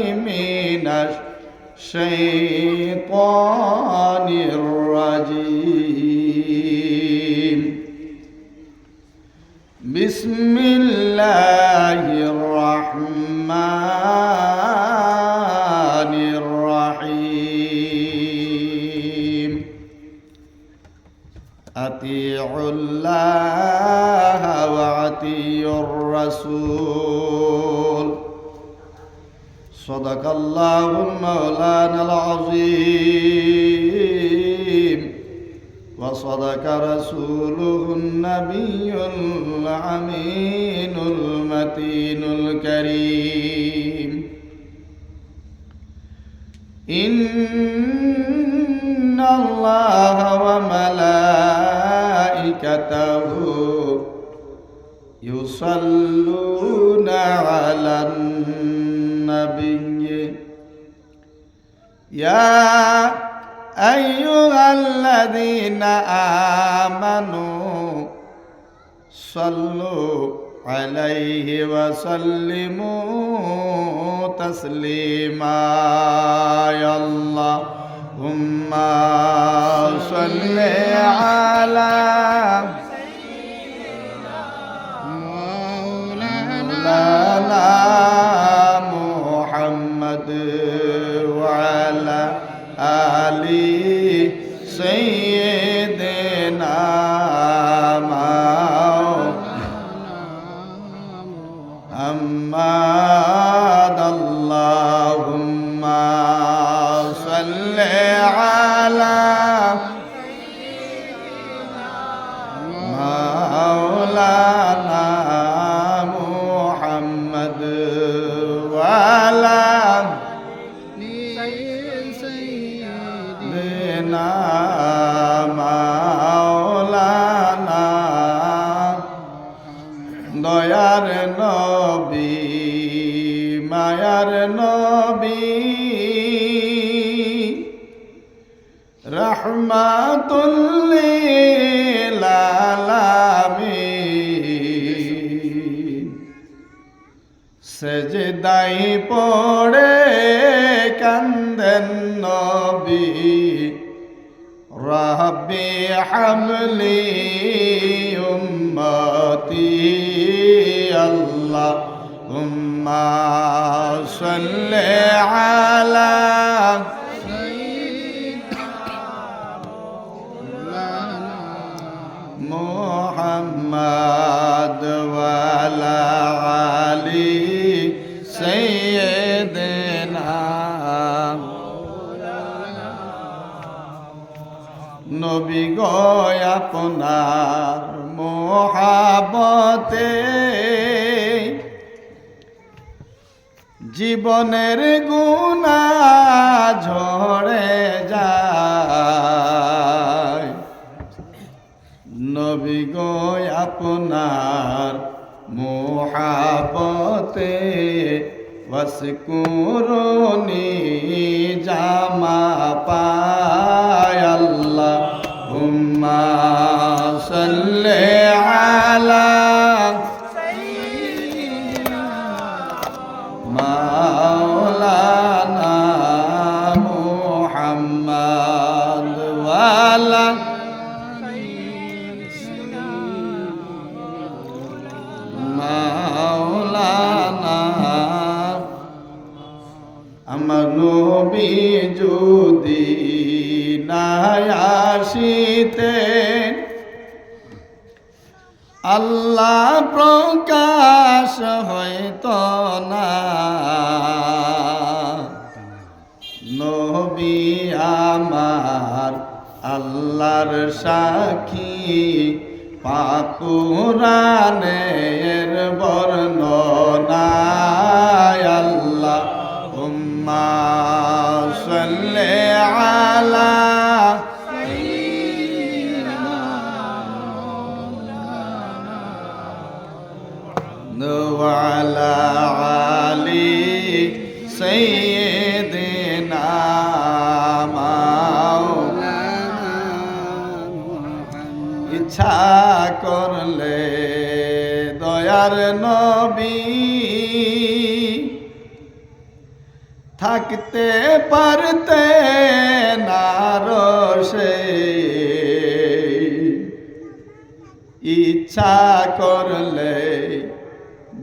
من الشيطان الرجيم بسم الله الرحمن الرحيم أطيعوا الله وأطيعوا الرسول صدق الله مولانا العظيم وصدق رسوله النبي الأمين المتين الكريم إن الله وملائكته يصلون على النبي يا أيها الذين آمنوا صلوا عليه وسلموا تسليما يا اللهم صل على مولانا محمد وعلى آل سيدنا محمد اللهم صل على مولانا محمد وعلى سيدنا مولانا দয়ার নবী মায়ার নবী রহমাতুল লিল আলামিন সেজদায় পড়ে কান্দেন নবী রব্বি হামলি উম্মতি আল্লাহুম্মা সাল্লি আলা মুহাম্মাদ ওয়া আলা আলি সাইয়্যিদিনা নবী গো আপনার মহাবতে জীবনের গুনাহ ঝরে যায় নবী গো আপনার মহাবতে ওয়াসকুরুনি জামা পায় আল্লাহুম্মা সাল্লি আলা মাওলানা মুহাম্মদ ওয়া আলা মাওলানা আমার নবী যদি না আসিতেন আল্লাহ প্রকাশ হইতো না নবী আমার আল্লাহর সাক্ষী পাক কুরআনের বর্ণনা আল্লাহুম্মা সাল্লি আলা وعلى آل سيدنا مولانا ইচ্ছা করলে দয়ার নবী থাকতে পারতে না রসে ইচ্ছা করলে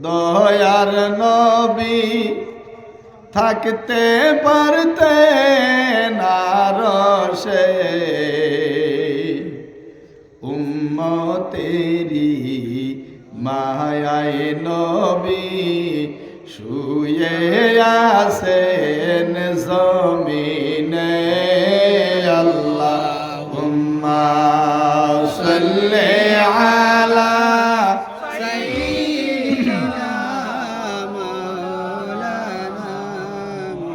দয়ার নবী থাকতে পারতে না রসে উম্মতেরি মায়ায় নবী শুয়ে আছেন জমিনে আল্লাহুম্মা সাল্লি আলা সাইয়্যিদিনা মাওলানা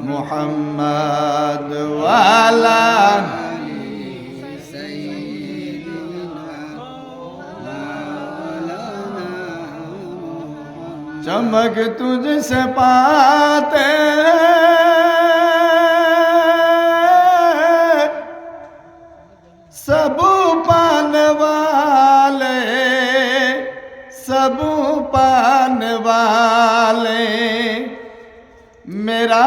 মুহাম্মদ ওয়া আলা चमक तुझसे पाते सब पान वाले सब पान वाले मेरा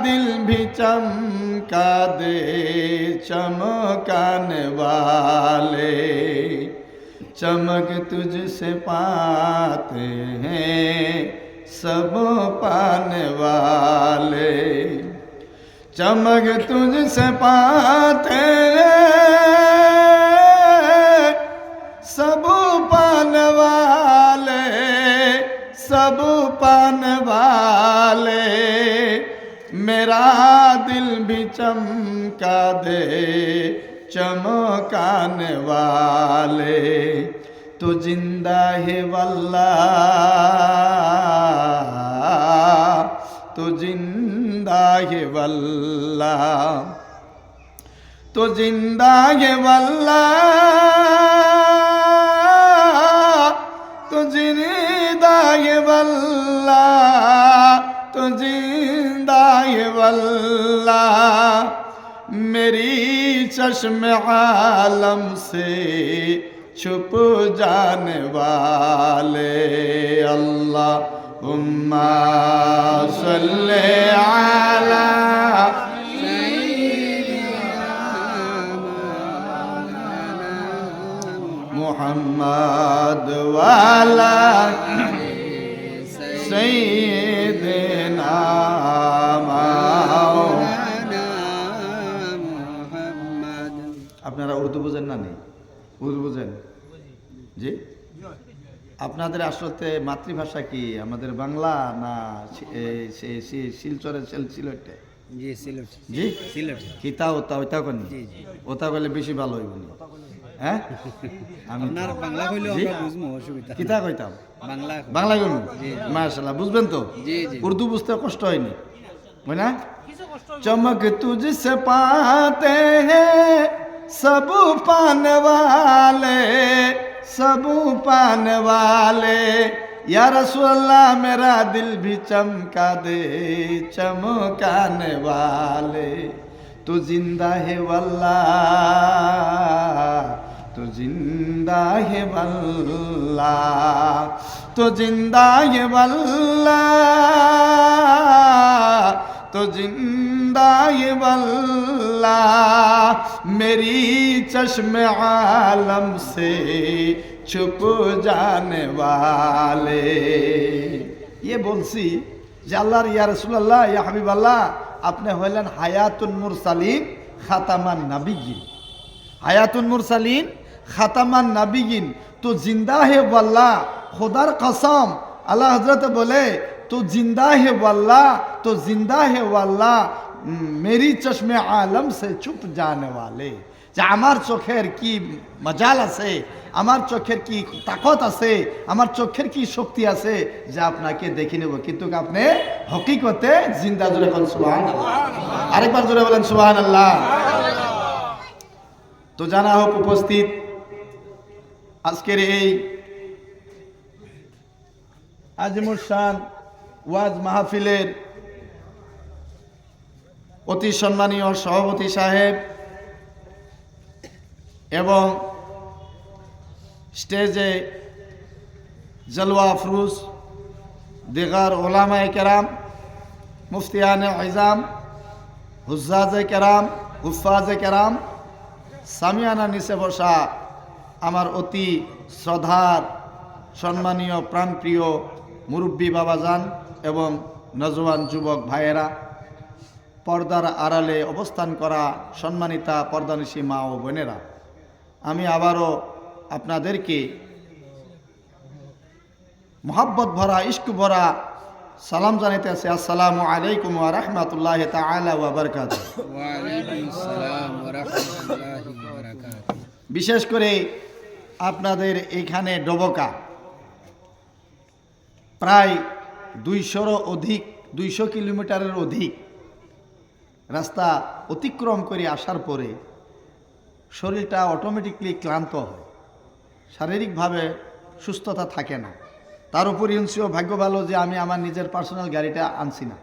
दिल भी चमका दे चमकाने वाले चमक तुझसे पाते हैं सब पाने वाले चमक तुझसे पाते हैं सब पाने वाले सब पाने वाले मेरा दिल भी चमका दे चमकाने वाले तो जिंदा है वल्लाह तो जिंदा है वल्लाह तो जिंदा है वल्लाह तो जिंदा है वल्लाह तो जिंदा है वल्लाह मेरी चश्म आलम से छुप जाने वाले अल्लाहुम्मा सल्ली अला मुहम्मद वाला सय्यिदना আপনারা উর্দু বোঝেন না নেই উর্দু বোঝেন জি আপনাদের আসলে মাতৃভাষা কি আমাদের বাংলা না শিলচরের সিলেটে জি সিলেট জি সিলেট কিতা ওতা ওইটা কোন ওটা বলে বেশি ভালো হইব নি হ্যাঁ আমি আপনার বাংলা কইলে আমরা বুঝমু অসুবিধা কিতা কইতাম বাংলা বাংলা কইম মাশাআল্লাহ বুঝবেন তো জি জি উর্দু বুঝতে কষ্ট হয়নি হয় না चमक तुझसे पाते हैं सब पाने वाले सब पाने वाले या रसूल अल्लाह मेरा दिल भी चमका दे चमकाने वाले तू जिंदा है वल्लाह तू जिंदा है वल्लाह तू जिंदा है वल्लाह तो जिंदा ये वल्लाह मेरी चश्मे आलम से छुप जाने वाले ये बोलसी যে আল্লাহর ইয়া রাসূলুল্লাহ ইয়া হাবিবাল্লাহ আপনি হইলেন হায়াতুল মুরসালিন খাতামান নাবিয়িন হায়াতুল মুরসালিন খাতামান নাবিয়িন তো জিন্দা হে ওয়াল্লাহ খোদার কসম আল্লাহ হযরত বলে तो जिंदा है वल्लाह तो जिंदा है वल्लाह मेरी चश्मे आलम से चुप जाने वाले যে আমার চোখের কি মজাল আছে আমার চোখের কি তাকত আছে আমার চোখের কি শক্তি আছে যে আপনাকে দেখে নেব কিন্তু আপনি হকিকতে জিন্দা জোরে বলেন সুবহানাল্লাহ আরেকবার জোরে বলেন সুবহানাল্লাহ তো জানা হোক উপস্থিত আজকের এই আজিমুল শান ওয়াজ মাহফিলের অতি সম্মানীয় সভাপতি সাহেব এবং স্টেজে জলওয়া আফরোজ দিগার ওলামায়ে কেরাম মুফতিয়ানে ইজাম, হুজ্জাজে কেরাম, হুফাজে কেরাম, সামিয়ানা নিচে বসা আমার অতি শ্রদ্ধার সম্মানীয় প্রাণপ্রিয় মুরব্বী বাবাজান এবং নজওয়ান যুবক ভাইয়েরা, পর্দার আড়ালে অবস্থান করা সম্মানিতা পর্দানিশী মা ও বোনেরা, আমি আবারও আপনাদেরকে মোহাব্বত ভরা ইশক ভরা সালাম জানাইতেছি। আসসালামু আলাইকুম ওয়া রাহমাতুল্লাহি তাআলা ওয়া বারাকাতুহু। ওয়া আলাইকুম সালাম ওয়া রাহমাতুল্লাহি ওয়া বারাকাতুহু। বিশেষ করে আপনাদের এখানে ডবকা প্রায় 200 কিলোমিটারের অধিক রাস্তা অতিক্রম করে আসার পরে শরীরটা অটোমেটিকলি ক্লান্ত হয়, শারীরিকভাবে সুস্থতা থাকে না। তার উপর ইনসিও ভাগ্য ভালো যে আমি আমার নিজের পার্সোনাল গাড়িটা আনছি না।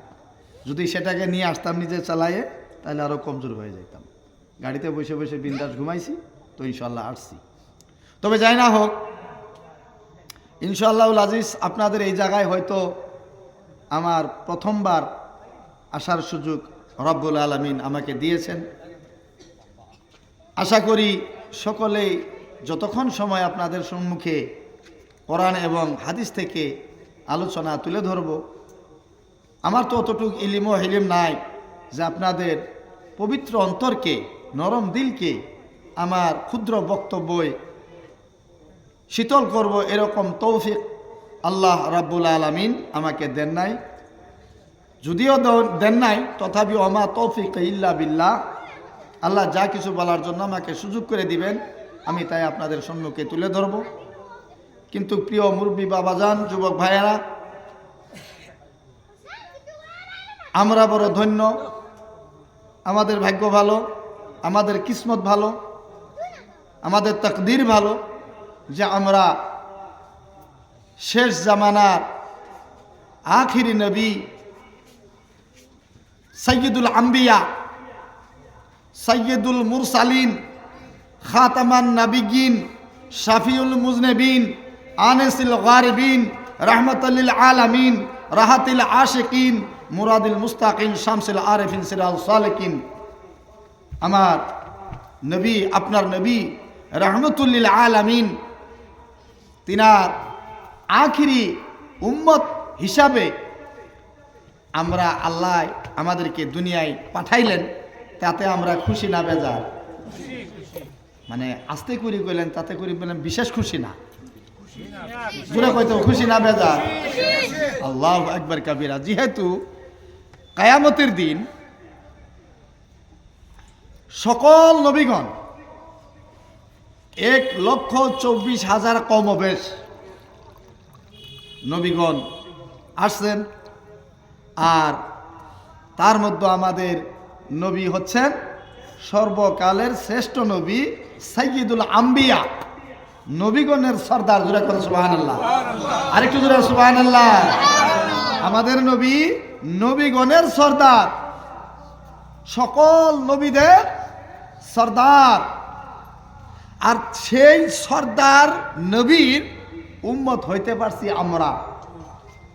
যদি সেটাকে নিয়ে আসতাম নিজে চালায়ে, তাহলে আরও কমজোর হয়ে যেতাম। গাড়িতে বসে বসে বিন্দাস ঘুমাইছি, তো ইনশাল্লাহ আসছি। তবে যাই না হোক, ইনশাআল্লাহুল আজিজ, আপনাদের এই জায়গায় হয়তো আমার প্রথমবার আসার সুযোগ রব্বুল আলামিন আমাকে দিয়েছেন। আশা করি সকলেই যতক্ষণ সময় আপনাদের সম্মুখে কোরআন এবং হাদিস থেকে আলোচনা তুলে ধরব, আমার তো অতটুকু ইলিম ও হিলিম নাই যে আপনাদের পবিত্র অন্তরকে, নরম দিলকে আমার ক্ষুদ্র বক্তব্যে শীতল করব, এরকম তৌফিক আল্লাহ রাব্বুল আলামিন আমাকে দেন নাই। যদিও দেন নাই, তথাপি ওমা তৌফিক ইল্লা বিল্লাহ। আল্লাহ যা কিছু বলার জন্য আমাকে সুযোগ করে দিবেন, আমি তাই আপনাদের সম্মুখে তুলে ধরব। কিন্তু প্রিয় মুরব্বী বাবাজান, যুবক ভাইয়েরা, আমরা বড় ধন্য, আমাদের ভাগ্য ভালো, আমাদের কিসমত ভালো, আমাদের তাকদীর ভালো যে আমরা শেষ জামানার আখিরি নবী সাইয়্যিদুল আম্বিয়া, সাইয়্যিদুল মুরসালিন, খাতামান নাবিয়্যিন, শাফিউল মুজনিবিন, আনিসুল গারিবিন, রাহমাতাল লিল আলামিন, রাহাতিল আশিকিন, মুরাদিল মুস্তাকিন, শামসুল আরিফিন, সিরাজ সালিকিন, আমার নবী, আপনার নবী রাহমাতুল লিল আলামিন, তিনার আখিরি উম্মত হিসাবে আমরা আল্লাহ আমাদেরকে দুনিয়ায় পাঠাইলেন, তাতে আমরা খুশি না বেজার? মানে আস্তে করি কইলেন, তাতে করি বললেন বিশেষ খুশি না, জোরে কইতো খুশি না বেজার? আল্লাহু আকবার কাবীরা। যেহেতু কিয়ামতের দিন সকল নবীগণ 1,24,000 কমবেশ নবীগণ আসছেন, আর তার মধ্যে আমাদের নবী হচ্ছেন সর্বকালের শ্রেষ্ঠ নবী সাইয়্যিদুল আম্বিয়া, নবীগণের সর্দার। জোরে করে সুবহানাল্লাহ, আরেকটু জোরে সুবহানাল্লাহ। আমাদের নবী নবীগণের সর্দার, সকল নবীদের সর্দার, আর সেই সর্দার নবীর উম্মত হইতে পারছি আমরা,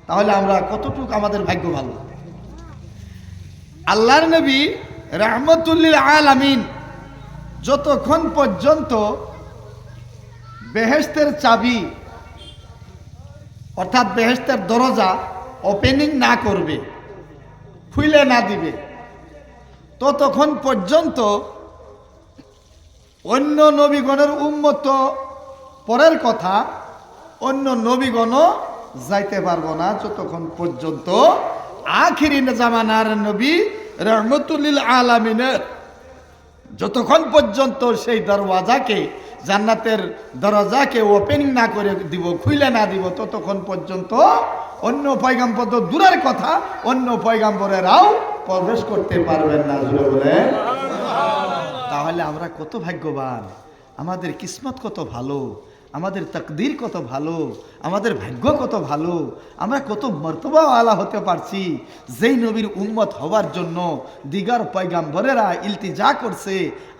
তাহলে আমরা কতটুকু আমাদের ভাগ্য ভালো। আল্লাহর নবী রাহমাতুল লিল আলামিন যতক্ষণ পর্যন্ত বেহেশতের চাবি অর্থাৎ বেহেশতের দরজা ওপেনিং না করবে, খুলে না দিবে, ততক্ষণ পর্যন্ত অন্য নবীগণের উম্মত পরের কথা, অন্য নবীগণও যাইতে পারবো না, যতক্ষণ পর্যন্ত আখিরি জামানার নবী রাহমাতুল লিল আলামিনের যতক্ষণ পর্যন্ত সেই দরওয়াজাকে, জান্নাতের দরজাকে ওপেনিং না করে দিব, খুলে না দিব, ততক্ষণ পর্যন্ত অন্য পয়গম্বর তো দূরের কথা, অন্য পয়গম্বরেরাও প্রবেশ করতে পারবেন না। জুড়ে বলেন। তাহলে আমরা কত ভাগ্যবান, আমাদের কিসমত কত ভালো, আমাদের তাকদীর কত ভালো, আমাদের ভাগ্য কত ভালো, আমরা কত মর্তবাওয়ালা হতে পারছি। যেই নবীর উম্মত হওয়ার জন্য দিগার পয়গাম্বরেরা ইলতিজা করছে,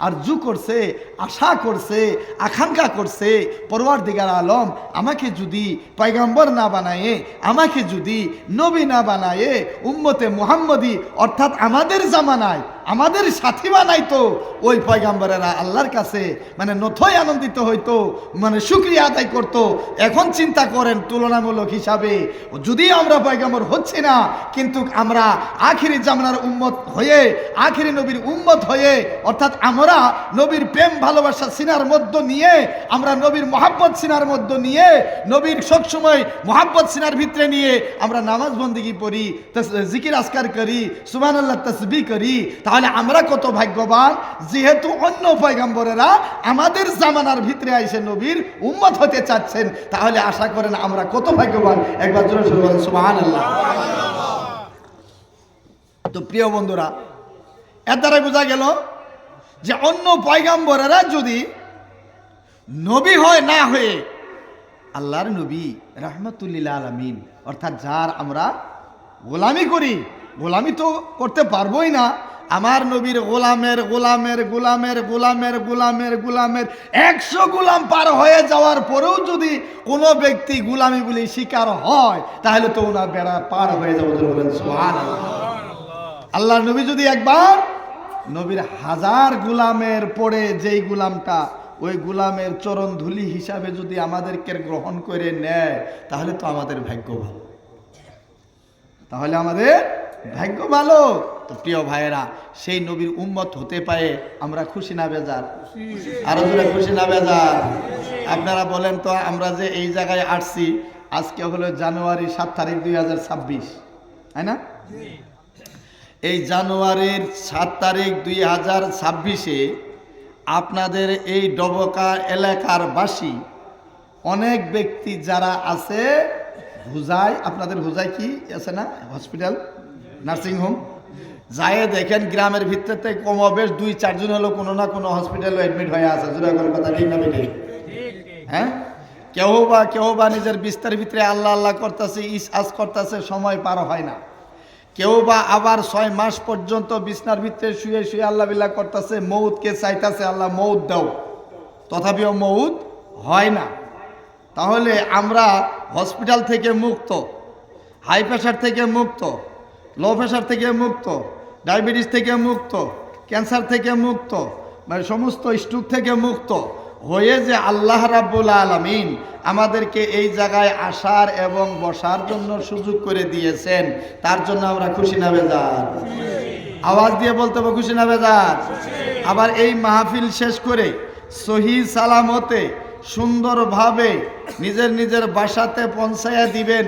আরজু করছে, আশা করছে, আকাঙ্ক্ষা করছে, পরওয়ারদিগার আলম আমাকে যদি পয়গাম্বর না বানায়ে, আমাকে যদি নবী না বানায়ে উম্মতে মুহাম্মদী অর্থাৎ আমাদের জামানায় আমাদের সাথী বানাইতো, ওই পয়গাম্বরেরা আল্লাহর কাছে মানে নথই আনন্দিত হইতো, মানে শুকরিয়া আদায় করতো। এখন চিন্তা করেন তুলনামূলক হিসাবে যদি আমরা পয়গাম্বর হচ্ছি না, কিন্তু আমরা আখিরি জামানার উম্মত হয়ে, আখিরি নবীর উম্মত হয়ে, অর্থাৎ আমরা নবীর প্রেম ভালোবাসা সিনার মধ্য নিয়ে, আমরা নবীর মহাব্বত সিনার মধ্য নিয়ে, নবীর সবসময় মহাব্বত সিনার ভিতরে নিয়ে আমরা নামাজ বন্দিগি পড়ি, জিকির আসকার করি, সুবহানাল্লাহ তাসবিহ করি, তাহলে আমরা কত ভাগ্যবান। যেহেতু অন্য পয়গম্বরেরা আমাদের জামানার ভিতরে আইসে নবীর উম্মত হতে চাচ্ছেন, তাহলে আশা করেন আমরা কত ভাগ্যবান। একবার জোরে জোরে বলেন সুবহানাল্লাহ। তো প্রিয় বন্ধুরা, এর দ্বারা বোঝা গেল যে অন্য পয়গম্বরেরা যদি নবী হয় না হয়ে আল্লাহর নবী রাহমাতুল্লিল আলামিন, অর্থাৎ যার আমরা গোলামি করি, গোলামি তো করতে পারবোই না, আমার নবীর গোলামের গোলামের গোলামের গোলামের গোলামের গোলামের 100 গোলাম পার হয়ে যাওয়ার পরেও যদি কোনো ব্যক্তি গোলামি বলে শিকার হয়, তাহলে তো ওনার বেড়া পার হয়ে যাবে। বলেন সুবহানাল্লাহ। আল্লাহর নবী যদি একবার নবীর 1000 গোলামের পরে যেই গোলামটা ওই গোলামের চরণ ধুলি হিসাবে যদি আমাদেরকে গ্রহণ করে নেয়, তাহলে তো আমাদের ভাগ্য ভালো, তাহলে আমাদের ভাগ্য ভালো। তো প্রিয় ভাইয়েরা, সেই নবীর উম্মত হতে পারে আমরা খুশি না বেজার? আরো জোরে খুশি না বেজার? আপনারা বলেন তো, আমরা যে এই জায়গায় আসছি, আজকে হলো জানুয়ারি 7 তারিখ 2026, তাই না? এই জানুয়ারির 7 তারিখ 2026-এ আপনাদের এই ডবকা এলাকার বাসী অনেক ব্যক্তি যারা আছে হুজায়, আপনাদের হুজায় কি আছে না হসপিটাল, নার্সিংহোম, যায় দেখেন গ্রামের ভিতরে কমবেশ 2-4 জন হলো কোনো না কোনো হসপিটালে অ্যাডমিট হয়ে আছে। জোরে করে কথা ঠিক না ঠিক? হ্যাঁ, কেউ বা নিজের বিস্তার ভিতরে আল্লাহ আল্লাহ করতেছে, আজ করতেছে, সময় পার হয় না। কেউ বা আবার 6 মাস পর্যন্ত বিছনার ভিতরে শুয়ে শুয়ে আল্লাহ বিল্লাহ করতেছে, মৌতকে চাইতেছে, আল্লাহ মৌত দাও, তথাপিও মৌত হয় না। তাহলে আমরা হসপিটাল থেকে মুক্ত, হাই প্রেশার থেকে মুক্ত, লো প্রেশার থেকে মুক্ত, ডায়াবেটিস থেকে মুক্ত, ক্যান্সার থেকে মুক্ত, মানে সমস্ত স্ট্রোক থেকে মুক্ত হয়ে যে আল্লাহ রাব্বুল আলামিন আমাদেরকে এই জায়গায় আসার এবং বসার জন্য সুযোগ করে দিয়েছেন, তার জন্য আমরা খুশি না বেজার? আওয়াজ দিয়ে বলতে হবে খুশি না বেজার? আবার এই মাহফিল শেষ করে সহি সালামতে সুন্দরভাবে নিজের নিজের বাসাতে পৌঁছায়া দিবেন,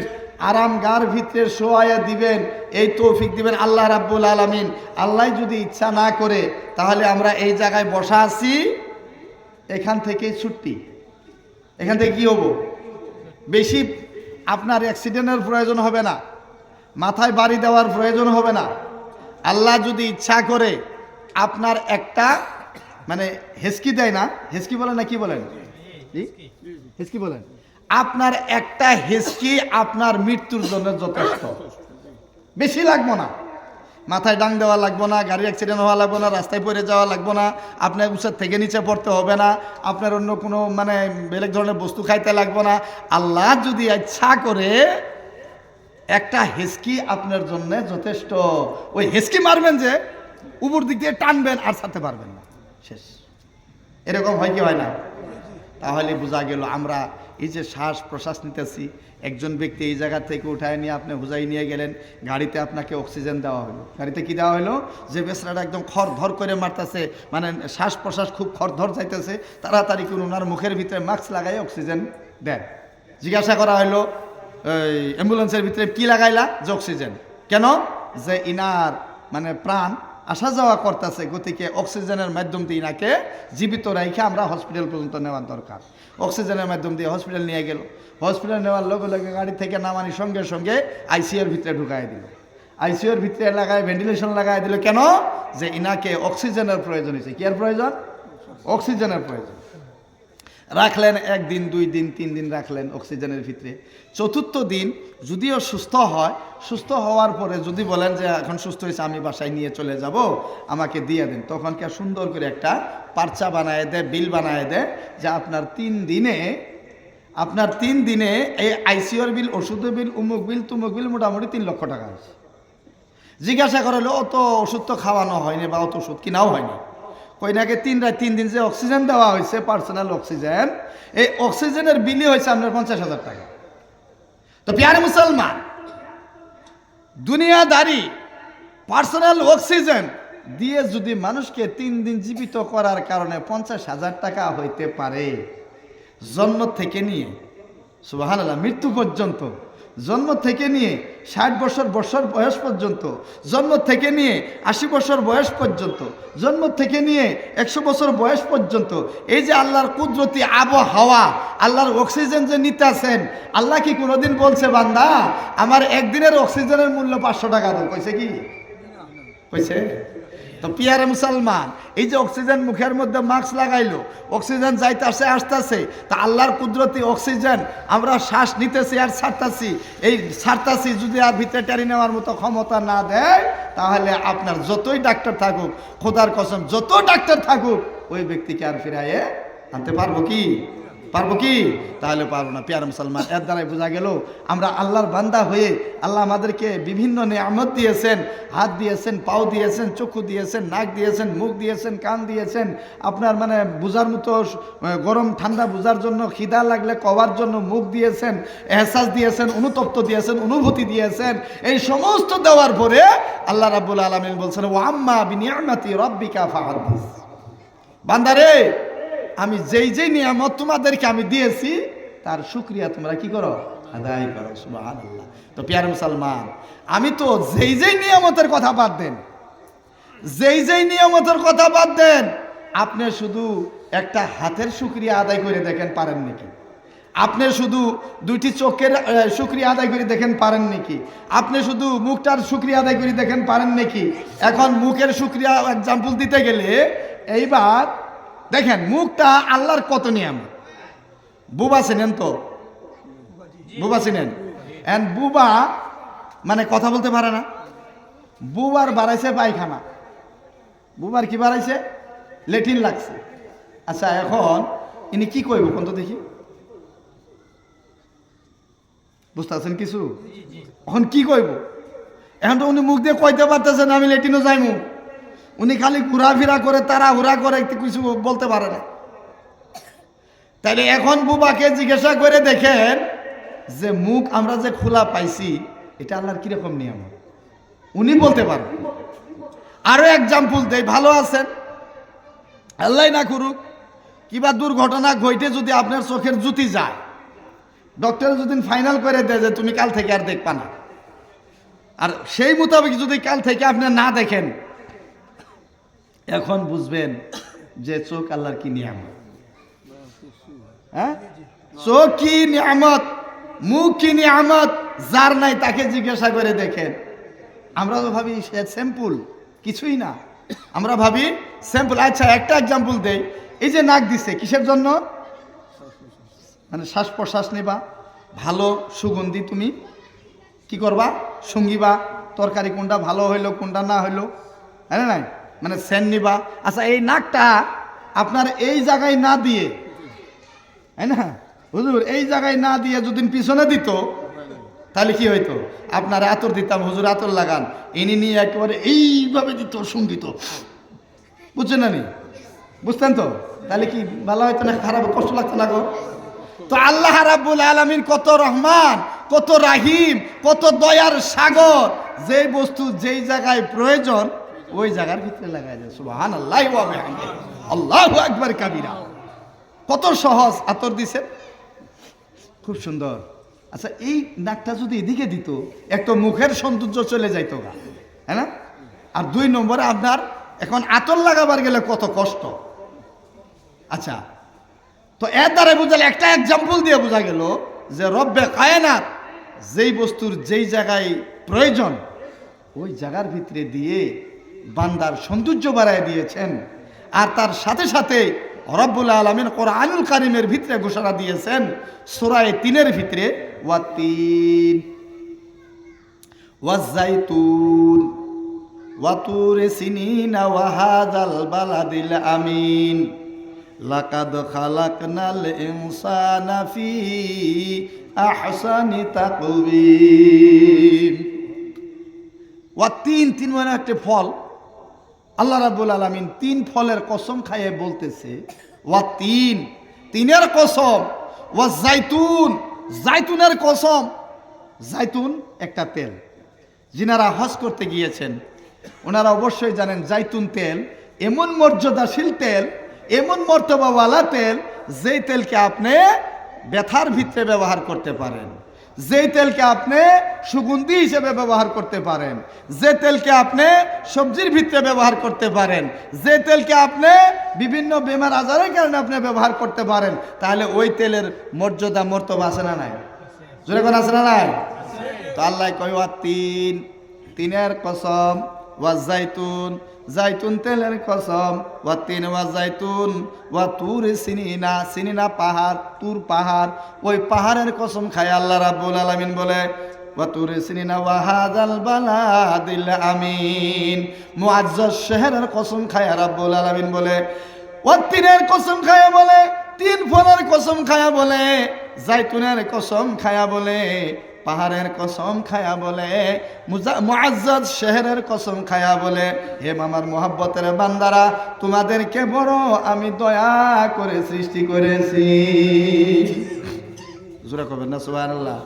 আরামগার ভিতরে শোয়ায়া দিবেন, এই তৌফিক দিবেন আল্লাহ রাব্বুল আলামিন। আল্লাহ যদি ইচ্ছা না করে, তাহলে আমরা এই জায়গায় বসা আছি, এখান থেকেই ছুটি, এখান থেকে কি হবো? বেশি আপনার অ্যাক্সিডেন্টের প্রয়োজন হবে না, মাথায় বাড়ি দেওয়ার প্রয়োজন হবে না। আল্লাহ যদি ইচ্ছা করে আপনার একটা মানে হেসকি দেয় না, হেসকি বলেন না কি বলেন, হেসকি বলেন, আপনার একটা হেসকি আপনার মৃত্যুর জন্য যথেষ্ট, বেশি লাগবো না, মাথায় ডাং দেওয়া লাগবো না, গাড়ি অ্যাক্সিডেন্ট হওয়া লাগবো না, রাস্তায় পড়ে যাওয়া লাগবো না, আপনার উঁচার থেকে নিচে পড়তে হবে না, আপনার অন্য কোনো মানে বেলেগ ধরনের বস্তু খাইতে লাগবো না। আল্লাহ যদি ইচ্ছা করে একটা হেসকি আপনার জন্য যথেষ্ট। ওই হেসকি মারবেন যে উপর দিক দিয়ে টানবেন আর ছাড়তে পারবেন না, শেষ। এরকম হয় কি হয় না? তাহলে বোঝা গেল আমরা এই যে শ্বাস প্রশ্বাস নিতেছি, একজন ব্যক্তি এই জায়গা থেকে উঠায় নিয়ে আপনি হুজাই নিয়ে গেলেন, গাড়িতে আপনাকে অক্সিজেন দেওয়া হলো। গাড়িতে কি দেওয়া হলো? যে বেসরাটা একদম খরধর করে মারতেছে, মানে শ্বাস প্রশ্বাস খুব খরধর যাইতেছে, তাড়াতাড়ি করে ওনার মুখের ভিতরে মাস্ক লাগাই অক্সিজেন দেয়। জিজ্ঞাসা করা হলো এই অ্যাম্বুলেন্সের ভিতরে কি লাগাইলা? যে অক্সিজেন। কেন? যে ইনার মানে প্রাণ আসা যাওয়া করতেছে, গতিকে অক্সিজেনের মাধ্যম দিয়ে ইনাকে জীবিত রেখে আমরা হসপিটাল পর্যন্ত নেওয়ার দরকার। অক্সিজেনের মাধ্যম দিয়ে হসপিটাল নিয়ে গেল, হসপিটাল নেওয়ার লগে লগে গাড়ি থেকে নামানি সঙ্গে সঙ্গে আইসিইউর ভিতরে ঢুকাই দিল, আইসিইউর ভিতরে লাগায় ভেন্টিলেশন লাগাই দিল। কেন? যে ইনাকে অক্সিজেনের প্রয়োজন হয়েছে। কি এর প্রয়োজন? অক্সিজেনের প্রয়োজন। রাখলেন, 1 দিন 2 দিন 3 দিন রাখলেন অক্সিজেনের ভিতরে। চতুর্থ দিন যদিও সুস্থ হয়, সুস্থ হওয়ার পরে যদি বলেন যে এখন সুস্থ হয়েছে আমি বাসায় নিয়ে চলে যাব, আমাকে দিয়ে দেন, তখন কে সুন্দর করে একটা পার্চা বানায় দেয়, বিল বানায় দেয় যে আপনার 3 দিনে এই আইসিওর বিল, ওষুধের বিল, উমুক বিল তুমুক বিল মোটামুটি 3 লক্ষ টাকা আছে। জিজ্ঞাসা করলে অত ওষুধ তো খাওয়ানো হয়নি বা অত ওষুধ কিনাও হয়নি। কইনাকে 3 দিন যে অক্সিজেন দেওয়া হয়েছে, পার্সোনাল অক্সিজেন, এই অক্সিজেনের বিলই হয়েছে আপনার 50,000 টাকা। তো প্যারে মুসলমান, দুনিয়াদারি পার্সোনাল অক্সিজেন দিয়ে যদি মানুষকে 3 দিন জীবিত করার কারণে 50,000 টাকা হইতে পারে, জন্ম থেকে নিয়ে সুবহানাল্লাহ মৃত্যু পর্যন্ত, জন্ম থেকে নিয়ে 60 বছর বয়স পর্যন্ত, জন্ম থেকে নিয়ে 80 বছর বয়স পর্যন্ত, জন্ম থেকে নিয়ে 100 বছর বয়স পর্যন্ত, এই যে আল্লাহর কুদরতি আবহাওয়া, আল্লাহর অক্সিজেন যে নিতেছেন, আল্লাহ কি কোনোদিন বলছে বান্দা আমার একদিনের অক্সিজেনের মূল্য 500 টাকা দাও? কইছে কি? কইছে? তো পিয়ারে মুসলমান, এই যে অক্সিজেন মুখের মধ্যে মাস্ক লাগাইলো, অক্সিজেন যাইতেছে আসতেছে, তা আল্লাহর কুদরতি অক্সিজেন আমরা শ্বাস নিতেছি আর ছাড়তাছি, এই ছাড়তাছি যদি আর ভিতরে টারি নেওয়ার মতো ক্ষমতা না দেয়, তাহলে আপনার যতই ডাক্তার থাকুক, খোদার কসম যত ডাক্তার থাকুক, ওই ব্যক্তিকে আর ফিরাইয়ে আনতে পারবো কি? তাহলে পারবো না। প্যারা মুসলমান, এর দ্বারাই বোঝা গেল আমরা আল্লাহর বান্দা হয়ে আল্লাহ আমাদেরকে বিভিন্ন নিয়ামত দিয়েছেন, হাত দিয়েছেন, পাও দিয়েছেন, চক্ষু দিয়েছেন, নাক দিয়েছেন, মুখ দিয়েছেন, কান দিয়েছেন, আপনার মানে বোঝার মতো গরম ঠান্ডা বোঝার জন্য, খিদা লাগলে কবার জন্য মুখ দিয়েছেন, এহসাস দিয়েছেন, অনুতপ্ত দিয়েছেন, অনুভূতি দিয়েছেন। এই সমস্ত দেওয়ার পরে আল্লাহ রাব্বুল আলামিন বলছেন ওয়া আম্মা বিনিয়ামাতি রাব্বিকা ফাহাদ্দিস, বান্দারে আমি যেই নিয়ামত তোমাদেরকে আমি দিয়েছি তার শুকরিয়া তোমরা কি করো? আদায় করো। সুবহানাল্লাহ। তো প্যারে মুসলমান, আমি তো যেই নিয়ামতের কথা বাদ দেন, যেই নিয়ামতের কথা বাদ দেন, আপনি শুধু একটা হাতের শুকরিয়া আদায় করে দেখেন পারেন নাকি? আপনি শুধু 2টি চোখের শুকরিয়া আদায় করে দেখেন পারেন নাকি? আপনি শুধু মুখটার শুকরিয়া আদায় করে দেখেন পারেন নাকি? এখন মুখের শুকরিয়া এক্সাম্পল দিতে গেলে এইবার দেখেন, মুখটা আল্লাহর কত নিয়ামত। বুবা চিনেন তো? বুবা চিনেন? এন্ড বুবা মানে কথা বলতে পারে না। বুবার বাড়াইছে পায়খানা, বুবার কি বাড়াইছে? লেট্রিন লাগছে। আচ্ছা, এখন ইনি কি কইব কোন তো দেখি? বুঝতে পারছেন কিছু? এখন কি কইব? এখন তো উনি মুখ দিয়ে কইতে পারতেছেন আমি লেট্রিনও যাইমু, উনি খালি ঘোরাফেরা করে, তাড়াহুড়া করে, কিছু বলতে পারে না। তাইলে এখন বুবাকে জিজ্ঞাসা করে দেখেন যে মুখ আমরা যে খোলা পাইছি এটা আল্লাহর কিরকম নিয়ম, উনি বলতে পারবেন। আরো এক্সাম্পল দেই, ভালো আছেন, আল্লাহ না করুক কিবা দুর্ঘটনা ঘটে যদি আপনার চোখের জুতি যায়, ডক্টর যদি ফাইনাল করে দেয় যে তুমি কাল থেকে আর দেখবা না, আর সেই মোতাবেক যদি কাল থেকে আপনি না দেখেন, এখন বুঝবেন যে চোখ আল্লাহর কি নিয়ামত। হ্যাঁ, চোখ কি নিয়ামত, মুখ কি নিয়ামত, যার নাই তাকে জিজ্ঞাসা করে দেখেন। আমরা তো ভাবি স্যাম্পল, কিছুই না, আমরা ভাবি স্যাম্পল। আচ্ছা, একটা এক্সাম্পল দেই, এই যে নাক দিছে কিসের জন্য? মানে শ্বাস প্রশ্বাস নেবা, ভালো সুগন্ধি তুমি কি করবা? সঙ্গীবা, তরকারি কোনটা ভালো হইলো কোনটা না হইলো, হ্যাঁ নাই, মানে সেন নিবা। আচ্ছা, এই নাকটা আপনার এই জায়গায় না দিয়ে, হ্যাঁ না হুজুর, এই জায়গায় না দিয়ে যদি পিছনে দিত তাহলে কি হইতো? আপনার আতর দিতাম, হুজুর আতর লাগান, ইনি নিয়ে একেবারে এইভাবে দিত সঙ্গীত, বুঝছেন না? নি বুঝতেন তো? তাহলে কি ভালো হইতো না খারাপ, কষ্ট লাগতো না গো? তো আল্লাহ রাব্বুল আলামিন কত রহমান, কত রাহিম, কত দয়ার সাগর, যেই বস্তু যেই জায়গায় প্রয়োজন ওই জায়গার ভিতরে লাগাই দেয়। সুবহানাল্লাহি ওয়া বিহামদিহি, আল্লাহু আকবার কাবীরা। কত সহজ আতর দিছে, খুব সুন্দর। আচ্ছা, এই নাকটা যদি এদিকে দিত, একটা মুখের সৌন্দর্য চলে যাইতো গা, হ্যাঁ না? আর 2 নম্বরে আপনার এখন আতর লাগাবার গেলে কত কষ্ট। আচ্ছা, তো এর দ্বারা বুঝালে একটা এক্সাম্পল দিয়ে বোঝা গেল যে রব্বে কায়নাত যেই বস্তুর যেই জায়গায় প্রয়োজন ওই জায়গার ভিতরে দিয়ে বান্দার সৌন্দর্য বাড়ায় দিয়েছেন, আর তার সাথে সাথে রব্বুল আলামিন কোরআনুল কারীমের ভিতরে ঘোষণা দিয়েছেন সূরা 3-এর ভিতরে ওয়াতিন ওয়াজাইতুন ওয়াতুর সিনিনা ওয়া হাযাল বালাদিল আমিন লাকাদ খালাকনাল ইনসানা ফি আহসানি তাকওয়িম। ওয়াতিন, তিন মানে একটা ফল। আল্লাহ রাব্বুল আলামিন 3 ফলের কসম খাইয়ে বলতেছে ওয়াতিন, তিনের কসম, ওয়াজাইতুন, জাইতুনের কসম। জাইতুন একটা তেল, যিনারা হজ করতে গিয়েছেন ওনারা অবশ্যই জানেন জাইতুন তেল এমন মর্যাদাশীল তেল, এমন মর্তবাওয়ালা তেল, যেই তেলকে আপনি ব্যথার ভিতরে ব্যবহার করতে পারেন, যেই তেলকে আপনি সুগন্ধি হিসেবে ব্যবহার করতে পারেন, যে তেলকে আপনি সবজির ভিতরে ব্যবহার করতে পারেন, যে তেলকে আপনি বিভিন্ন বেমার আজারের কারণে আপনি ব্যবহার করতে পারেন, তাহলে ওই তেলের মর্যাদা মর্তবা আছে না নাই? জোরে করে আছে না নাই? তো আল্লাহ কয় ওয়াতিন, তিনের কসম, ওয়াজাইতুন, জাইতুন তেলের কসম, ওয়াতিন ওয়াজাইতুন, ওয়া তুর সিনিনা, সিনিনা পাহাড়, তুর পাহাড়, ওই পাহাড়ের কসম খায় আল্লাহ রাব্বুল আলামিন বলে ওয়া তুর সিনিনা ওয়া হাযাল বালাদিল আমিন, মুআজ্জাজ শহরের কসম খায় রাব্বুল আলামিন বলে, ওয়াতিনের কসম খায় বলে, 3 ফলের কসম খায়া বলে, জাইতুনের কসম খায়া বলে, পাহাড়ের কসম খায়া বলে, মুআজ্জাজ শহরের কসম খায়া বলে, হে আমার মোহাব্বতের বান্দারা, তোমাদেরকে বড় আমি দয়া করে সৃষ্টি করেছি। জোরে কবেন না সুবহানাল্লাহ?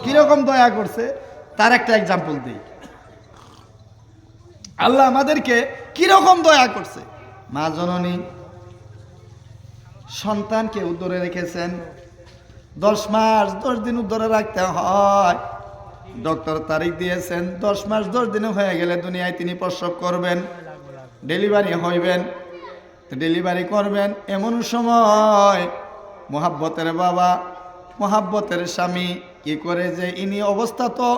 কিরকম দয়া করছে তার একটা এক্সাম্পল দিই। আল্লাহ আমাদেরকে কিরকম দয়া করছে। মা জননী সন্তানকে উদ্দরে রেখেছেন, 10 মাস 10 দিন উদ্দরে রাখতে হয়। ডক্টর তারিখ দিয়েছেন 10 মাস 10 দিন হয়ে গেলে দুনিয়ায় তিনি প্রসব করবেন, ডেলিভারি হইবেন। ডেলিভারি করবেন এমন সময় মোহাব্বতের বাবা, মোহাব্বতের স্বামী কি করে যে ইনি অবস্থা তো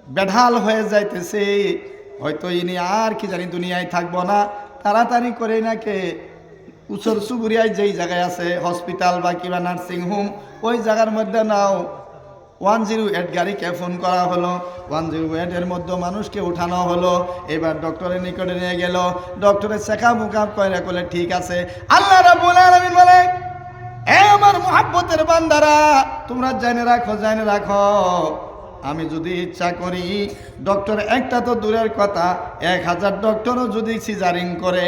বেঢাল হয়ে যাইতেছে, হয়তো ইনি আর কি জানি দুনিয়ায় থাকবো না, তাড়াতাড়ি করে নাকে উচর সুবুরিয়ায় যেই জায়গায় আছে হসপিটাল বা কিংবা নার্সিং হোম, ওই জায়গার মধ্যে নাও 108 গাড়িকে ফোন করা হলো, 108 এর মধ্যে মানুষকে উঠানো হলো। এবার ডক্টরের নিকটে নিয়ে গেল, ডক্টরের চেকআপ মুকাপ করে বলে ঠিক আছে। আল্লাহ রাব্বুল আলামিন বলে, এ আমার মুহাব্বতের বান্দারা, তোমরা জেনে রাখো, জেনে রাখো, আমি যদি ইচ্ছা করি, ডক্টর একটা তো দূরের কথা, 1000 ডক্টরও যদি সিজারিং করে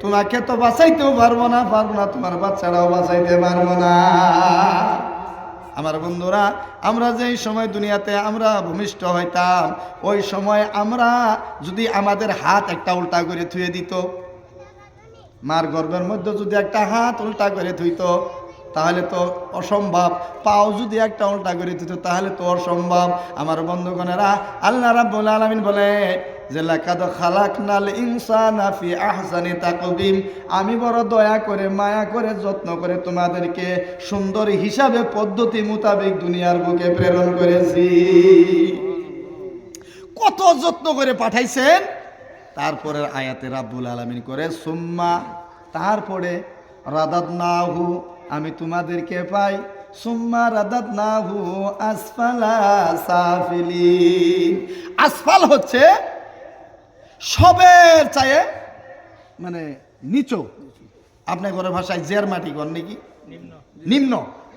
তোমাকে তো বাঁচাইতেও পারবো না, তোমার বাচ্চারাও বাঁচাইতে পারবো না। আমার বন্ধুরা, আমরা যেই সময় দুনিয়াতে আমরা ভূমিষ্ঠ হইতাম, ওই সময় আমরা যদি আমাদের হাত একটা উল্টা করে থুয়ে দিত, মার গর্ভের মধ্যে যদি একটা হাত উল্টা করে থুইতো তাহলে তো অসম্ভব, পাও যদি একটা উল্টা করে দিত তাহলে তো অসম্ভব। আমার বন্ধুগণেরা, আল্লাহ রাব্বুল আলামিন বলে যে লাকাদ খালাকনাল ইনসানা ফি আহসানি তাকওয়িম, আমি বড় দয়া করে, মায়া করে, যত্ন করে তোমাদেরকে সুন্দর হিসাবে পদ্ধতি মোতাবেক দুনিয়ার বুকে প্রেরণ করেছি। কত যত্ন করে পাঠাইছেন। তারপরের আয়াতে রাব্বুল আলামিন করে সুম্মা, তারপরে রাদাদনাহু, আমি তোমাদেরকে পাই, সুম্মা রাদাদনাহু আসফালা সাফিলিন। আসফাল হচ্ছে সবের চায়ে মানে নিচু, আপনার ঘরের ভাষায় জের মাটি ঘর নাকি নিম্ন,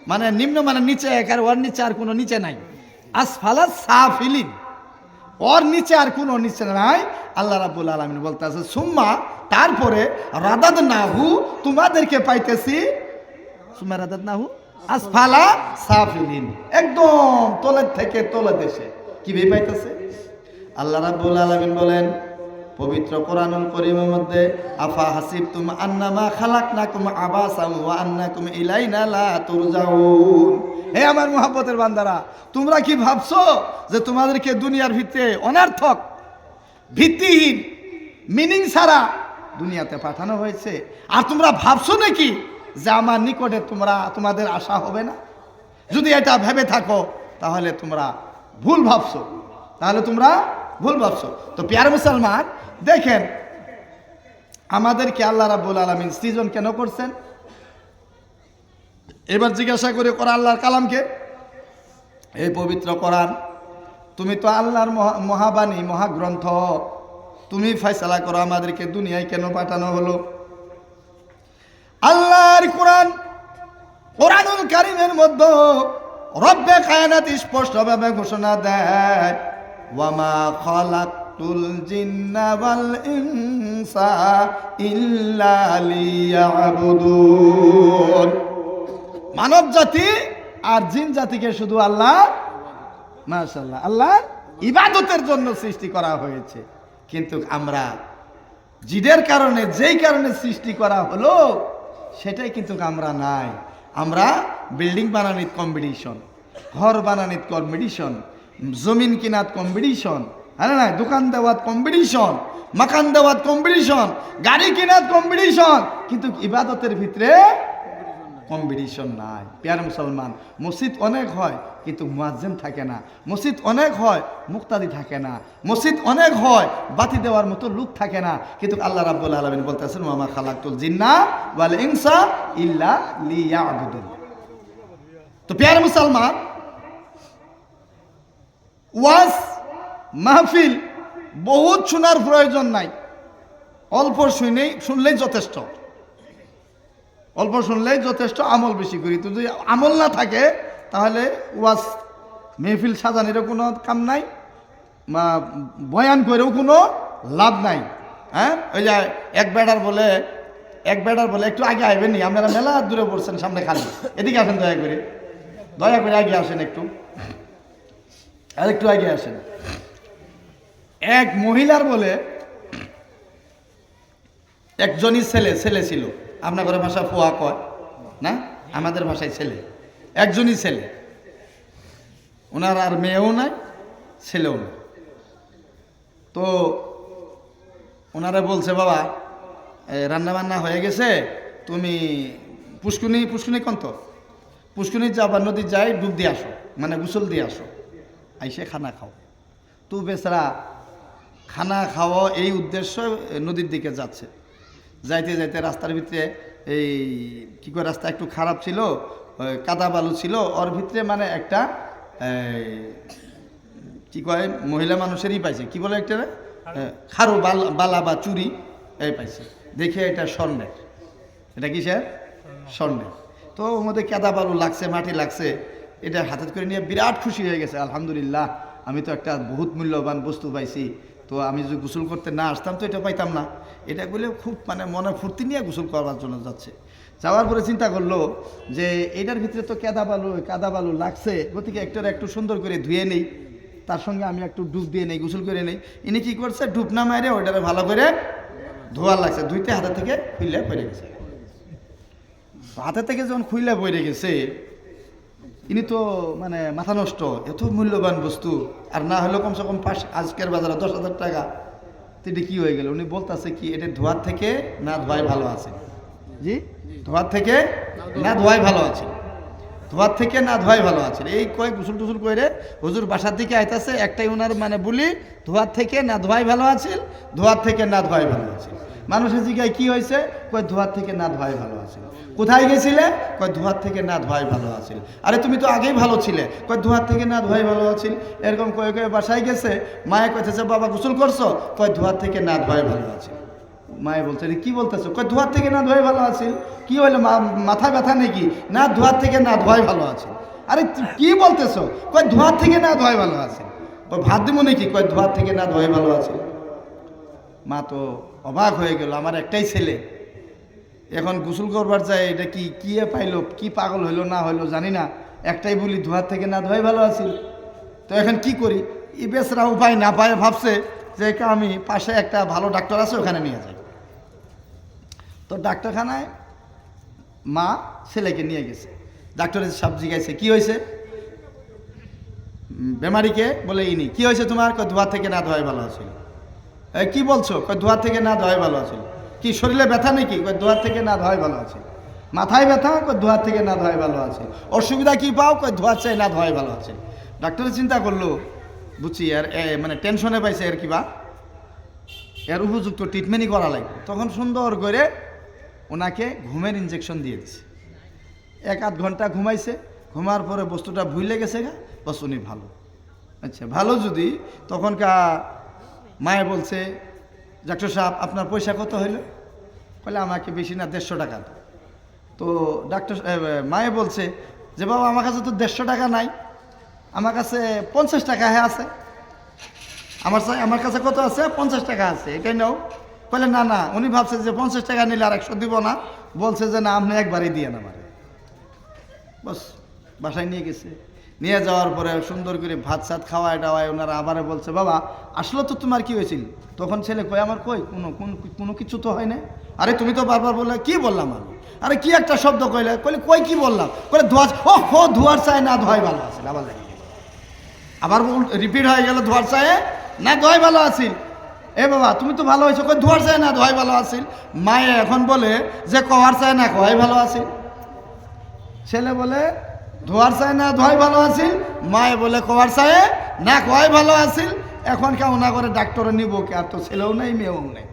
মানে নিম্ন মানে নিচে, একার ওর নিচে আর কোনো নিচে নাই। আসফালা সাফিলিন, ওর নিচে আর কোনো নিচে নাই। আল্লাহ রাব্বুল আলামিন বলতেছে সুম্মা, তারপরে রাদাদনাহু, তোমাদেরকে পাইতেছি, সুম্মা রাদাদনাহু আসফালা সাফিলিন, একদম তলের থেকে তলে দেশে কিভাবে পাইতেছে। আল্লাহ রাব্বুল আলামিন বলেন পবিত্র কোরআনুল কারীমের মধ্যে, আফা হাসিবতুম আন্নামা খালাকনাকুম আবাসাম ওয়া আন্নাকুম ইলাইনা লা তুরজাউন। হে আমার মুহাব্বতের বান্দারা, তোমরা কি ভাবছো যে তোমাদেরকে দুনিয়ার ভিতরে অনার্থক, ভিত্তিহীন, মিনিং ছাড়া দুনিয়াতে পাঠানো হয়েছে? আর তোমরা ভাবছো নাকি যে আমার নিকটে তোমাদের আশা হবে না? যদি এটা ভেবে থাকো তাহলে তোমরা ভুল ভাবছো, তো প্যারা মুসলমান দেখেন, আমাদেরকে আল্লাহ রাব্বুল আলামিন সৃজন কেন করছেন? এবার জিজ্ঞাসা করে করা আল্লাহর কালামকে, এই পবিত্র কোরআন, তুমি তো আল্লাহর মহাবাণী, মহাগ্রন্থ, তুমি ফয়সালা করো আমাদেরকে দুনিয়ায় কেন পাঠানো হলো। আল্লাহর কোরআন, কোরআনুল কারীমের মধ্যে রব্বে কায়নাত স্পষ্টভাবে ঘোষণা দেয়, ওয়ামা খালাকতুল জিন্না ওয়াল ইনসা ইল্লা লিয়াবুদুন। মানব জাতি আর জিন জাতিকে শুধু আল্লাহ, মাশাআল্লাহ, আল্লাহর ইবাদতের জন্য সৃষ্টি করা হয়েছে। কিন্তু আমরা জিদের কারণে, যেই কারণে সৃষ্টি করা হলো, সেটাই কিন্তু আমরা নাই। আমরা বিল্ডিং বানানিত কম্পিটিশন, ঘর বানানিত কম্পিটিশন, জমিন কিনাত কম্পিটিশন, হ্যাঁ না, দোকান দেওয়াত কম্পিটিশন, মাকান দেওয়াত কম্পিটিশন, গাড়ি কিনাত কম্পিটিশন, কিন্তু ইবাদতের ভিতরে কম্পিটিশন নাই। প্যার মুসলমান, মসজিদ অনেক হয় কিন্তু মুয়াজ্জিন থাকে না, মসজিদ অনেক হয় মুক্তাদি থাকে না, মসজিদ অনেক হয় বাতি দেওয়ার মতো লোক থাকে না। কিন্তু আল্লাহ রাব্বুল আলামিন বলতেছেন, ওয়ামা খালাকতুল জিন্না ওয়াল ইনসা ইল্লা লিয়াবুদুন। তো প্যার মুসলমান, ওয়াজ মাহফিল বহুত শোনার প্রয়োজন নাই, অল্প শুনলেই যথেষ্ট, অল্প শুনলেই যথেষ্ট, আমল বেশি করি। তো যদি আমল না থাকে তাহলে ওয়াজ মেহফিল সাজানোরও কোনো কাম নাই, বয়ান করেও কোনো লাভ নাই। হ্যাঁ, ওই যে এক বেটার বলে একটু আগে আইবেন নি, আপনারা মেলা দূরে পড়ছেন, সামনে খালি, এদিকে আসেন, দয়া করে আগে আসেন, আর একটু আগে আসেন। এক মহিলার বলে একজনই ছেলে ছিল, আপনাদের ভাষা ফুয়া কয় না, আমাদের ভাষায় ছেলে, একজনই ছেলে, ওনার আর মেয়েও নাই, ছেলেও নাই। তো ওনারা বলছে, বাবা রান্না বান্না হয়ে গেছে, তুমি পুষ্কুনি কন্ত পুষ্কুনি যাবার নদী যাই, ডুব দিয়ে আসো, মানে গোসল দিয়ে আসো, আইসে খানা খাও। তো বেচারা খানা খাওয়া এই উদ্দেশ্য নদীর দিকে যাচ্ছে। যাইতে যাইতে রাস্তার ভিতরে এই কী করে, রাস্তা একটু খারাপ ছিল, কাদা বালু ছিল, ওর ভিতরে মানে একটা কি কয়, মহিলা মানুষেরই পাইছে, কি বলে একটা খারো বালা বা চুরি, এই পাইছে। দেখে এটা স্বর্ণের, এটা কিসের? স্বর্ণের। তো ওর মধ্যে কাদা বালু লাগছে, মাটি লাগছে, এটা হাতে করে নিয়ে বিরাট খুশি হয়ে গেছে, আলহামদুলিল্লাহ, আমি তো একটা বহুত মূল্যবান বস্তু পাইছি, তো আমি যদি গোসল করতে না আসতাম তো এটা পাইতাম না। এটা বলে খুব মানে মনে ফুর্তি নিয়ে গোসল করার জন্য যাচ্ছে। যাওয়ার পরে চিন্তা করলো যে এটার ভিতরে তো কাদা বালু লাগছে, গতিকে একটু সুন্দর করে ধুয়ে নেই, তার সঙ্গে আমি একটু ডুব দিয়ে নেই, গোসল করে নেই। ইনি কি করছে, ডুব না মারে ওইটারে ভালো করে ধোয়া লাগছে, ধুইতে হাতে থেকে খুইলে পড়ে গেছে। হাতে থেকে যখন খুইলে পড়ে গেছে, ইনি তো মানে মাথা নষ্ট, এত মূল্যবান বস্তু, আর না হলেও কমসে কম আজকের বাজারে 10,000 টাকা। তো এটা কী হয়ে গেল? উনি বলতেছে কি, এটা ধোয়ার থেকে না ধোয়াই ভালো আছে। জি, ধোয়ার থেকে না ধোয়াই ভালো আছে, ধোয়ার থেকে না ধোয়াই ভালো আছে। এই কয়েক গোসল টুসুল করে হুজুর বাসার দিকে আইতাছে, একটাই ওনার মানে বলি, ধোয়ার থেকে না ধোয়াই ভালো আছে, ধোয়ার থেকে না ধোয়াই ভালো আছে। মানুষের জিজ্ঞায় কি হয়েছে, কয় ধোয়ার থেকে না ধোয়াই ভালো আছে। কোথায় গেছিলে, কয় ধোয়ার থেকে না ধোয়াই ভালো আছিল। আরে তুমি তো আগেই ভালো ছিলে, কয় ধোয়ার থেকে না ধোয়াই ভালো আছিল। এরকম কয়ে কয়ে বাসায় গেছে, মায়ে কইতেছে, বাবা গোসল করছো, কয় ধোয়ার থেকে না ধোয়াই ভালো আছে। মায়ে বলছে, কি বলতেছো? কয় ধোয়ার থেকে না ধোয়াই ভালো আছিল। কি হইলো, মাথা ব্যথা নাকি? না, ধোয়ার থেকে না ধোয়াই ভালো আছে। আরে কি বলতেছো? কয় ধোয়ার থেকে না ধোয়াই ভালো আছে। ভাত দিব নাকি? কয় ধোয়ার থেকে না ধোয়াই ভালো আছে। মা তো অবাক হয়ে গেল, আমার একটাই ছেলে, এখন গোসল করবার যায়, এটা কি পাইলো, কি পাগল হইলো না হইলো জানি না, একটাই বলি ধোয়ার থেকে না ধোয়াই ভালো আছিল। তো এখন কি করি? এই বেচারা উপায় না পায় ভাবছে যে আমি পাশে একটা ভালো ডাক্তার আছে, ওখানে নিয়ে যাই। তো ডাক্তারখানায় মা ছেলেকে নিয়ে গেছে, ডাক্তারের সব জিজ্ঞাসা, কি হয়েছে বেমারিকে? বলে ইনি। কি হয়েছে তোমার? কয় ধোয়ার থেকে না ধোয়াই ভালো আছিল। কি বলছো? কয় ধোয়ার থেকে না ধোয়াই ভালো আছিল। কি শরীরে ব্যথা নাকি? কয় ধোয়ার থেকে না ধোয়াই ভালো আছে। মাথায় ব্যথা? কয় ধোয়ার থেকে না ধোয়াই ভালো আছে। অসুবিধা কি পাও? কয় ধোয়ার চাই না ধোয়াই ভালো আছে। ডাক্তার চিন্তা করলো, বুঝছি আর মানে টেনশনে পাইছে আর কি, বা এর উপযুক্ত ট্রিটমেন্টই করা লাগবে। তখন সুন্দর করে ওনাকে ঘুমের ইঞ্জেকশন দিয়ে দিছে। 1-8 ঘন্টা ঘুমাইছে, ঘুমার পরে বস্তুটা ভুলে গেছে গা, বস উনি ভালো। আচ্ছা ভালো যদি, তখনকার মায়ে বলছে, ডাক্তার সাহেব আপনার পয়সা কত হইল? বলে আমাকে বেশি না, 150 টাকা। তো ডাক্তার মায়ে বলছে যে বাবা আমার কাছে তো 150 টাকা নাই, আমার কাছে 50 টাকা আছে। আমার কাছে কত আছে? 50 টাকা আছে, এটাই নাও। বলে না না, উনি ভাবছে যে 50 টাকা নিলে আর 100 দিব না, বলছে যে না আপনি একবারই দিয়ে না আমার। বস বাসায় নিয়ে গেছে, নিয়ে যাওয়ার পরে সুন্দর করে ভাত সাত খাওয়ায় টাওয়ায় ওনারা আবার বলছে বাবা আসলে তো তোমার কি হয়েছিল? তখন ছেলে কয় আমার কই কোনো কিছু তো হয় না। আরে তুমি তো বারবার বললে, কি বললাম আমি? আরে কি একটা শব্দ কইলে? কই কি বললাম? বলে ধোয়া, ও হো ধোয়ার চায় না ধোয়াই ভালো আছে। আবার লাগে, আবার রিপিট হয়ে গেল, ধোয়ার চায় না ধোয়াই ভালো আছিল। এ বাবা তুমি তো ভালো হয়েছো, কই ধোয়ার চায় না ধোয়াই ভালো আছিল। মায়ে এখন বলে যে কওয়ার চায় না কওয়াই ভালো আছিল। ছেলে বলে ধোয়ার চায় না ধোয়াই ভালো আছিল, মায়ে বলে কওয়ার চায় না কওয়াই ভালো আছিল। এখন কেমন না করে ডাক্তারে নিব কে? আর তো ছেলেও নেই মেয়েও নেই।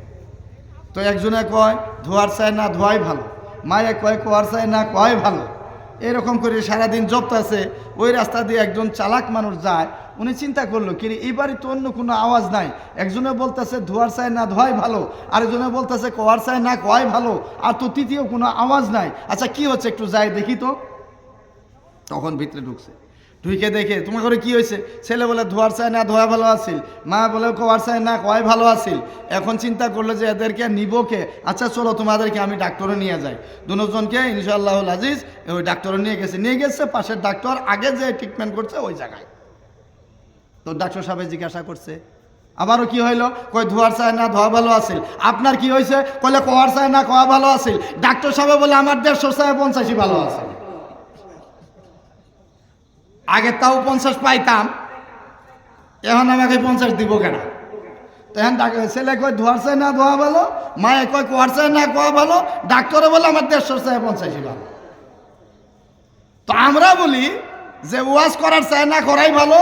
তো একজনে কয় ধোয়ার চায় না ধোয়াই ভালো, মায়ে কয় কওয়ার চায় না কওয়াই ভালো। এরকম করে সারাদিন জপতেছে। ওই রাস্তা দিয়ে একজন চালাক মানুষ যায়, উনি চিন্তা করলো কি এই বাড়ি তো অন্য কোনো আওয়াজ নাই। একজনে বলতেছে ধোয়ার চায় না ধোয়াই ভালো, আরেকজনে বলতেছে কওয়ার চায় না কওয়াই ভালো, আর তো তৃতীয় কোনো আওয়াজ নাই। আচ্ছা কি হচ্ছে একটু যাই দেখি তো। তখন ভিতরে ঢুকছে, ঢুকে দেখে তোমার ঘরে কি হয়েছে? ছেলে বলে ধোয়ার চায় না ধোয়া ভালো আছিল, মা বলে কওয়ার চায় না কওয়াই ভালো আছিল। এখন চিন্তা করলো যে এদেরকে নিব কে? আচ্ছা চলো তোমাদেরকে আমি ডাক্তারে নিয়ে যাই। দুজনকে ইনশাআল্লাহুল আজিজ ওই ডাক্তারে নিয়ে গেছে। পাশের ডাক্তার আগে যে ট্রিটমেন্ট করছে ওই জায়গায়। তো ডাক্তার সাহেব জিজ্ঞাসা করছে আবারও কি হইলো? কই ধোয়ার চায় না ধোয়া ভালো আছিল। আপনার কি হয়েছে? কইলে কওয়ার চায় না কওয়া ভালো আছিল। ডাক্তার সাহেব বলে আমার 150 চায় 50 ভালো আছে। আগে তাও 50 পাইতাম, এখন আমাকে 50 দিব কেন? তখন ছেলে কয় ধোয়ার চায় না ধোয়া ভালো, মায়ে কয় কোয়ার চায় না কোয়া ভালো, ডাক্তারে বলে আমার 150 চায় 50 ভালো। তো আমরা বলি যে ওয়াজ করার চায় না করাই ভালো,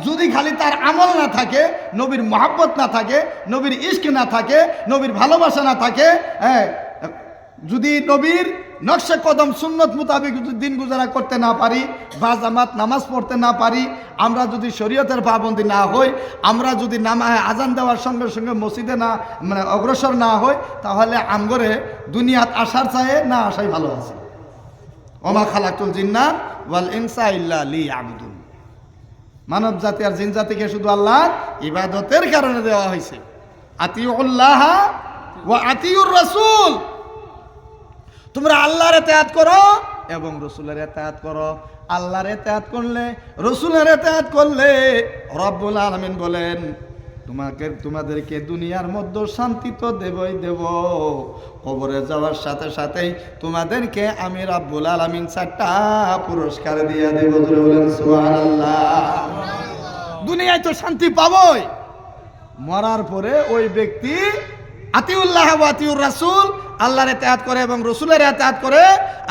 যদি খালি তার আমল না থাকে, নবীর মহাব্বত না থাকে, নবীর ইশক না থাকে, নবীর ভালোবাসা না থাকে, হ্যাঁ, যদি নবীর নকশে কদম সুন্নত মোতাবেক যদি দিন গুজারা করতে না পারি, বা জামাত নামাজ পড়তে না পারি, আমরা যদি শরীয়তের পাবন্দি না হই, আমরা যদি আজান দেওয়ার সঙ্গে সঙ্গে মসজিদে না মানে অগ্রসর না হই, তাহলে আমগরে দুনিয়াত আসার চায় না আসাই ভালো আছে। ওমা খালাকুল জিন্না ওয়াল ইনসা ইল্লা লিয়াবুদুন। মানব জাতি আর জিন জাতিকে শুধু আল্লাহর ইবাদতের কারণে দেওয়া হয়েছে। আতিউল্লাহ ওয়া আতিউর রাসূল, তোমরা আল্লাহর ইতাআত করো এবং রাসূলের ইতাআত করো। আল্লাহর ইতাআত করলে, রাসূলের ইতাআত করলে রব্বুল আলামিন বলেন তোমাদেরকে দুনিয়ার মধ্যে শান্তি তো দেবই দেব, কবরে যাওয়ার সাথে সাথেই তোমাদেরকে আমি রব্বুল আলামিন 4টা পুরস্কার দিয়ে দেব। বলেন সুবহানাল্লাহ। দুনিয়ায় তো শান্তি পাবোই, মরার পরে ওই ব্যক্তি আতিউল্লাহ ওয়া আতিউর রাসূল, আল্লাহর ইতাআত করে এবং রাসূলের ইতাআত করে,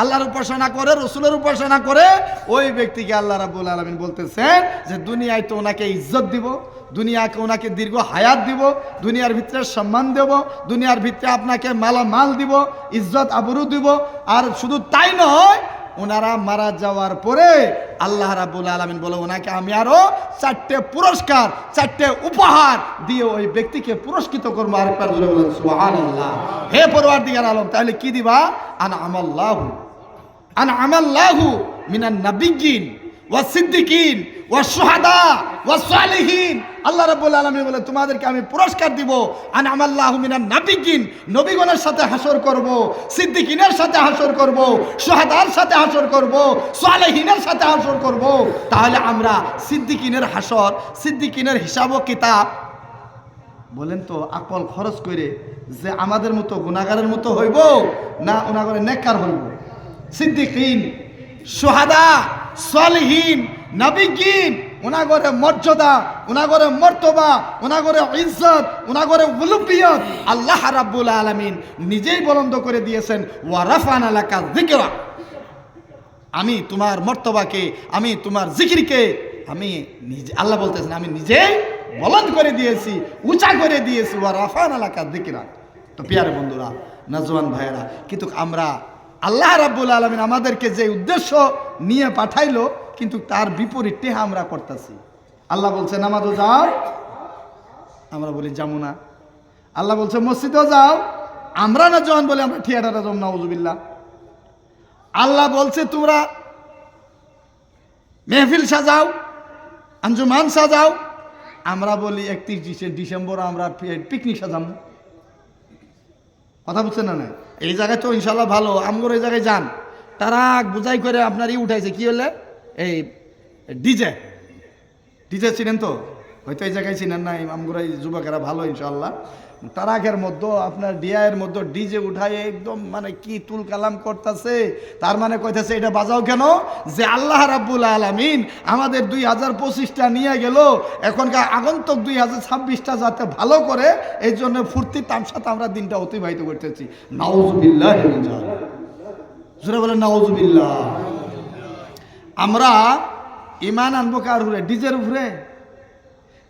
আল্লাহর উপাসনা করে, রাসূলের উপাসনা করে, ওই ব্যক্তিকে আল্লাহ রাব্বুল আলামিন বলতেছেন যে দুনিয়ায় তো ওনাকে ইজ্জত দিব, দুনিয়াকে ওনাকে দীর্ঘ হায়াত দিব, দুনিয়ার ভিতরে সম্মান দেব, দুনিয়ার ভিতরে আপনাকে মালামাল দিব, ইজ্জত আবরু দিব। আর শুধু তাই নয়, ওনারা মারা যাওয়ার পরে আল্লাহ রাব্বুল আলামিন বলে ওনাকে আমি আরো 4টে পুরস্কার, 4টে উপহার দিয়ে ওই ব্যক্তিকে পুরস্কৃত করবো। আরেকবার জোরে বলেন সুবহানাল্লাহ। হে পরওয়ারদিগার আলম, তাহলে কি দিবা? আনআমাল্লাহু মিনান নাবিয়্যিন ওয়াস সিদ্দিকিন ওয়াস শুহাদা ওয়াস সালিহিন। আল্লাহ রাব্বুল আলামিন বলে তোমাদেরকে আমি পুরস্কার দিব। আনআমাল্লাহু মিনান নাবিয়্যিন, নবীগণের সাথে হাসর করব, সিদ্দিকিনের সাথে হাসর করব, শুহাদার সাথে হাসর করব, সালিহিনের সাথে হাসর করব। তাহলে আমরা সিদ্দিকিনের হাসর, সিদ্দিকিনের হিসাব ও কিতাব বলেন তো আকল খরচ করে যে আমাদের মতো গুনাহগারের মতো হইব না ওনাগরে নেককার হইব? সিদ্দিকিন, শুহাদা, সালিহিন, নবিয়্যিন, ওনাগরে মর্যাদা, ওনাগরে মর্তবা, ওনাগরে ইজ্জত, ওনাগরে উলুহিয়ত আল্লাহ রাব্বুল আলামিন নিজেই বলন্দ করে দিয়েছেন। ওয়া রাফানা লাকা যিকরা, আমি তোমার মর্তবাকে, আমি তোমার জিকিরকে আমি নিজে, আল্লাহ বলতেছেন আমি নিজেই বলন্দ করে দিয়েছি, উঁচা করে দিয়েছি। ওয়া রাফা'না লাকা যিকরা। তো প্রিয় বন্ধুরা, নওজোয়ান ভাইয়েরা, কিন্তু আমরা আল্লাহ রাব্বুল আলামিন আমাদেরকে যে উদ্দেশ্য নিয়ে পাঠাইলো, কিন্তু তার বিপরীতটি আমরা করতেছি। আল্লাহ বলছে নামাজও যাও, আমরা বলি যাবো না। আল্লাহ বলছে মসজিদেও যাও, আমরা না জওয়ান বলে আমরা থিয়েটারে যাবো, নাউজুবিল্লাহ। আল্লাহ বলছে তোমরা মেহফিল সাজাও, আঞ্জুমান সাজাও, আমরা বলি 31 ডিসেম্বর আমরা পিকনিক সাজাবো। কথা বুঝছেন না? না, এই জায়গায় তো ইনশাল্লাহ ভালো, আমগর এই জায়গায় যান, তারা বুঝাই করে আপনারই উঠাইছে কি হলে এই ডিজে চিনেন তো? হয়তো এই জায়গায় চিনেন না, আমগর এই যুবকেরা ভালো ইনশাল্লাহ। তারাকের মধ্যে আপনার ডিয়ায়ের মধ্যে ডিজে উঠায় একদম মানে কি তুল কালাম করতেছে। তার মানে কইতেছে এটা বাজাও কেন, যে আল্লাহ রাব্বুল আলামিন আমাদের 2025টা নিয়ে গেল, এখনকার আগন্তুক 2026টা যাতে ভালো করে, এই জন্য ফুর্তি তামসাতে আমরা দিনটা অতিবাহিত করতেছি। নাউজুবিল্লাহ, জোরে বলেন নাউজুবিল্লাহ। আমরা ইমান আনবো কার উপরে? ডিজের উপরে।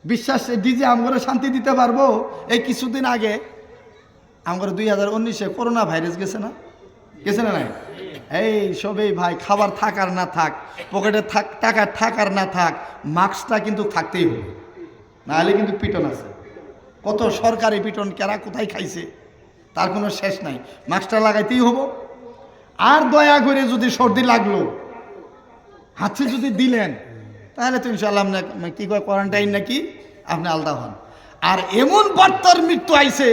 বিশ্বাস ডিজে আমগরে শান্তি দিতে পারবো? এই কিছুদিন আগে আমগরে 2019-এ করোনা ভাইরাস গেছে না, গেছে না? নাই, এই সবেই ভাই, খাবার থাক আর না থাক, পকেটে টাকা থাক আর না থাক, মাস্কটা কিন্তু থাকতেই হবে, নাহলে কিন্তু পিটন আছে। কত সরকারি পিটন কেরা কোথায় খাইছে তার কোনো শেষ নাই। মাস্কটা লাগাইতেই হবো। আর দয়া করে যদি সর্দি লাগলো হাতে যদি দিলেন, তাহলে তো ইনশাআল্লাহ আপনি কি কয় কোয়ারেন্টাইন নাকি আপনি আলাদা হন। আর এমন বার্তার মৃত্যু আইছে,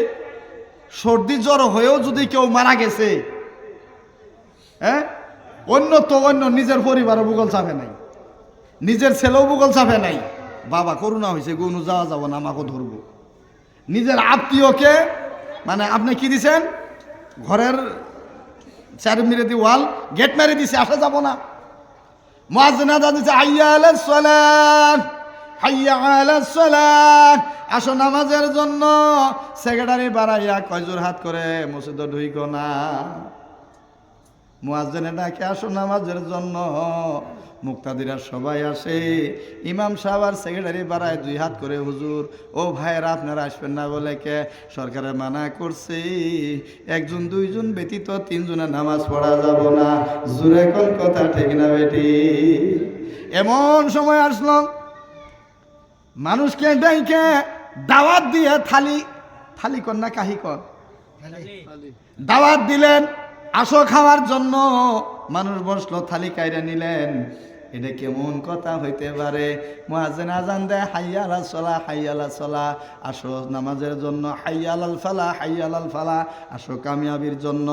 সর্দি জ্বর হয়েও যদি কেউ মারা গেছে, হ্যাঁ, অন্য নিজের পরিবারও ভূগোল চাপে নাই, নিজের ছেলেও ভূগোল চাপে নাই, বাবা করোনা হয়েছে গনু যাওয়া যাব না, আমাকে ধরবো। নিজের আত্মীয়কে মানে আপনি কি দিছেন, ঘরের চার মেরে দিয়ে ওয়াল গেট মেরে দিছে, আসা যাব না। মুয়াজ্জিন আযান দিছে, হাইয়া আলাস সালাত, হাইয়া আলাস সালাত, আসো নামাজের জন্য। সেক্রেটারি বাড়াইয়া কয়জোর হাত করে মসজিদে ঢুইকো না। মুয়াজ্জিনে ডাকে আসো নামাজের জন্য, মুক্তাদিরা সবাই আসে, ইমাম সাহেব আর সেক্রেটারি বাড়ায় 2 হাত করে, হুজুর ও ভাইয়েরা আপনারা আসবেন না বলে কে সরকারে মানা করছে, 1 জন 2 জন ব্যতীত 3 জনের নামাজ পড়া যাব না। জোরে কোন কথা ঠিক না বেটি? এমন সময় আসলো মানুষকে ডাইকে দাওয়াত দিয়ে থালি কর না কাহি কর, দাওয়াত দিলেন আসো খাওয়ার জন্য। মানুষ বসলো, থালি কাইরা নিলেন। এটা কেমন কথা হইতে পারে? মুয়াজ্জিন আযান দেয়, হাইয়া আলাস সালাহ, হাইয়া আলাস সালাহ, আসো নামাজের জন্য, হাইয়া আলাল ফালাহ, হাইয়া আলাল ফালাহ, আসো কামিয়াবির জন্য।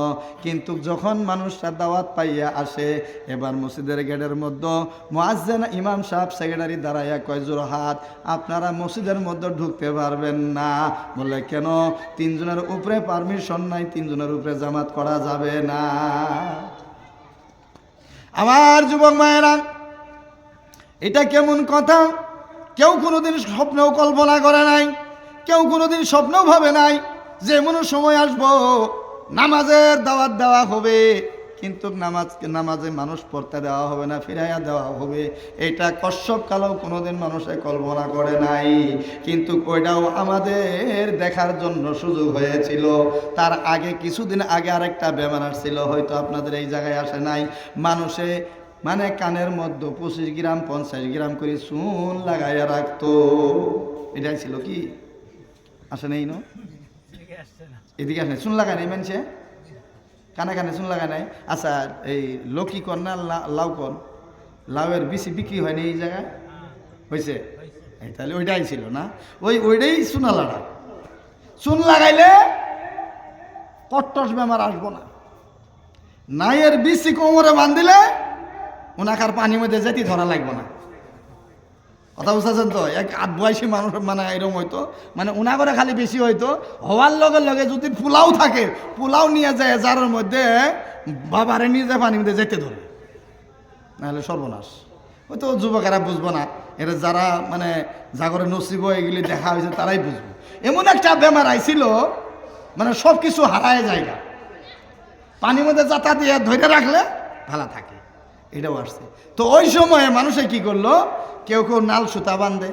কিন্তু যখন মানুষটা দাওয়াত পাইয়া আসে, এবার মসজিদের গেটের মধ্যে মুয়াজ্জিন ইমাম সাহেব সেক্রেটারি দাঁড়াইয়া কয়, জোরহাট আপনারা মসজিদের মধ্যে ঢুকতে পারবেন না। বলে কেন? 3 জনের উপরে পারমিশন নাই, 3 জনের উপরে জামাত করা যাবে না। আমার যুবক মায়েরা, এটা কেমন কথা? কেউ কোনোদিন স্বপ্নেও কল্পনা করে নাই, কেউ কোনোদিন স্বপ্নেও ভাবে নাই যে এমন সময় আসবো নামাজের দাওয়াত দেওয়া হবে, কিন্তু নামাজে মানুষ পড়তে দেওয়া হবে না, ফিরাইয়া দেওয়া হবে। এটা কশ্যপকালেও কোনোদিন মানুষে কল্পনা করে নাই, কিন্তু ওইটাও আমাদের দেখার জন্য সুযোগ হয়েছিল। তার আগে কিছুদিন আগে আরেকটা বেমার আসছিল, হয়তো আপনাদের এই জায়গায় আসে নাই। মানুষে মানে কানের মধ্যে 25 গ্রাম 50 গ্রাম করে চুন লাগাইয়া রাখতো। এটাই ছিল কি? আসে নেই না, এদিকে আসে চুন লাগায় নাই মানুষে, কানে কানে চুন লাগায় নাই। আচ্ছা, এই লকি কর না লাউ কর, লাউয়ের বেশি বিক্রি হয়নি এই জায়গায়? হয়েছে? তাহলে ওইটাই ছিল না, ওইটাই চুনা লাগা। চুন লাগাইলে কট্টস বেমার আসবো না। নাইয়ের বেশি কোমরে বান্ধিলে ওনাকার পানির মধ্যে যেতে ধরা লাগবো না। কথা বুঝতেছেন তো? এক 8 বয়সী মানুষ মানে এরকম হইতো, মানে উনা করে খালি বেশি হইতো। হওয়ার লগে লগে যদি পোলাও থাকে, পোলাও নিয়ে যায় জারের মধ্যে, বাবারে নিয়ে যায় পানির মধ্যে যেতে ধরে, নাহলে সর্বনাশ। হয়তো যুবকেরা বুঝবো না, এটা যারা মানে জাগরে নসিব এগুলি দেখা হয়েছে তারাই বুঝবো। এমন একটা বেমার আইছিল, মানে সব কিছু হারায় জায়গা, পানির মধ্যে যাতা দিয়ে ধরে রাখলে ভালো থাকে, এটাও আসছে। তো ওই সময়ে মানুষে কি করলো, কেউ কেউ নাল সুতা বাঁধে,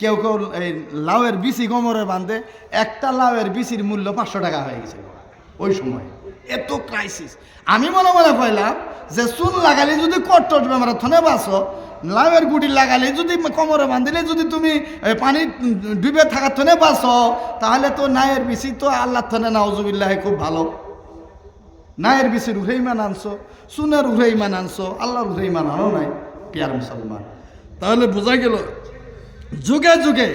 কেউ কেউ এই লাউয়ের বিচি কোমরে বাঁধে, একটা লাউয়ের বিচির মূল্য 500 টাকা হয়ে গেছে ওই সময়। এত ক্রাইসিস। আমি মনে মনে কইলাম যে চুন লাগালে যদি কট্টর বেমার থনে বাঁচো, লাউয়ের গুটি লাগালে যদি কোমরে বাঁধিলে যদি তুমি পানি ডুবে থাকার থনে বাঁচো, তাহলে তো নায়ের বিচি তো আল্লাহ থনে নাউজুবিল্লাহ খুব ভালো। নায়ের বিচির উঠে ইমান আনছো, চুনের উঠে ইমান আনছো, আল্লাহর উঠে ইমান আনো নাই পিয়ার মুসলমান। তাহলে বোঝা গেল যুগে যুগে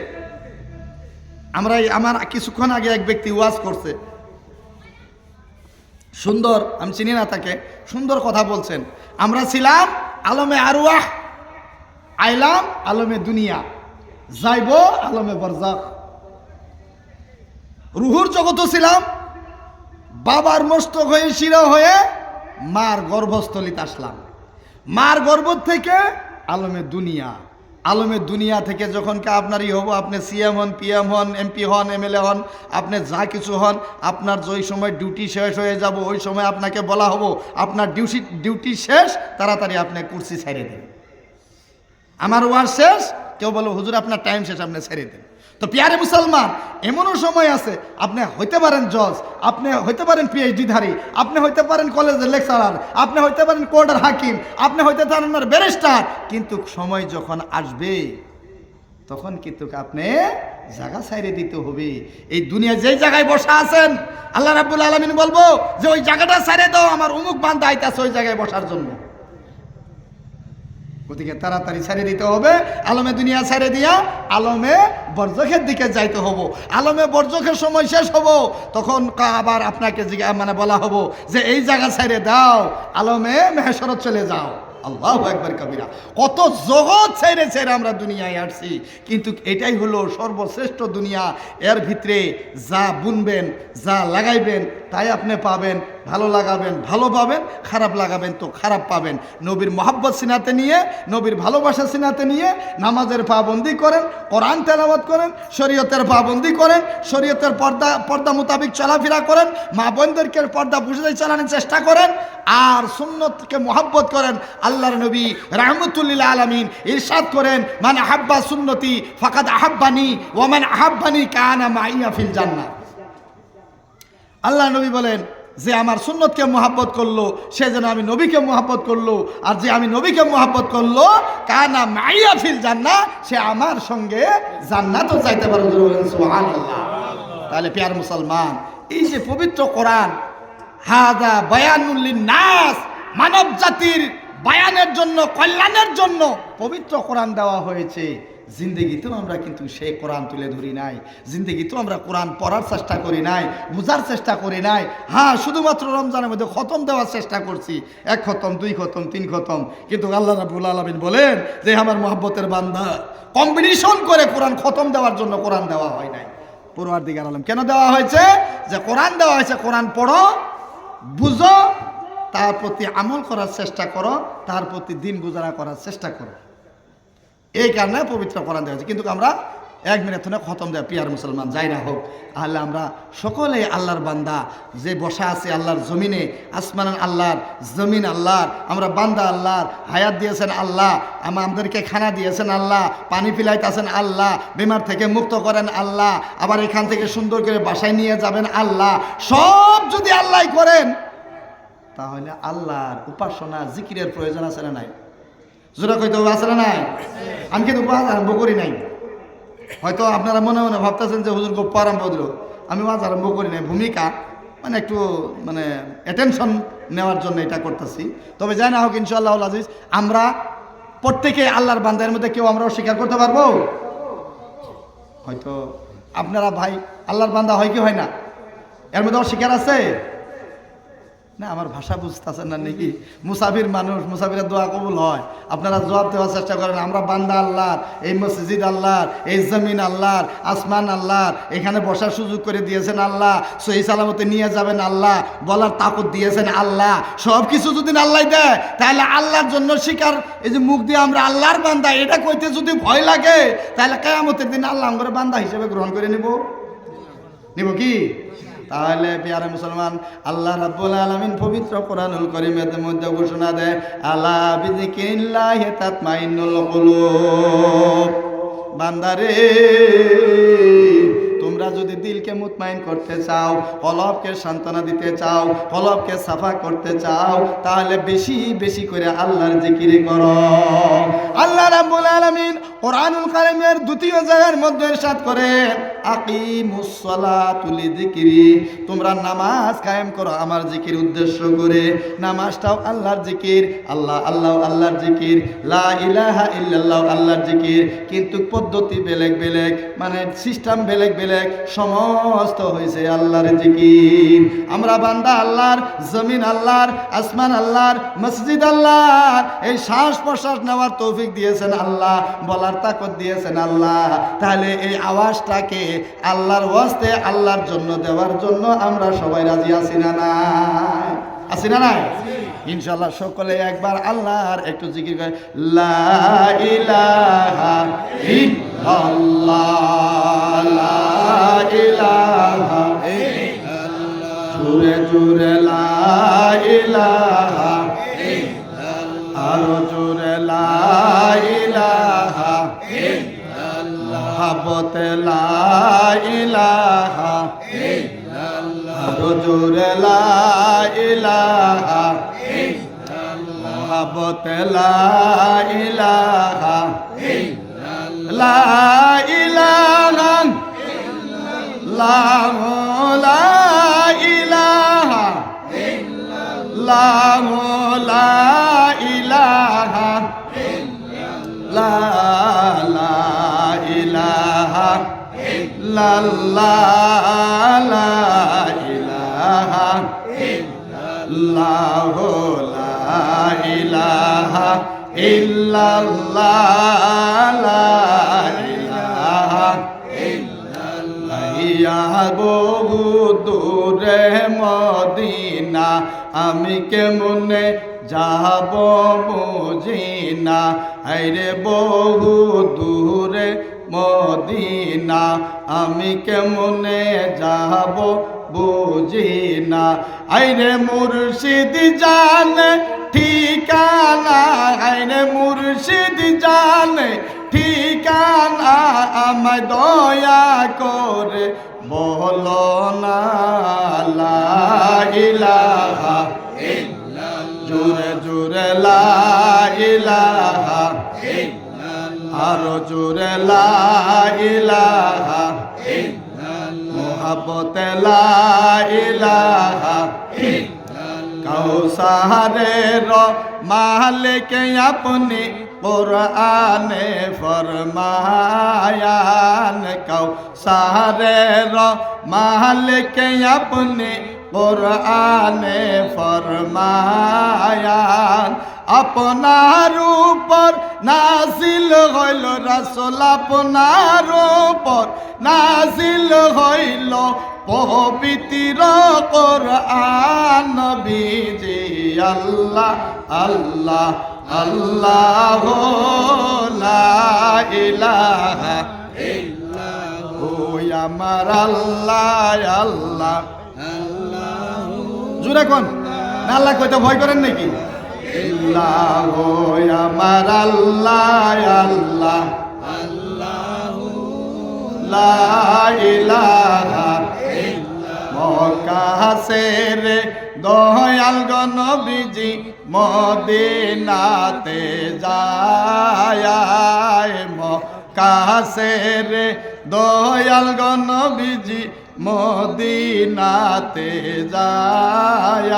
আমার কিছুক্ষণ আগে এক ব্যক্তি ওয়াজ করছে, সুন্দর, আমি চিনি না তাকে, সুন্দর কথা বলছেন। আমরা ছিলাম আলমে আরওয়াহ, আইলাম আলমে দুনিয়া, যাইব আলমে বরজাখ। রুহুর জগতও ছিলাম, বাবার মস্তক হয়ে শিরা হয়ে মার গর্ভস্থলিতে আসলাম, মার গর্ভ থেকে আলমে দুনিয়া, আলমে দুনিয়া থেকে যখন আপনার হব, আপনি সিএম হন, পিএম হন, এমপি হন, এমএলএ হন, আপনি যা কিছু হন, আপনার যেই সময় ডিউটি শেষ হয়ে যাব ওই সময় আপনাকে বলা হবো আপনার ডিউটি শেষ, তাড়াতাড়ি আপনি কুর্সি ছেড়ে দেন। আমার ওয়ার শেষ, কেউ বলো হুজুর আপনার টাইম শেষ, আপনি ছেড়ে দেন। তো পিয়ারে মুসলমান, এমনও সময় আছে আপনি হইতে পারেন জজ, আপনি হইতে পারেন পিএইচডি ধারী, আপনি হইতে পারেন কলেজের লেকচারার, আপনি হইতে পারেন কোর্টের হাকিম, আপনি হইতে পারেন ব্যারিস্টার, কিন্তু সময় যখন আসবে তখন কিন্তু আপনি জায়গা ছাইরে দিতে হবে। এই দুনিয়া যেই জায়গায় বসা আছেন, আল্লাহ রাব্বুল আলামিন বলবো যে ওই জায়গাটা ছাইরে দাও, আমার অমুক বান্দা আইতাছে ওই জায়গায় বসার জন্য। গতিকে তাড়াতাড়ি ছেড়ে দিতে হবে, আলমে দুনিয়া ছেড়ে দিয়া আলমে বরজখের দিকে যাইতে হবো। আলমে বরজখের সময় শেষ হবো, তখন আবার আপনাকে বলা হবো যে এই জায়গা ছেড়ে দাও, আলমে মেহেশরত চলে যাও। আল্লাহু আকবার কবিরা। কত জগৎ ছেড়ে ছেড়ে আমরা দুনিয়ায় আসছি, কিন্তু এটাই হলো সর্বশ্রেষ্ঠ দুনিয়া। এর ভিতরে যা বুনবেন, যা লাগাইবেন তাই আপনি পাবেন। ভালো লাগাবেন ভালো পাবেন, খারাপ লাগাবেন তো খারাপ পাবেন। নবীর মহব্বত সিনাতে নিয়ে, নবীর ভালোবাসা সিনাতে নিয়ে নামাজের পাবন্দি করেন, কোরআন তেলাওয়াত করেন, শরীয়তের পাবন্দি করেন, শরীয়তের পর্দা মোতাবেক চলাফেরা করেন, মা বোনদেরকে পর্দা বুঝে চালানোর চেষ্টা করেন, আর সুন্নতকে মহব্বত করেন। আল্লাহর নবী রাহমাতুল্লিল আলামিন ইরশাদ করেন, মান আহাব্বা সুন্নতি ফাকাদ আহাব্বানি ওয়া মান আহাব্বানি কানা মাইয়া ফিল জান্নাহ। আল্লাহ নবী বলেন যে আমার সুন্নতকে মহব্বত করলো সে যেন আমি নবীকে মহব্বত করলো, আর যে আমি নবীকে মহব্বত করলো কানা মাইয়া ফিল জান্নাহ, সে আমার সঙ্গে জান্নাতও যাইতে পারে। সুবহানাল্লাহ। তাহলে প্রিয় মুসলমান, এই যে পবিত্র কোরআন, হাদা বায়ানুল লিন্নাস, মানব জাতির বায়ানের জন্য, কল্যাণের জন্য পবিত্র কোরআন দেওয়া হয়েছে। জিন্দেগিতেও আমরা কিন্তু সেই কোরআন তুলে ধরি নাই, জিন্দেগিতেও আমরা কোরআন পড়ার চেষ্টা করি নাই, বোঝার চেষ্টা করি নাই। হ্যাঁ, শুধুমাত্র রমজানের মধ্যে খতম দেওয়ার চেষ্টা করছি, 1 খতম 2 খতম 3 খতম, কিন্তু আল্লাহ রাব্বুল আলামিন বলেন যে আমার মহব্বতের বান্দা, কম্বিনেশন করে কোরআন খতম দেওয়ার জন্য কোরআন দেওয়া হয় নাই। পরওয়ারদিগার আলম কেন দেওয়া হয়েছে? যে কোরআন দেওয়া হয়েছে, কোরআন পড়ো, বুঝো, তার প্রতি আমল করার চেষ্টা করো, তার প্রতি দিন গুজারা করার চেষ্টা করো। এই কারণে পবিত্র কোরআন দেওয়া হয়েছে। কিন্তু আমরা 1 মিনিট ধরে খতম দেয় পিয়ার মুসলমান যাই না হোক, তাহলে আমরা সকলেই আল্লাহর বান্দা, যে বসা আছে আল্লাহর জমিনে, আসমান আল্লাহর, জমিন আল্লাহর, আমরা বান্দা আল্লাহর। হায়াত দিয়েছেন আল্লাহ, আমাদেরকে খানা দিয়েছেন আল্লাহ, পানি পিলাইতেছেন আল্লাহ, বেমার থেকে মুক্ত করেন আল্লাহ, আবার এখান থেকে সুন্দর করে বাসায় নিয়ে যাবেন আল্লাহ। সব যদি আল্লাহ করেন, তাহলে আল্লাহর উপাসনা জিকিরের প্রয়োজন আছে না নাই? জোরা কইতে হবে, আছে না নাই? আমি কিন্তু ওয়াজ আরম্ভ করি নাই। হয়তো আপনারা মনে মনে ভাবতেছেন যে হুজুর গপ্প আরম্ভ দিল, আমি ওয়াজ আরম্ভ করি নাই। ভূমিকা একটু অ্যাটেনশন নেওয়ার জন্য এটা করতেছি। তবে যাই না হোক, ইনশাআল্লাহ আজিজ, আমরা প্রত্যেকে আল্লাহর বান্দার মধ্যে কেউ আমরাও স্বীকার করতে পারবো। হয়তো আপনারা ভাই আল্লাহর বান্দা হয় কি হয় না, এর মধ্যে অস্বীকার আছে না? আমার ভাষা বুঝতেছেন না নাকি? মুসাফির মানুষ, মুসাফিরের দোয়া কবুল হয়। আপনারা জবাব দেওয়ার চেষ্টা করেন, আমরা বান্দা আল্লাহর, এই মসজিদ আল্লাহর, এই জমিন আল্লাহর, আসমান আল্লাহর, এখানে বসার সুযোগ করে দিয়েছেন আল্লাহ, সহি সালামতে নিয়ে যাবেন আল্লাহ, বলার তাকত দিয়েছেন আল্লাহ। সব কিছু যদি আল্লাহ দেয়, তাহলে আল্লাহর জন্য স্বীকার, এই যে মুখ দিয়ে আমরা আল্লাহর বান্দা এটা কইতে যদি ভয় লাগে, তাহলে কিয়ামতের দিন আল্লাহ আমরা বান্দা হিসেবে গ্রহণ করে নিব কি? তাহলে প্রিয় মুসলমান, আল্লাহ রাব্বুল আলামিন পবিত্র কোরআনুল কারীমের মধ্যে ঘোষণা দেয়, আলা বিযিকিরিল্লাহি তাতমাইন্নুল কুলুব। বান্দারে তোমরা যদি দিলকে মুতমাইন করতে চাও, কলবকে সান্ত্বনা দিতে চাও, কলবকে সাফা করতে চাও, তাহলে বেশি বেশি করে আল্লাহর জিকির করো। আল্লাহ রাব্বুল আলামিন কোরআনুল কারীমের দ্বিতীয় জায়গার মধ্যে ইরশাদ করে, আকিমুস সালাতু লিযিকরি, তোমরা নামাজ কায়েম করো আমার জিকির উদ্দেশ্য করে। নামাজটাও আল্লাহর জিকির, আল্লাহ আল্লাহ আল্লাহর জিকির, লা ইলাহা ইল্লাল্লাহ আল্লাহর জিকির, কিন্তু পদ্ধতি বেলেগ বেলেগ, মানে সিস্টেম বেলেগ বেলেগ, সমস্ত হয়েছে আল্লাহর জিকির। আমরা বান্দা আল্লাহর, জমিন আল্লাহর, আসমান আল্লাহর, মসজিদ আল্লাহর, এই শ্বাস প্রশ্বাস নেওয়ার তৌফিক দিয়েছেন আল্লাহ, বলার তাকত দিয়েছেন আল্লাহ। তাহলে এই আওয়াজটাকে আল্লাহর ওয়াস্তে, আল্লাহর জন্য দেওয়ার জন্য আমরা সবাই রাজি আছি না নাই? আছি না নাই? ইনশাআল্লাহ সকলে একবার আল্লাহর একটু জিকির করে, লা ইলাহা ইল্লাল্লাহ, লা ইলাহা ইল্লাল্লাহ, জোরে জোরে লা ইলাহা ইল্লাল্লাহ, আরো জোরে লা ইলাহা ইল্লাল্লাহ, মহব্বতে লা ইলাহা ইল্লাল্লাহ, আরো জোরে লা ইলাহা ইল্লাল্লাহ, মহব্বতে লা ইলাহা ইল্লাল্লাহ, লা ইলাহা ইল্লাল্লাহ, লা ইলাহা ইল্লাল্লাহ, লা ইলাহা ইল্লাল্লাহ, লা ইলাহা ইল্লাল্লাহ, লা ইলাহা ইল্লাল্লাহ, লা ইলাহা ইল্লাল্লাহ, লা ইলাহা ইল্লাল্লাহ। ইয়া বহু দূরে মদিনা, আমি কেমনে যাব বুঝি না, আইরে বহু দূরে মদিনা, আমি কেমনে যাব বুঝি না, আইরে মুর্শিদ জানে ঠিকানা, আইরে মুর্শিদ জানে ঠিকানা, আমায় দয়া করে বলো না, লা ইলাহা ইল্লাল্লাহ, জোরে জোরে লা ইলাহা ইল্লাল্লাহ, আরো জোরে লা ইলাহা ইল্লাল্লাহ, মহব্বতে লা ইলাহা ইল্লাল্লাহ, কাউসারের মালিক আপনি কুরআনে ফরমায়ান, কাউসারের মালিক আপনি কুরআনে ফরমায়ান, আপনার উপর নাজিল হইল রাসূল, আপনার উপর নাজিল হইল পবিত্র কুরআন, নবীজি আল্লাহ আল্লাহ আল্লাহ, লা ইলাহা ইল্লাল্লাহ, ও আমার আল্লাহ আল্লাহ আল্লাহ, জোরে কোন না, আল্লাহ কইতে ভয় করেন নাকি? আল্লাহ, ও আমার আল্লাহ আল্লাহ আল্লাহ, লা ইলাহা ইল্লাল্লাহ, মক্কা ছেড়ে দয়াল গো নবীজি মদিনাতে যায়, মক্কা ছেড়ে দয়াল গো নবীজি মদিনাতে যায়,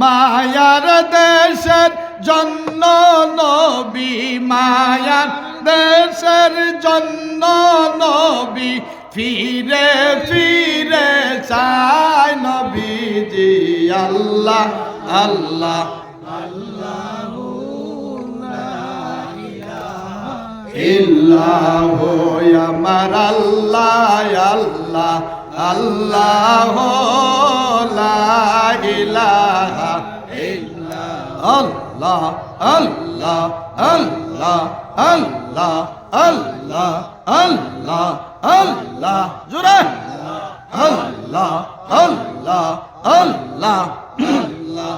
মায়ার দেশের জন্য নবী, মায়ার দেশের জন্য নবী ফিরে ফিরে চায়, নবীজি আল্লাহ আল্লাহ আল্লাহ, ইল্লাহ, আমার আল্লাহ আল্লাহ আল্লাহ, লা ইলাহা ইল্লাল্লাহ, আল্লাহ আল্লাহ আল্লাহ আল্লাহ আল্লাহ আল্লাহ, জোরে আল্লাহ আল্লাহ আল্লাহ আল্লাহ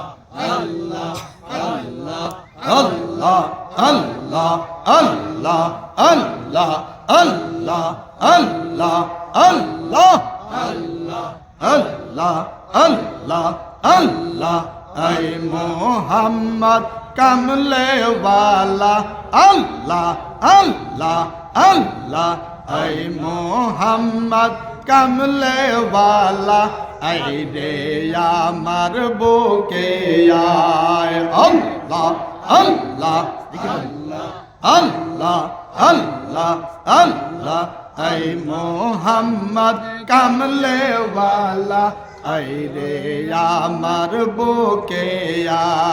আল্লাহ আল্লাহ আল্লাহ আল্লাহ আল্লাহ আল্লাহ আল্লাহ আল্লাহ আল্লাহ আল্লাহ আল্লাহ আল্লাহ আই মোহাম্মদ কামলে ওয়ালা আল্লাহ আল্লাহ আল্লাহ আই মোহাম্মদ কামলে ওয়ালা আই রে আমার বুকে আয় আল্লাহ আল্লাহ আল্লাহ আল্লাহ আল্লাহ আই মোহাম্মদ কামলে ওয়ালা আই রে আমার বুকে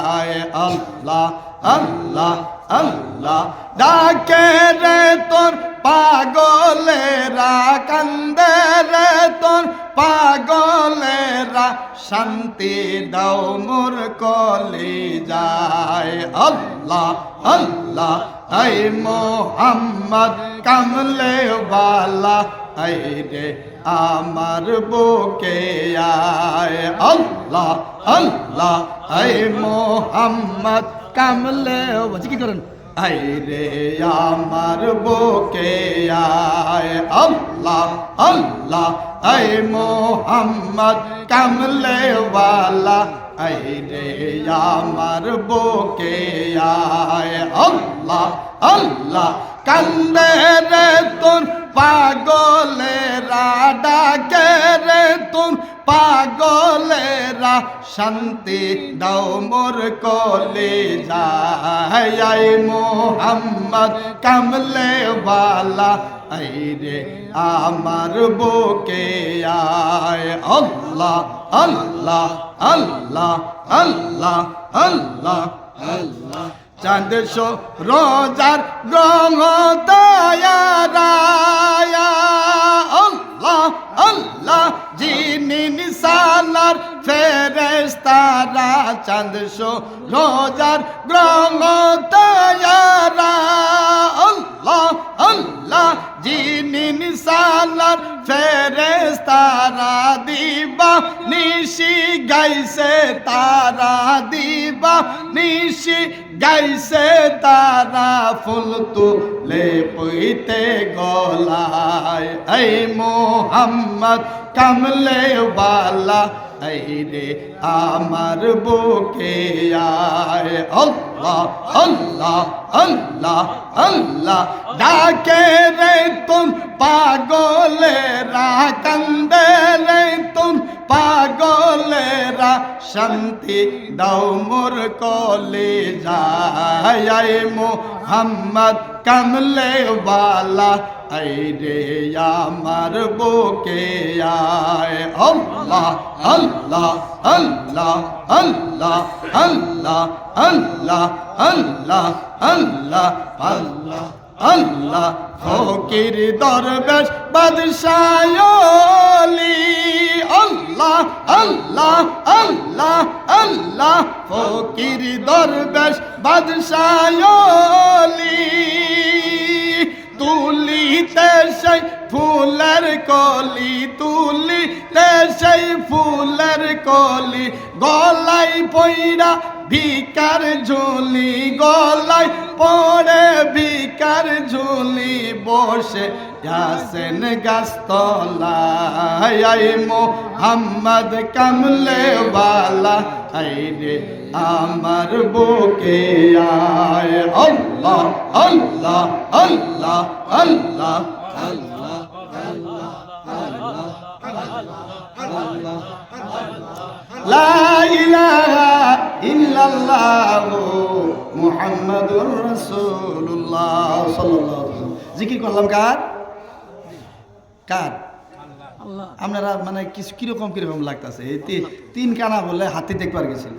আয় আল্লাহ আল্লাহ আল্লাহ ডাকে রে তোর পাগলেরা কান্দে রে তোর পাগলেরা শান্তি দাও মোর কলি যায় আল্লাহ আল্লাহ আই মোহাম্মদ কামলে ওয়ালা আই রে আমার বুকে আয় আল্লাহ আল্লাহ আই মোহাম্মদ কামলে কি করেন আই রে আমার বুকে আয় আল্লাহ আল্লাহ আই মোহাম্মদ কামলে ওয়ালা আই রে আমার বুকে আয় আল্লাহ আল্লাহ কান্দে রে তোর পাগলেরা ডাকে রে তোর পাগলেরা শান্তি দাও মোর কলে যায় মোহাম্মদ কামলে ওয়ালা আই রে আমার বুকে আয় আল্লাহ আল্লাহ আল্লাহ আল্লাহ আল্লাহ আল্লাহ চাঁদ সো রোজার রঙ দয়ারায়া আল্লাহ আল্লাহ জিনি নিসালার ফেরেশতারা চাঁদ সো রোজার রঙ দয়ারা আল্লাহ আল্লাহ জিনি নিসালার ফেরেশতারা দিবা নিশি গাইছে তারা দিবা নিশি গাইছে তারা ফুল তুলে পইতে গলায় এই মোহাম্মদ কামলে ওয়ালা এই রে আমার বুকে আয় আল্লাহ আল্লাহ আল্লাহ আল্লাহ ডাকে রে তুম পাগলেরা কান্দে রে তুম পাগলেরা শান্তি দাও মোর কলে যায় মোহাম্মদ কামলে ওয়ালা আই রে আমার বুকে আয় আল্লাহ আল্লাহ আল্লাহ আল্লাহ আল্লাহ আল্লাহ আল্লাহ আল্লাহ আল্লাহ আল্লাহ ফকির দরবেশ বাদশায়লি আল্লাহ আল্লাহ আল্লাহ আল্লাহ ফকির দরবেশ বাদশায়লি তুলিতে সেই ফুলের কলি তুলিতে সেই ফুলের কলি গলাই পইরা ভিকার ঝুলি গলাই পড়ে ভিকার ঝুলি বসে আছেন গাছতলায় মোহাম্মদ কামলে ওয়ালা আই রে আমার বুকে আয় আল্লাহ আল্লাহ আল্লাহ আল্লাহ আল্লাহ লা ইলাহা ইল্লাল্লাহু মুহাম্মাদুর রাসূলুল্লাহ সাল্লাল্লাহু আলাইহি ওয়াসাল্লাম জিকির করলাম কার কার আল্লাহ আপনারা মানে কিছু কিরকম লাগতেছে এই তিন কানা বলে হাতি দেখবার গেছিল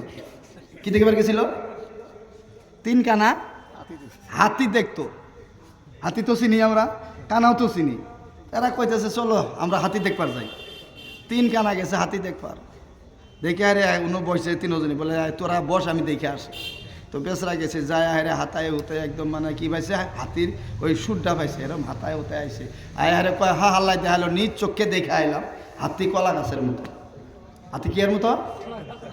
কি দেখবার গেছিল তিন কানা হাতি দেখতো হাতি তো চিনি আমরা কানাও তো চিনি এরা কইতেছে চলো আমরা হাতি দেখবার যাই তিন কানা গেছে হাতি দেখবার দেখে আরে উনি বসে তিনজনই বলে তোরা বস আমি দেখে আসি তো বেসরা গেছে যায় হারে হাতায় হুতায় একদম মানে কি পাইছে হাতির ওই সুরটা পাইছে এরকম হাতায় হুতায় আইছে আয় হারে কয় হা হাল্লাই দেখালো নিজ চোখে দেখে আইলাম হাতি কলা গাছের মতো হাতি কি এর মতো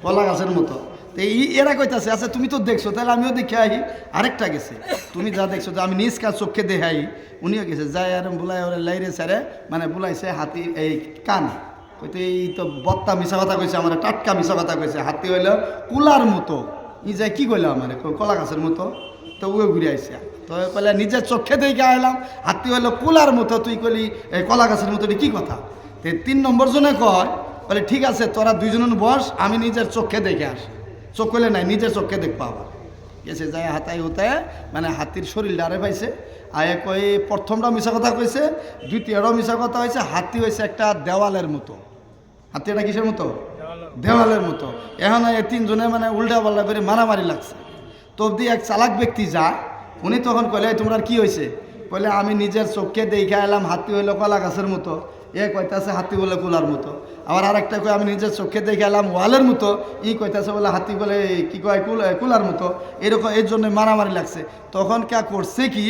কলা গাছের মতো তো এরা কইতাছে আচ্ছা তুমি তো দেখছো, তাহলে আমিও দেখে আই। আরেকটা গেছে, তুমি যা দেখছো যে আমি নিজ কাজ চোখে দেখে আই, উনিও গেছে যাই আর বুলাই ওরে লাইরে স্যারে মানে বুলাইছে হাতি এই কান কইতে এই তো বত্তা মিশা কথা কইছে, আমার টাটকা মিশা কথা কইছে। হাতি হইল কুলার মতো, ই যাই কি কইল আমার কলা গাছের মতো, তো ও ঘুরে আইসা তো কইলে নিজের চোখে দেখে আইলাম হাতি হইল কুলার মতো, তুই কইলি এই কলা গাছের মতো, এটা কি কথা? তো 3 নম্বর জনে কয় বলে ঠিক আছে তোরা দুইজন বস, আমি নিজের চোখে দেখে আসি। চোখ কইলে নাই, নিজের চোখে দেখবা আবার গেছে যায় হাতায় হুতায় মানে হাতির শরীর ডারে পাইছে। আয়ে কই প্রথমটা মিশা কথা কইছে, দ্বিতীয়টাও মিশা কথা হয়েছে। হাতি হয়েছে একটা দেওয়ালের মতো। হাতি এটা কিসের মতো? দেওয়ালের মতো। এখন এই 3 জনে মানে উল্টা পাল্টা করে মারামারি লাগছে। তো অবধি এক চালাক ব্যক্তি যায়, উনি তখন কইলে তোমরা কি হয়েছে? কইলে আমি নিজের চোখে দেখে এলাম হাতি হইলো কলা গাছের মতো, এ কইতাছে হাতি বলে কুলার মতো। আবার আরেকটা কই আমি নিজের চোখে দেখে এলাম ওয়ালের মতো, ই কইতাছে বলে হাতি বলে কি কয় কুলার মতো। এরকম এর জন্য মারামারি লাগছে। তখন কে করছে কি,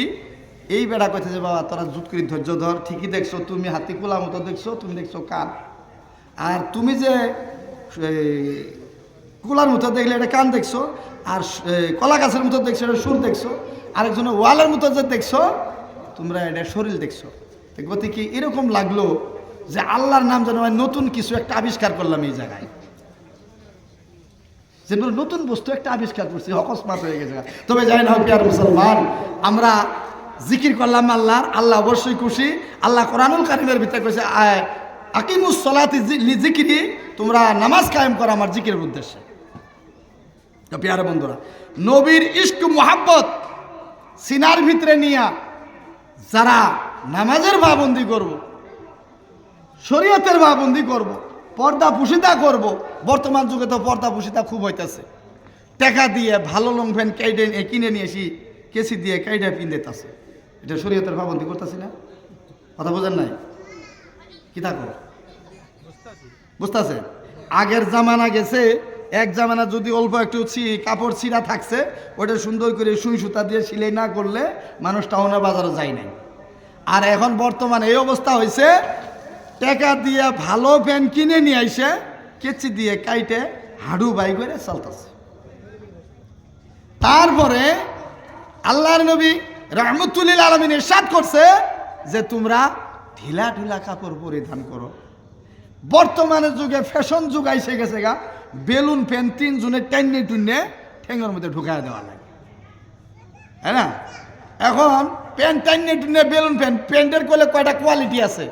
এই বেড়া কইতেছে বাবা তোরা জুত করে ধৈর্য ধর, ঠিকই দেখছো তুমি হাতি কুলার মতো দেখছো, তুমি দেখছো কান, আর তুমি যে কুলার মতো দেখলে এটা কান দেখছো, আর কলা গাছের মতো দেখছো এটা সুর দেখছো, আরেকজনের ওয়ালের মতো যে দেখছো তোমরা এটা শরীর দেখছো। দেখবো কি এরকম লাগলো যে আল্লাহর নাম যেন নতুন কিছু একটা আবিষ্কার করলাম এই জায়গায়, যে নতুন বস্তু একটা আবিষ্কার করছি, অকস্মাত হয়ে গেছে। তবে জানি না প্রিয় মুসলমান, আমরা জিকির করলাম আল্লাহর, আল্লাহ অবশ্যই খুশি। আল্লাহ কোরআনুল কারীমের ভিতরে কইছে আকিমুস সালাতি লিজিকরি, তোমরা নামাজ কায়েম করো আমার জিকিরের উদ্দেশ্যে। তো প্রিয় বন্ধুরা, নবীর ইশক মুহাব্বত সিনার ভিতরে নিয়া যারা নামাজের পাবন্দি করব, শরীয়তের পাবন্দি করব, পর্দা পুশিদা করব। বর্তমান যুগে তো পর্দা পুশিদা খুব হইতাছে, টাকা দিয়ে ভালো লং প্যান্ট কিনে নিয়ে এসি কেসি দিয়ে কাইডে পিনতেছে, এটা শরীয়তের পাবন্দি করতেছি না? কথা বোঝেন নাই? কি থাকো বুঝতেছে? আগের জামানা গেছে, এক জামানা যদি অল্প একটু কাপড় ছিঁড়া থাকছে, ওটা সুন্দর করে সুই সুতা দিয়ে সিলাই না করলে মানুষ টাউনের বাজারে যায় নাই। আর এখন বর্তমানে এই অবস্থা হয়েছে, টাকা দিয়ে ভালো প্যান্ট কিনে নিয়ে আইসে কেচি দিয়ে কাইটে হাডু বাই করে চলতেছে। তারপরে আল্লাহর নবী রাহমাতুল আলামিন ইরশাদ করছে যে তোমরা ঢিলা ঢিলা কাপড় পরিধান করো। বর্তমানে যুগে ফ্যাশন যুগ আইসে গেছে গা, বেলুন প্যান্ট 3 জনে টাইনে টুনে ঠেঙ্গের মধ্যে ঢুকায় দেওয়া লাগে, হ্যাঁ না? এখন প্যান্ট টাইনে টুনে বেলুন প্যান্টের কোলে কয়টা কোয়ালিটি আছে।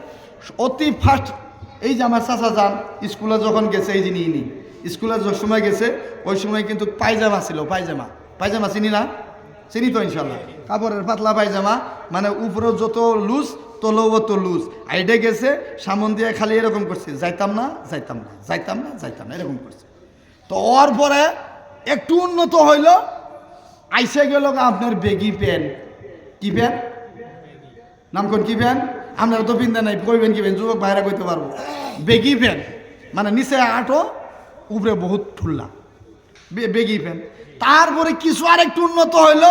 অতি ফার্স্ট এই যে আমার চাচা যান স্কুলে যখন গেছে, এই জিনিস নি স্কুলে যে সময় গেছে ওই সময় কিন্তু পায়জামা ছিল, পায়জামা চিনি না? চিনি তো ইনশাল্লাহ। কাপড়ের পাতলা পায়জামা, মানে উপরে যত লুজ তলো অত লুজ। আইডে গেছে সামন দিয়ে খালি এরকম করছে, যাইতাম না এরকম করছে। তো ওর পরে একটু উন্নত হইল, আইসে গেল আপনার বেগি প্যান্ট। কি প্যান্ট? নাম কোন কি প্যান্ট? আপনারা তো পিনতে নাই, কইবেন কি প্যান্ট? যুবক ভাইরা কইতে পারবো। বেগি প্যান্ট মানে নিচে আটো উপরে বহুত ঠুল্লা, বেগি প্যান্ট। তারপরে কিছু আর একটু উন্নত হইল,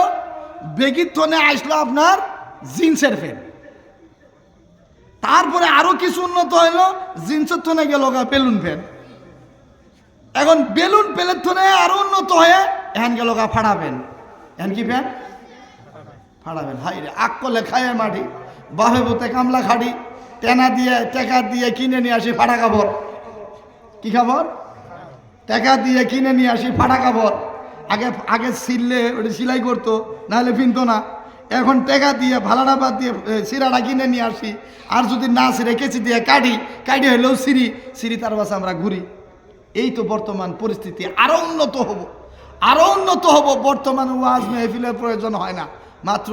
বেগির থনে আসলো আপনার জিন্সের প্যান্ট। তারপরে আরো কিছু উন্নত হইল, জিন্সের থনে গেল বেলুন প্যান্ট। এখন বেলুন প্যান্টের থনে আরো উন্নত হয়ে এখন গেল ফাড়া প্যান্ট। এখন কি প্যান্ট? ফাড়া প্যান্ট। হাই রে, আক করলে খায় মাটি, বাহে বুতে কামলা খাড়ি, টেনা দিয়ে টাকা দিয়ে কিনে নিয়ে আসি ফাড়া কাপড়। কি কাপড়? টাকা দিয়ে কিনে নিয়ে আসি ফাড়া কাপড়। আগে ছিললে ওটা সেলাই করতো, নাহলে পিনতো না। এখন টাকা দিয়ে ভাড়াটা বাদ দিয়ে সিরাটা কিনে নিয়ে আসি, আর যদি না ছিঁড়ে কেচি দিয়ে কাটি হলেও সিঁড়ি তার বাসে আমরা ঘুরি। এই তো বর্তমান পরিস্থিতি। আরো উন্নত হব। বর্তমান ওয়াজ মেহফিলের প্রয়োজন হয় না, মাত্র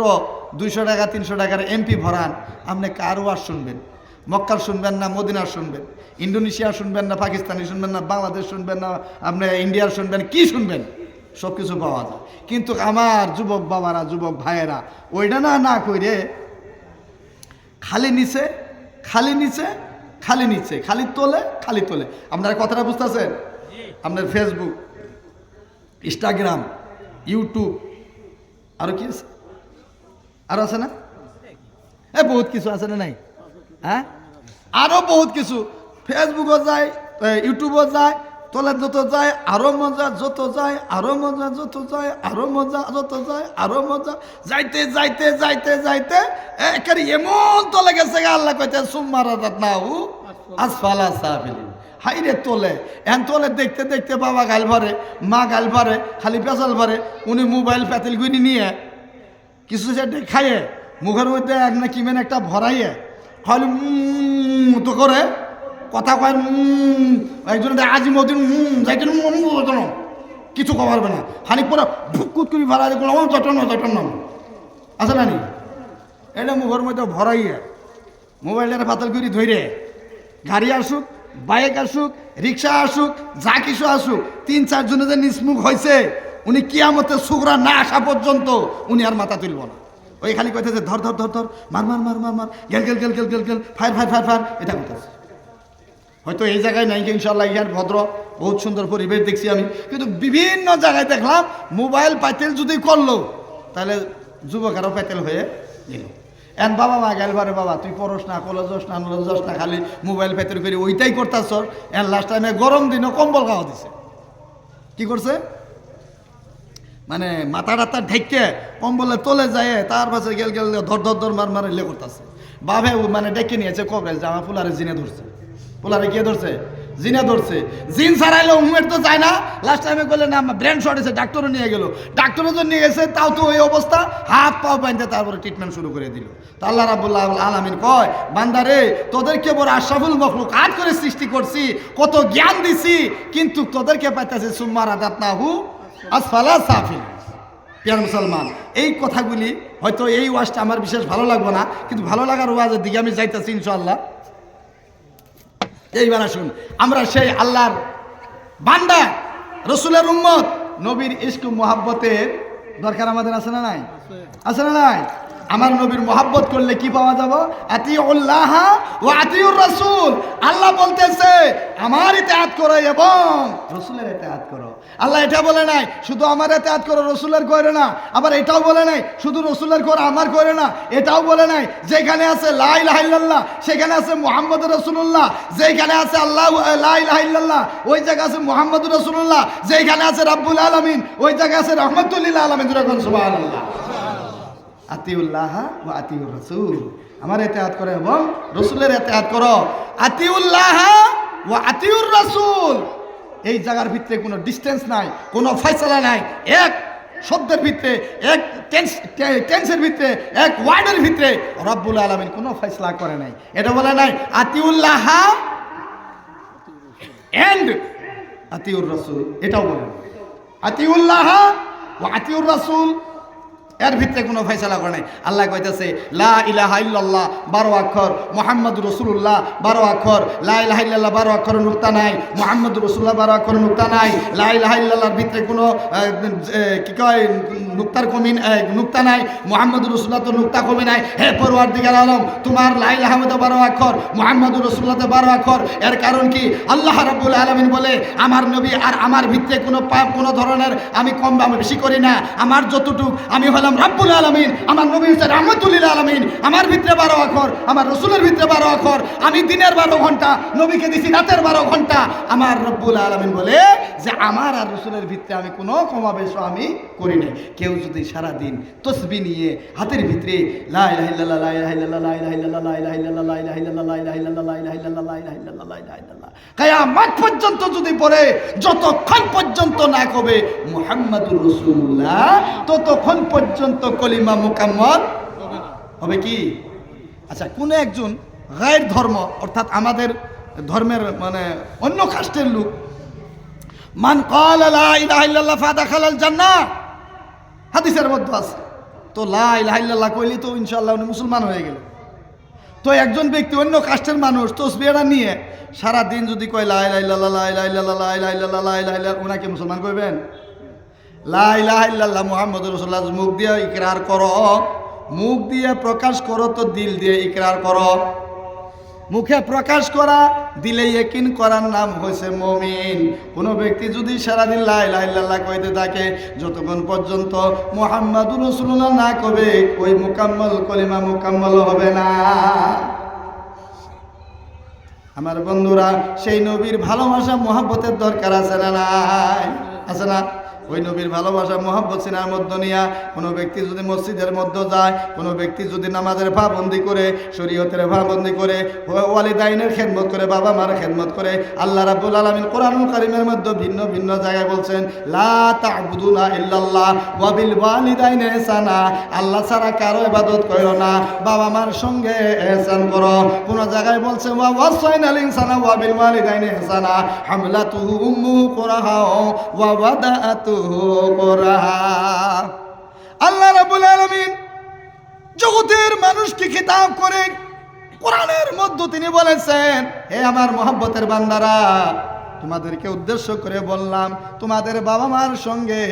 200 টাকা 300 টাকার এমপি ভরান, আপনি কার ওয়াজ শুনবেন? মক্কার শুনবেন না মদিনার শুনবেন? ইন্দোনেশিয়া শুনবেন না পাকিস্তানি শুনবেন না বাংলাদেশ শুনবেন না আপনি ইন্ডিয়ার শুনবেন? কি শুনবেন? সব কিছু পাওয়া যায়। কিন্তু আমার যুবক বাবারা, যুবক ভাইয়েরা ওইটা না কইরে খালি নিচে খালি তোলে। আপনারা কথাটা বুঝতেছেন? আপনার ফেসবুক, ইনস্টাগ্রাম, ইউটিউব, আরো কি আছে? আরো আছে না? বহুত কিছু আছে না? নাই? হ্যাঁ, আরো বহুত কিছু। ফেসবুকও যায়, ইউটিউবও যায়, তোলে যত যায় আরো মজা, যত যায় আরো মজা, যত যায় আরো মজা, যত যায় আরো মজা, যাইতে যাইতে যাইতে যাইতে একেবারে এমন তোলে গেছে আল্লাহ কইতে সুম্মা রাদাদনাহু আসফালা সাফিলিন। হাই রে তোলে এখন তোলে দেখতে দেখতে বাবা গাল ভরে, মা গাল ভরে, খালি পেঁচাল ভরে। উনি মোবাইল প্যাতেল গুনি নিয়ে কিছু সেটা খাইয়ে মুখের মধ্যে এক না কিমেন একটা ভরাইয়ে খালি তো করে কথা কয়। একজন আজিমুদ্দিন যাইতেন কিছু কমারবে না, খালি পরে ভুকুত করে ভরা যটন আছে না নি? এটা মুখের মধ্যে ভরাইয়ে মোবাইলের পাতাল করে ধরে গাড়ি আসুক, বাইক আসুক, রিক্সা আসুক, যা কিছু আসুক, 3-4 জনে যে নিসমুখ হয়েছে, উনি কিয়ামতে সুগরা না আসা পর্যন্ত উনি আর মাথা তুলব না। ওই খালি কইতেছে ধর ধর ধর ধর, মার মার মার মার মার, গেল গেল গেল গেল গেল গেল, ফায়ার ফায়ার ফায়ার ফায়ার, এটা কইতেছে। হয়তো এই জায়গায় নাই ইনশাল্লাহ, ইয়ার ভদ্র বহুত সুন্দর পরিবেশ দেখছি আমি, কিন্তু বিভিন্ন জায়গায় দেখলাম মোবাইল পাইতেল যদি করলো তাহলে যুবকেরও পাইতেল হয়ে গেল। এন বাবা মা গেল বারে বাবা তুই পড়স না, কলেজ যাস না, নলেজ যাস না, খালি মোবাইল পাইতেল করি ওইটাই করতাস। এন লাস্ট টাইমে গরম দিনও কম্বল খাওয়া দিছে। কি করছে মানে মাথা টাথা ঢেকে কম্বলে তোলে যায়, তার পাশে গেল গেল ধর ধর ধর মার মারে করতেছে। বাবা মানে ডেকে নিয়েছে কবরে যে আমার ফুলারে জিনে ধরছে। পোলারে কে ধরছে? জিনে ধরছে। জিন ছাড়াইলে উমের তো যায় না। লাস্ট টাইমে বললেন না আমার ব্রেন শর্ট হয়েছে, ডাক্তারও নিয়ে গেল। ডাক্তারও তো নিয়ে গেছে, তাও তো ওই অবস্থা, হাত পাও বাঁধতে তারপরে ট্রিটমেন্ট শুরু করে দিল। তো আল্লাহ রাব্বুল আলামিন কয় বান্দারে তোদেরকে বড় আশরাফুল মখলুকাত করে সৃষ্টি করছি, কত জ্ঞান দিছি, কিন্তু তোদেরকে পাইতেছে সুম্মা রাদাদনাহু আসফালা সাফিলিন। প্রিয় মুসলমান, এই কথাগুলি হয়তো এই ওয়াজটা আমার বিশেষ ভালো লাগবে না, কিন্তু ভালো লাগার ওয়াজের দিকে আমি যাইতেছি ইনশাআল্লাহ। এইবার আসুন আমরা সেই আল্লাহর বান্দা, রসুলের উম্মত, নবীর ইশক মোহাব্বতের দরকার আমাদের আছে না নাই? আছে না নাই? আমার নবীর মোহাব্বত করলে কি পাওয়া যাব? আতিউল্লাহ ওয়া আতিউর রাসূল। আল্লাহ বলতেছে আমার ইতাআত করো এবং রসুলের ইতাআত করো। আল্লাহ এটা বলে নাই শুধু আমার ইতাআত করো, রসুলের করে না। আবার এটাও বলে নাই শুধু রসুলের করো, আমার করে না। এটাও বলে নাই যেখানে আছে লা ইলাহা ইল্লাল্লাহ সেখানে আছে মুহাম্মদুর রাসূলুল্লাহ, যেখানে আছে আল্লাহ লা ইলাহা ইল্লাল্লাহ ওই জায়গায় আছে মুহাম্মদুর রাসূলুল্লাহ, যেখানে আছে রাব্বুল আলামিন ওই জায়গায় আছে রাহমাতুল লিল আলামিন। সুবহানাল্লাহ। আতিউল্লাহ ওয়া আতিউর রাসূল, আমার ইতাআত করো এবং রাসূলের ইতাআত করো। আতিউল্লাহ ওয়া আতিউর রাসূল, এই জায়গার ভিতরে কোনো ডিসটেন্স নাই, কোনো ফয়সালা নাই। এক শব্দের ভিতরে, এক টেন্সের ভিতরে, এক ওয়ার্ডের ভিতরে রব্বুল আলামিন কোনো ফয়সালা করে নাই। এটা বলে নাই আতিউল্লাহ এন্ড আতিউর রাসূল, এটাও বলে নাই আতিউল্লাহ ওয়া আতিউর রাসূল, এর ভিতরে কোনো ফয়সালা করে নাই। আল্লাহ কইতেছে লা ইলাহা ইল্লাল্লাহ 12 অক্ষর, মুহাম্মাদুর রাসূলুল্লাহ 12 অক্ষর। লা ইলাহা ইল্লাল্লাহ 12 অক্ষর নুক্তা নাই, মুহাম্মাদুর রাসূলুল্লাহ 12 অক্ষর নুক্তা নাই। লা ইলাহা ইল্লাল্লাহর ভিতরে কোনো কি কয় নুক্তার কমি, নুক্তা নাই। মুহাম্মাদুর রাসূলুল্লাহ তো নুক্তা কমি নাই। হে পরওয়ারদিগার আলম, তোমার লা ইলাহা মধ্যে 12 অক্ষর, মুহাম্মাদুর রাসূলুল্লাহ 12 অক্ষর। এর কারণ কি? আল্লাহ রাব্বুল আলামিন বলে আমার নবী আর আমার ভিতরে কোনো পাপ, কোনো ধরনের আমি কম বা বেশি করি না। আমার যতটুক আমি হলাম রাব্বুল আলামিন, আমার নবী হচ্ছে রাহমাতুল লিল আলামিন। আমার ভিতরে 12 অক্ষর, আমার রাসূলের ভিতরে 12 অক্ষর। আমি দিনের 12 ঘন্টা, নবীকে দিছি রাতের 12 ঘন্টা। আমার রব্বুল আলামিন বলে যে আমার আর রাসূলের ভিতরে আমি কোনো কমাবেশ আমি করি না। কেউ যদি সারা দিন তাসবিহ নিয়ে হাতের ভিতরে লা ইলাহা ইল্লাল্লাহ লা ইলাহা ইল্লাল্লাহ লা ইলাহা ইল্লাল্লাহ লা ইলাহা ইল্লাল্লাহ লা ইলাহা ইল্লাল্লাহ লা ইলাহা ইল্লাল্লাহ লা ইলাহা ইল্লাল্লাহ লা ইলাহা ইল্লাল্লাহ লা ইলাহা ইল্লাল্লাহ কিয়ামত পর্যন্ত যদি পড়ে, যতক্ষণ পর্যন্ত না কবে মুহাম্মাদুর রাসূলুল্লাহ ততক্ষণ পর্যন্ত কলিমা মুকাম্মাল হবে কি? আচ্ছা, কোন একজন গায়ের ধর্ম অর্থাৎ আমাদের ধর্মের মানে অন্য কাস্টের লোক, মান ক্বালা লা ইলাহা ইল্লাল্লাহ ফাদাখালাল জান্নাহ, হাদিসের মধ্যে আছে। তো লা ইলাহা ইল্লাল্লাহ কইলি তো ইনশাআল্লাহ উনি মুসলমান হয়ে গেল। তো একজন ব্যক্তি অন্য কাস্টের মানুষ তসবিহটা নিয়ে সারা দিন যদি কয় লা ইলাহা ইল্লাল্লাহ লা ইলাহা ইল্লাল্লাহ লা ইলাহা ইল্লাল্লাহ লা ইলাহা ইল্লাল্লাহ, উনাকে মুসলমান কইবেন? লা ইলাহা ইল্লাল্লাহ মুহাম্মাদুর রাসূলুল্লাহ মুখ দিয়ে ইকরার করো, মুখ দিয়ে প্রকাশ করো তো দিল দিয়ে ইকরার করো। মুখে প্রকাশ করা, দিলে ইয়াকিন করার নাম হয়েছে মুমিন। কোনো ব্যক্তি যদি সারাদিন লা ইলাহা ইল্লাল্লাহ কইতে থাকে, যতক্ষণ পর্যন্ত মুহাম্মাদুর রাসূলুল্লাহ না কবে ওই মুকাম্মল কলিমা মুকাম্মল হবে না। আমার বন্ধুরা, সেই নবীর ভালোবাসা মহব্বতের দরকার আছে না নাই? আছে না? ওই নবীর ভালোবাসা মহব্বত সিনার মধ্যে নিয়া কোনো ব্যক্তি যদি মসজিদের মধ্যে যায়, কোনো ব্যক্তি যদি নামাজের পাবন্দি করে, শরীয়তের পাবন্দি করে, ওয়ালিদাইনের খেদমত করে, বাবা মার খেদমত করে, আল্লাহ রাব্বুল আলামিন কোরআনুল কারীমের মধ্যে ভিন্ন ভিন্ন জায়গায় বলছেন লা তা'বুদুনা ইল্লাল্লাহ ওয়া বিল ওয়ালিদাইনি ইহসানা, আল্লাহ ছাড়া কারো ইবাদত করো না, বাবা মার সঙ্গে ইহসান করো। কোন জায়গায় বলছে ওয়া ওয়াসাইনাল ইনসানা ওয়া বিল ওয়ালিদাইনি ইহসানা হামলাতুহু উম্মুহু কুরহা ওয়া ওয়াদাআতু আল্লাহ রাব্বুল আলামিন জগতের মানুষকে খিতাব করে কোরআনের মধ্যে তিনি বলেছেন, হে আমার মহব্বতের বান্দারা, তোমাদেরকে উদ্দেশ্য করে বললাম তোমাদের বাবা মার সঙ্গে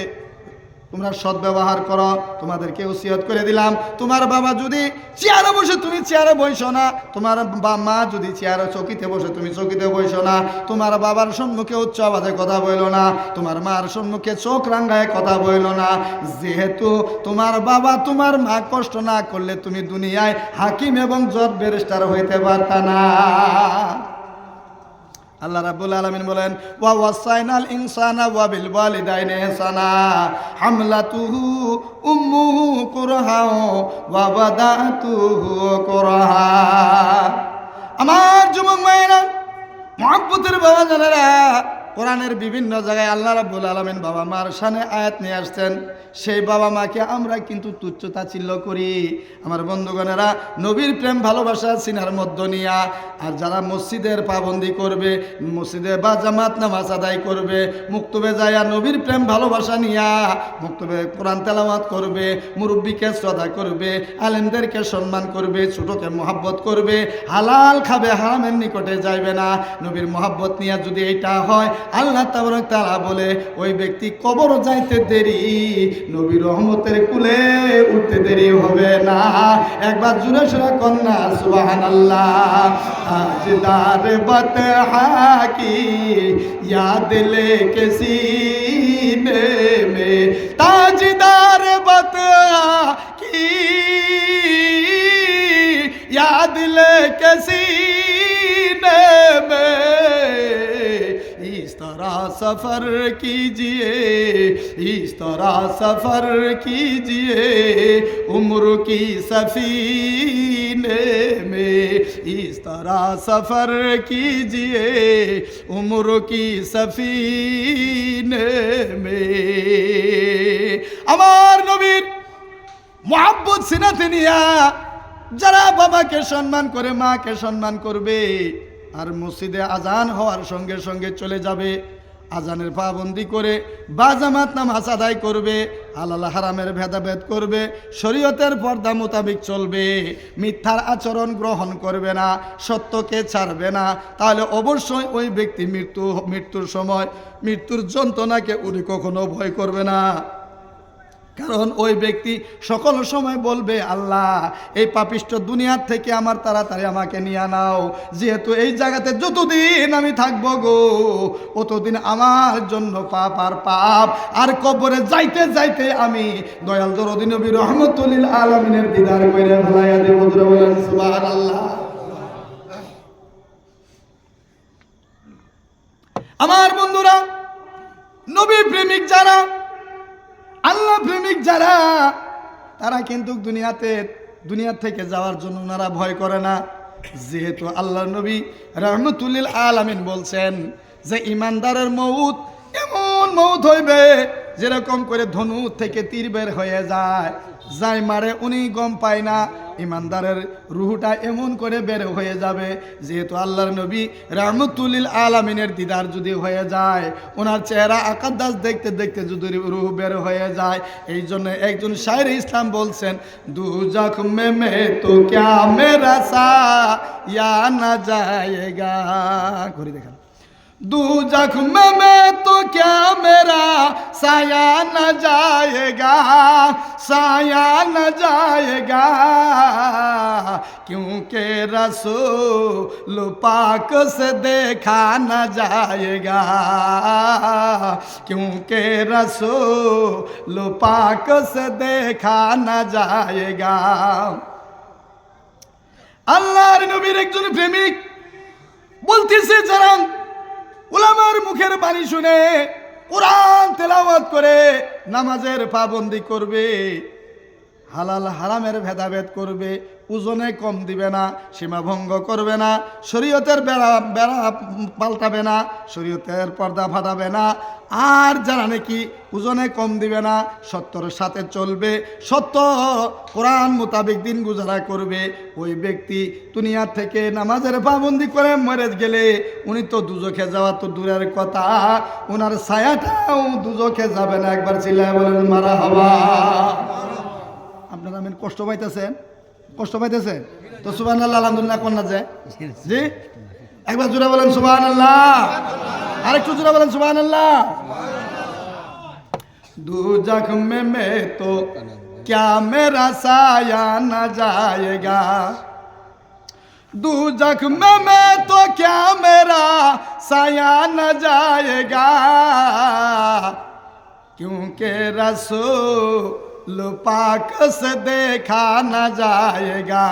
তোমরা সদ্ব্যবহার করো। তোমাদেরকে ওসিয়ত করে দিলাম, তোমার বাবা যদি চেয়ারে বসে তুমি চেয়ারে বসো না, তোমার মা যদি চেয়ারে চৌকিতে বসে তুমি চৌকিতে বসো না, তোমার বাবার সম্মুখে উচ্চ আওয়াজে কথা বইলো না, তোমার মার সম্মুখে চোখ রাঙ্গায় কথা বইলো না। যেহেতু তোমার বাবা তোমার মা কষ্ট না করলে তুমি দুনিয়ায় হাকিম এবং জজ ব্যারিস্টার হইতে পারতা না। আল্লাহ রাব্বুল আলামিন বলেন ওয়া ওয়াসাইনাল ইনসানা ওয়া বিল ওয়ালিদাইনি ইহসানা হামলাতুহু উম্মুহু কুরহা ওয়া ওয়াদাতুহু কুরহা। আমার যুবক মায়েরা, মহব্বতের বাবা জানেরা, কোরআনের বিভিন্ন জায়গায় আল্লাহ রাব্বুল আলামিন বাবা মার শানে আয়াত নিয়ে আসছেন। সেই বাবা মাকে আমরা কিন্তু তুচ্ছ তাচ্ছিল্য করি। আমার বন্ধুগণেরা, নবীর প্রেম ভালোবাসা সিনার মধ্যে নিয়া আর যারা মসজিদের পাবন্দি করবে, মসজিদে বা জামাত নামাজ আদায় করবে, মুক্তবে যায়া নবীর প্রেম ভালোবাসা নিয়া মুক্তবে কোরআন তেলাওয়াত করবে, মুরব্বীকে শ্রদ্ধা করবে, আলেমদেরকে সম্মান করবে, ছোটকে মহব্বত করবে, হালাল খাবে, হারামের নিকটে যাইবে না, নবীর মহব্বত নিয়ে যদি এইটা হয়, আল্লাহ তাবারক তাআলা বলে ওই ব্যক্তি কবর যাইতে দেরি, নবী রহমতের কুলে উঠতে দেরি হবে না। একবার জুড়ে সুরা কন্যা সুবহানাল্লাহ। তাজদার বতহা কি याद लेके सीने में, ताजदार बतहा की याद लेके सीने में, इस तरह सफर कीजिए, इस तरह सफर कीजिए उम्र की सफीने में, इस तरह सफर कीजिए उम्र की सफीने में। আমার নবীর মুহাব্বত সিনাতে নিয়া যারা বাবাকে সম্মান করে, মাকে সম্মান করবে, আর মসজিদে আজান হওয়ার সঙ্গে সঙ্গে চলে যাবে, আজানের পাবন্দি করে বা জামাত নামাজ আদায় করবে, হালাল হারামের ভেদাভেদ করবে, শরীয়তের পর্দা মোতাবেক চলবে, মিথ্যার আচরণ গ্রহণ করবে না, সত্যকে ছাড়বে না, তাহলে অবশ্যই ওই ব্যক্তি মৃত্যুর সময় মৃত্যুর যন্ত্রণাকে উনি কখনো ভয় করবে না। কারণ ওই ব্যক্তি সকল সময় বলবে, আল্লাহ এই পাপিষ্ঠ দুনিয়ার থেকে আমার তাড়াতাড়ি আমাকে নিয়ে নাও, যেহেতু এই জায়গাতে যতদিন আমি থাকবো গো ততদিন আমার জন্য পাপ আর পাপ, আর কবরে যাইতে যাইতে আমি দয়াল দরদি নবী রহমতুল লিল আলামিনের দিদার কইরা ফেলাইয়া দেব। বলেন সুবহানাল্লাহ। আমার বন্ধুরা, নবী প্রেমিক যারা, আল্লাহ প্রেমিক যারা, তারা কিন্তু দুনিয়া থেকে যাওয়ার জন্য ওনারা ভয় করে না। যেহেতু আল্লাহ নবী রহমতুল লিল আলামিন বলছেন যে ইমানদারের মউত এমন মউত হইবে যেরকম করে ধনু থেকে তীর বের হয়ে যায়, যাই মারে উনি গম পায় না, ইমানদারের রুহটা এমন করে বের হয়ে যাবে। যেহেতু আল্লাহর নবী রহমতুল লিল আলামিনের দিদার যদি হয়ে যায়, ওনার চেহারা আকাদ্দাস দেখতে দেখতে যদি রুহ বের হয়ে যায়, এই জন্য একজন শায়ের ইসলাম বলছেন, দুজখ মে তো ক্যা মেরা সা ইয়া না যায়েগা। ঘুরি দেখান, दूजख में तो क्या मेरा साया न जाएगा, साया न जाएगा, क्योंकि रसूल पाक से देखा न जाएगा, क्योंकि रसूल पाक से देखा न जाएगा। আল্লাহর নবীর একজন প্রেমিক বলতেছে যারা উলামার মুখের বাণী শুনে কোরআন তেলাওয়াত করে নামাজের পাবন্দি করবে, হালাল হারামের ভেদাভেদ করবে, ওজনে কম দিবে না, সীমা ভঙ্গ করবে না, শরীয়তের বেড়া পাল্টাবে না, শরীয়তের পর্দা ফাটাবে না, আর যারা নাকি ওজনে কম দিবে না, সত্যর সাথে চলবে, সত্য কোরআন মোতাবেক দিন গুজারা করবে, ওই ব্যক্তি দুনিয়া থেকে নামাজের পাবন্দি করে মরে গেলে উনি তো দুজখে যাওয়া তো দূরের কথা, ওনার ছায়াটাও দুজখে যাবে না। একবার চিল্লায় বলেন মারহাবা। আপনারা আমিন কষ্ট পাইতেছেন? কষ্ট পাইতেছেন তো সুবহানাল্লাহ আলহামদুলিল্লাহ কোন না যায় জি, একবার জোরে বলেন সুবহানাল্লাহ, আরেকটু জোরে বলেন সুবহানাল্লাহ। দুজখ में तो क्या मेरा साया न जाएगा, दूजख में मैं तो क्या मेरा साया न जाएगा, क्योंकि रसूल पाक से देखा न जाएगा,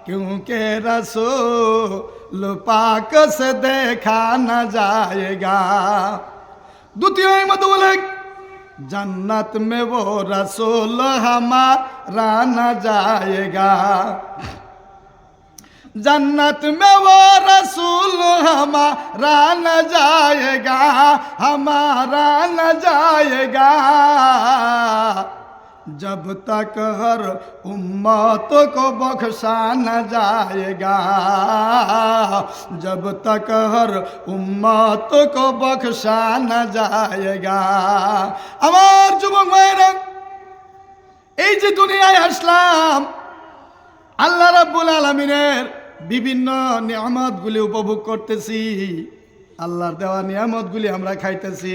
क्योंकि रसूल पाक से देखा न जाएगा। द्वितीय मधुलक जन्नत में वो रसूल हमारा न जाएगा, जन्नत में वो रसूल हमारा न जाएगा, हमारा न जाएगा, जब तक हर उम्मत को बख्शा न जाएगा, जब तक हर उम्मत को बख्शा न जाएगा। আমার যুবক ভাইরা, এই যে দুনিয়ায় আসলাম আল্লাহ রাব্বুল আলামিনের বিভিন্ন নিয়ামতগুলি উপভোগ করতেছি, আল্লাহর দেওয়া নিয়ামতগুলি আমরা খাইতেছি,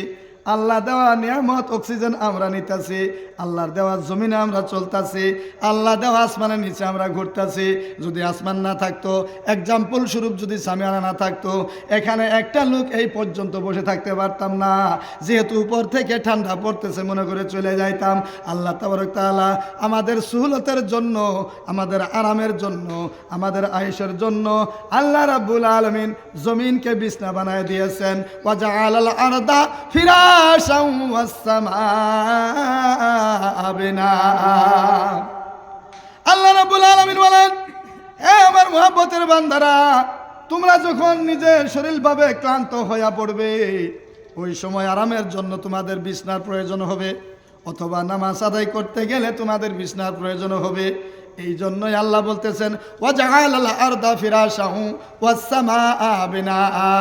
আল্লাহ দেওয়া নিয়ামত অক্সিজেন আমরা নিতেছি, আল্লাহর দেওয়া জমিনে আমরা চলতেছি, আল্লাহ দেওয়া আসমানের নিচে আমরা ঘুরতেছি। যদি আসমান না থাকতো, এক্সাম্পল স্বরূপ যদি সামিয়ানা না থাকতো, এখানে একটা লোক এই পর্যন্ত বসে থাকতে পারতাম না। যেহেতু উপর থেকে ঠান্ডা পড়তেছে মনে করে চলে যাইতাম। আল্লাহ তাবারক তাআলা আমাদের সুহলতের জন্য, আমাদের আরামের জন্য, আমাদের আয়েশের জন্য আল্লাহ রাব্বুল আলামিন জমিনকে বিছনা বানায় দিয়েছেন। ওয়া জাআলাল আরদা ফিরাশাও ওয়াস সামাআ বিনা। আল্লাহ রাব্বুল আলামিন বলেন, হে আমার মুহাব্বতের বান্দারা, তোমরা যখন নিজের শরীরভাবে ক্লান্ত হয়ে পড়বে, ওই সময় আরামের জন্য তোমাদের বিছনার প্রয়োজন হবে, অথবা নামাজ আদায় করতে গেলে তোমাদের বিছনার প্রয়োজন হবে। এই জন্যই আল্লাহ বলতেছেন, ওয়া জাআলাল আরদা ফিরাশাহু ওয়াস সামাআ বিনাআ,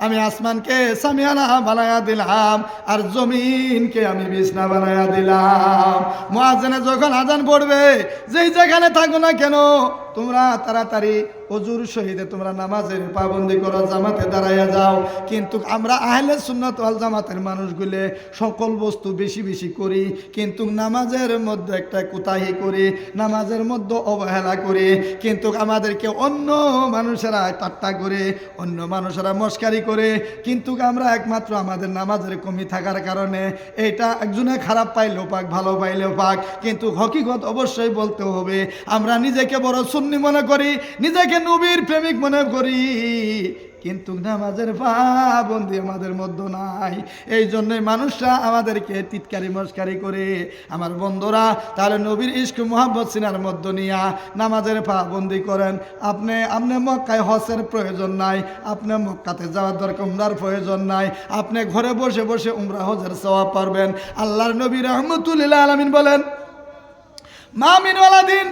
আমি আসমানকে সামিয়ানা বানায়া দিলাম আর জমিনকে আমি বিছনা বানায়া দিলাম। মুয়াজ্জিনে যখন আযান পড়বে, যেই যেখানে থাকো না কেন, তোমরা তাড়াতাড়ি ওযুর সহিতে তোমরা নামাজের পাবন্দি করো, জামাতে দাঁড়াইয়া যাও। কিন্তু আমরা আহলে সুন্নাত ওয়াল জামাতের মানুষগুলো সকল বস্তু বেশি বেশি করি, কিন্তু নামাজের মধ্যে একটা কুতাহি করি, নামাজের মধ্যে অবহেলা করি। কিন্তু আমাদেরকে অন্য মানুষেরা ঠাট্টা করে, অন্য মানুষেরা মস্কারি করে, কিন্তু আমরা একমাত্র আমাদের নামাজের কমি থাকার কারণে, এটা একজনে খারাপ পাইলেও পাক, ভালো পাইলেও পাক, কিন্তু হকিকত অবশ্যই বলতে হবে। আমরা নিজেকে বড় সুন্নি মনে করি, নিজেকে নবীর প্রেমিক মনে করি, কিন্তু নামাজের পাবন্দি আমাদের মধ্যে নাই। এই জন্যই মানুষরা আমাদেরকে টিটকারি মস্কারি করে। আমার বন্ধুরা, তাহলে নবীর ইশক মুহাব্বত সিনার মধ্যে নিয়া নামাজের পাবন্দি করেন। আপনি মক্কায় হজের প্রয়োজন নাই, আপনি মক্কাতে যাওয়ার দরকার, উমরার প্রয়োজন নাই, আপনি ঘরে বসে বসে উমরা হজের সওয়াব পাবেন। আল্লাহর নবী রাহমাতুল লিল আলামিন বলেন, মা মিন ওয়ালাদিন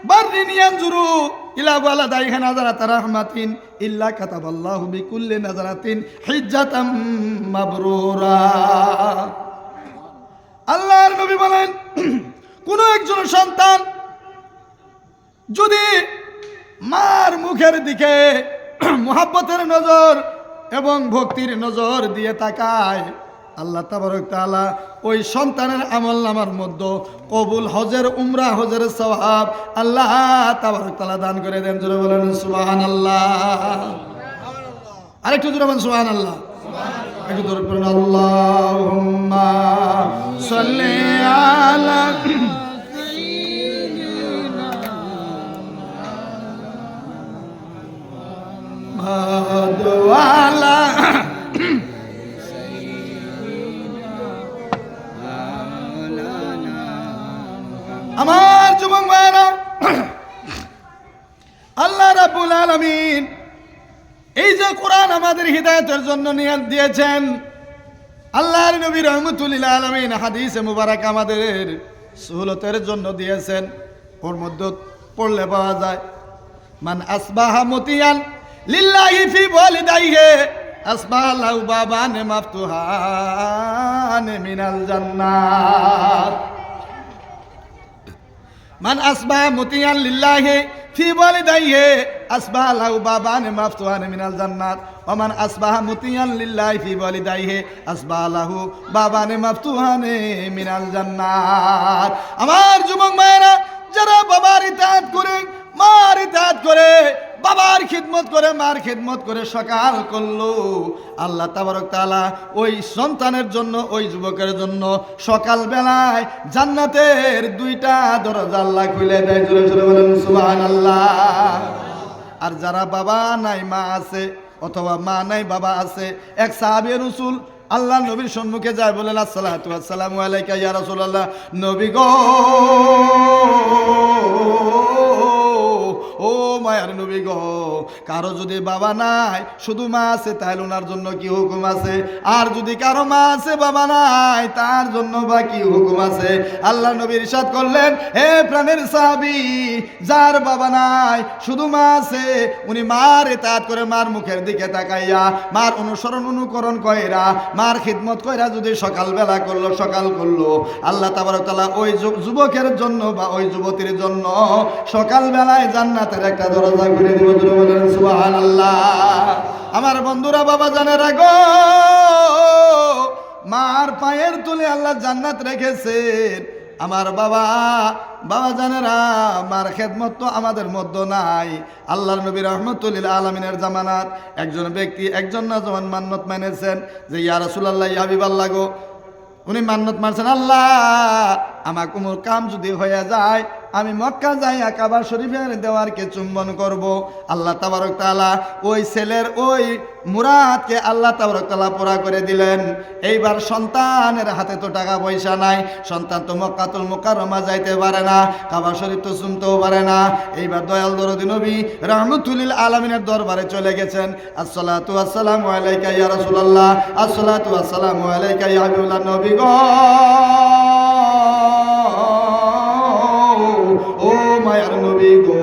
বাররিন ইয়ানজুরু ইলা ওয়ালাদাইহি নাযারাত রাহমাতিন ইল্লা কাতাবাল্লাহু বিকুল্লি নাযারাতিন হিজ্জাতাম মাবরুরা। আল্লাহর নবী বলেন, কোন একজন সন্তান যদি মার মুখের দিকে মুহাব্বতের নজর এবং ভক্তির নজর দিয়ে তাকায়, আল্লাহ তাবারক তাআলা ওই সন্তানের আমলনামার মধ্যে কবুল হজের, উমরা হজের সওয়াব আল্লাহ তাবারক তাআলা দান করে দেন। জোরে বলেন সুবহানাল্লাহ। আরেকটু জোরে বলেন সুবহানাল্লাহ। একটু জোরে বলেন আল্লাহুম্মা সাল্লি আলা আলা আমার যুবক ভাইরা, আল্লাহ রাব্বুল আলামিন এই যে কোরআন আমাদের হিদায়াতের জন্য নিয়ে দিয়েছেন, আল্লাহর নবী রাহমাতুল লিল আলামিন হাদিসে মুবারক আমাদের সুহলতের জন্য দিয়েছেন। ওর মধ্যে পড়লে পাওয়া যায়, মান আসবাহা মুতিয়ান লিল্লাহি ফি ওয়ালিদাইহি আসবাহা লাহু বাবান মাফতুহান মিনাল জান্নাত। মান আসবাহা মুতিয়ান লিল্লাহি ফি ওয়ালিদাইহি আসবাহা লাহু বাবান মাফতুহান মিনাল জান্নাত ওয়া মান আসবাহা মুতিয়ান লিল্লাহি ফি ওয়ালিদাইহি আসবাহা লাহু বাবান মাফতুহান মিনাল জান্নাত। আমার যুবক মায়েরা, যারা বাবার ইতাআত করে, মার ইতাআত করে, বাবার খিদমত করে, মার খিদমত করে সকাল করলো, আল্লাহ তাবারক তাআলা ওই সন্তানের জন্য, ওই যুবকের জন্য সকাল বেলায় জান্নাতের 2টা দরজা আল্লাহ খুলে দেয়। জোরে জোরে বলেন সুবহানাল্লাহ। আর যারা বাবা নাই মা আছে, অথবা মা নাই বাবা আছে, এক সাহাবী রাসূল আল্লাহ নবীর সম্মুখে যায়, বলেন আসসালাতু ওয়াসসালামু আলাইকা ইয়া রাসূলুল্লাহ। নবী গো, ও মায়ার নবী গো, কারো যদি বাবা নাই শুধু মা আছে, তাহলে ওনার জন্য কি হুকুম আছে? আর যদি কারো মা আছে বাবা নাই, তার জন্য বা কি হুকুম আছে? আল্লাহ নবী ইরশাদ করলেন, হে প্রাণের সাহাবী, যার বাবা নাই শুধু মা আছে, উনি মার ইতাআত করে, মার মুখের দিকে তাকাইয়া, মার অনুসরণ অনুকরণ কইরা, মার খিদমত কইরা যদি সকালবেলা করলো, সকাল করলো, আল্লাহ তাবারক তাআলা ওই যুবকের জন্য বা ওই যুবতীর জন্য সকালবেলায় জান্নাতের একটা দরজা খুলে দিব। বলেন সুবহানাল্লাহ। আমার বন্ধুরা, বাবা জানেরা গো, মার পায়ের তলে আল্লাহ জান্নাত রেখেছেন। আমার বাবা জানেরা, মার খেদমত তো আমাদের মধ্যে নাই। আল্লাহর নবী রাহমাতুল লিল আলামিনের জামানাত একজন ব্যক্তি, একজন নওজোয়ান মান্নত মেনেছেন যে ইয়া রাসূলুল্লাহ, ইয়া হাবিবাল্লাহ গো, উনি মান্নত মারছেন, আল্লাহ আমার কোমর কাম যদি হয়ে যায়, আমি মক্কা যাইয়া কাবা শরীফের দেওয়ারকে চুম্বন করব। আল্লাহ তাবারক তাআলা ওই ছেলের ওই মুরাদকে আল্লাহ তাবারক তাআলা পুরা করে দিলেন। এইবার সন্তানের হাতে তো টাকা পয়সা নাই, সন্তান তো মক্কাতুল মুকাররমা যাইতে পারে না, কাবা শরীফ তো চুমতেও পারে না। এইবার দয়াল দরদি নবী রাহমাতুল লিল আলামিনের দরবারে চলে গেছেন। আসসালাতু ওয়াসসালামু আলাইকা ইয়া রাসূলুল্লাহ, আসসালাতু ওয়াসসালামু আলাইকা ইয়া হাবিবাল্লাহ। নবী গো, ও মায়ার নবী গো,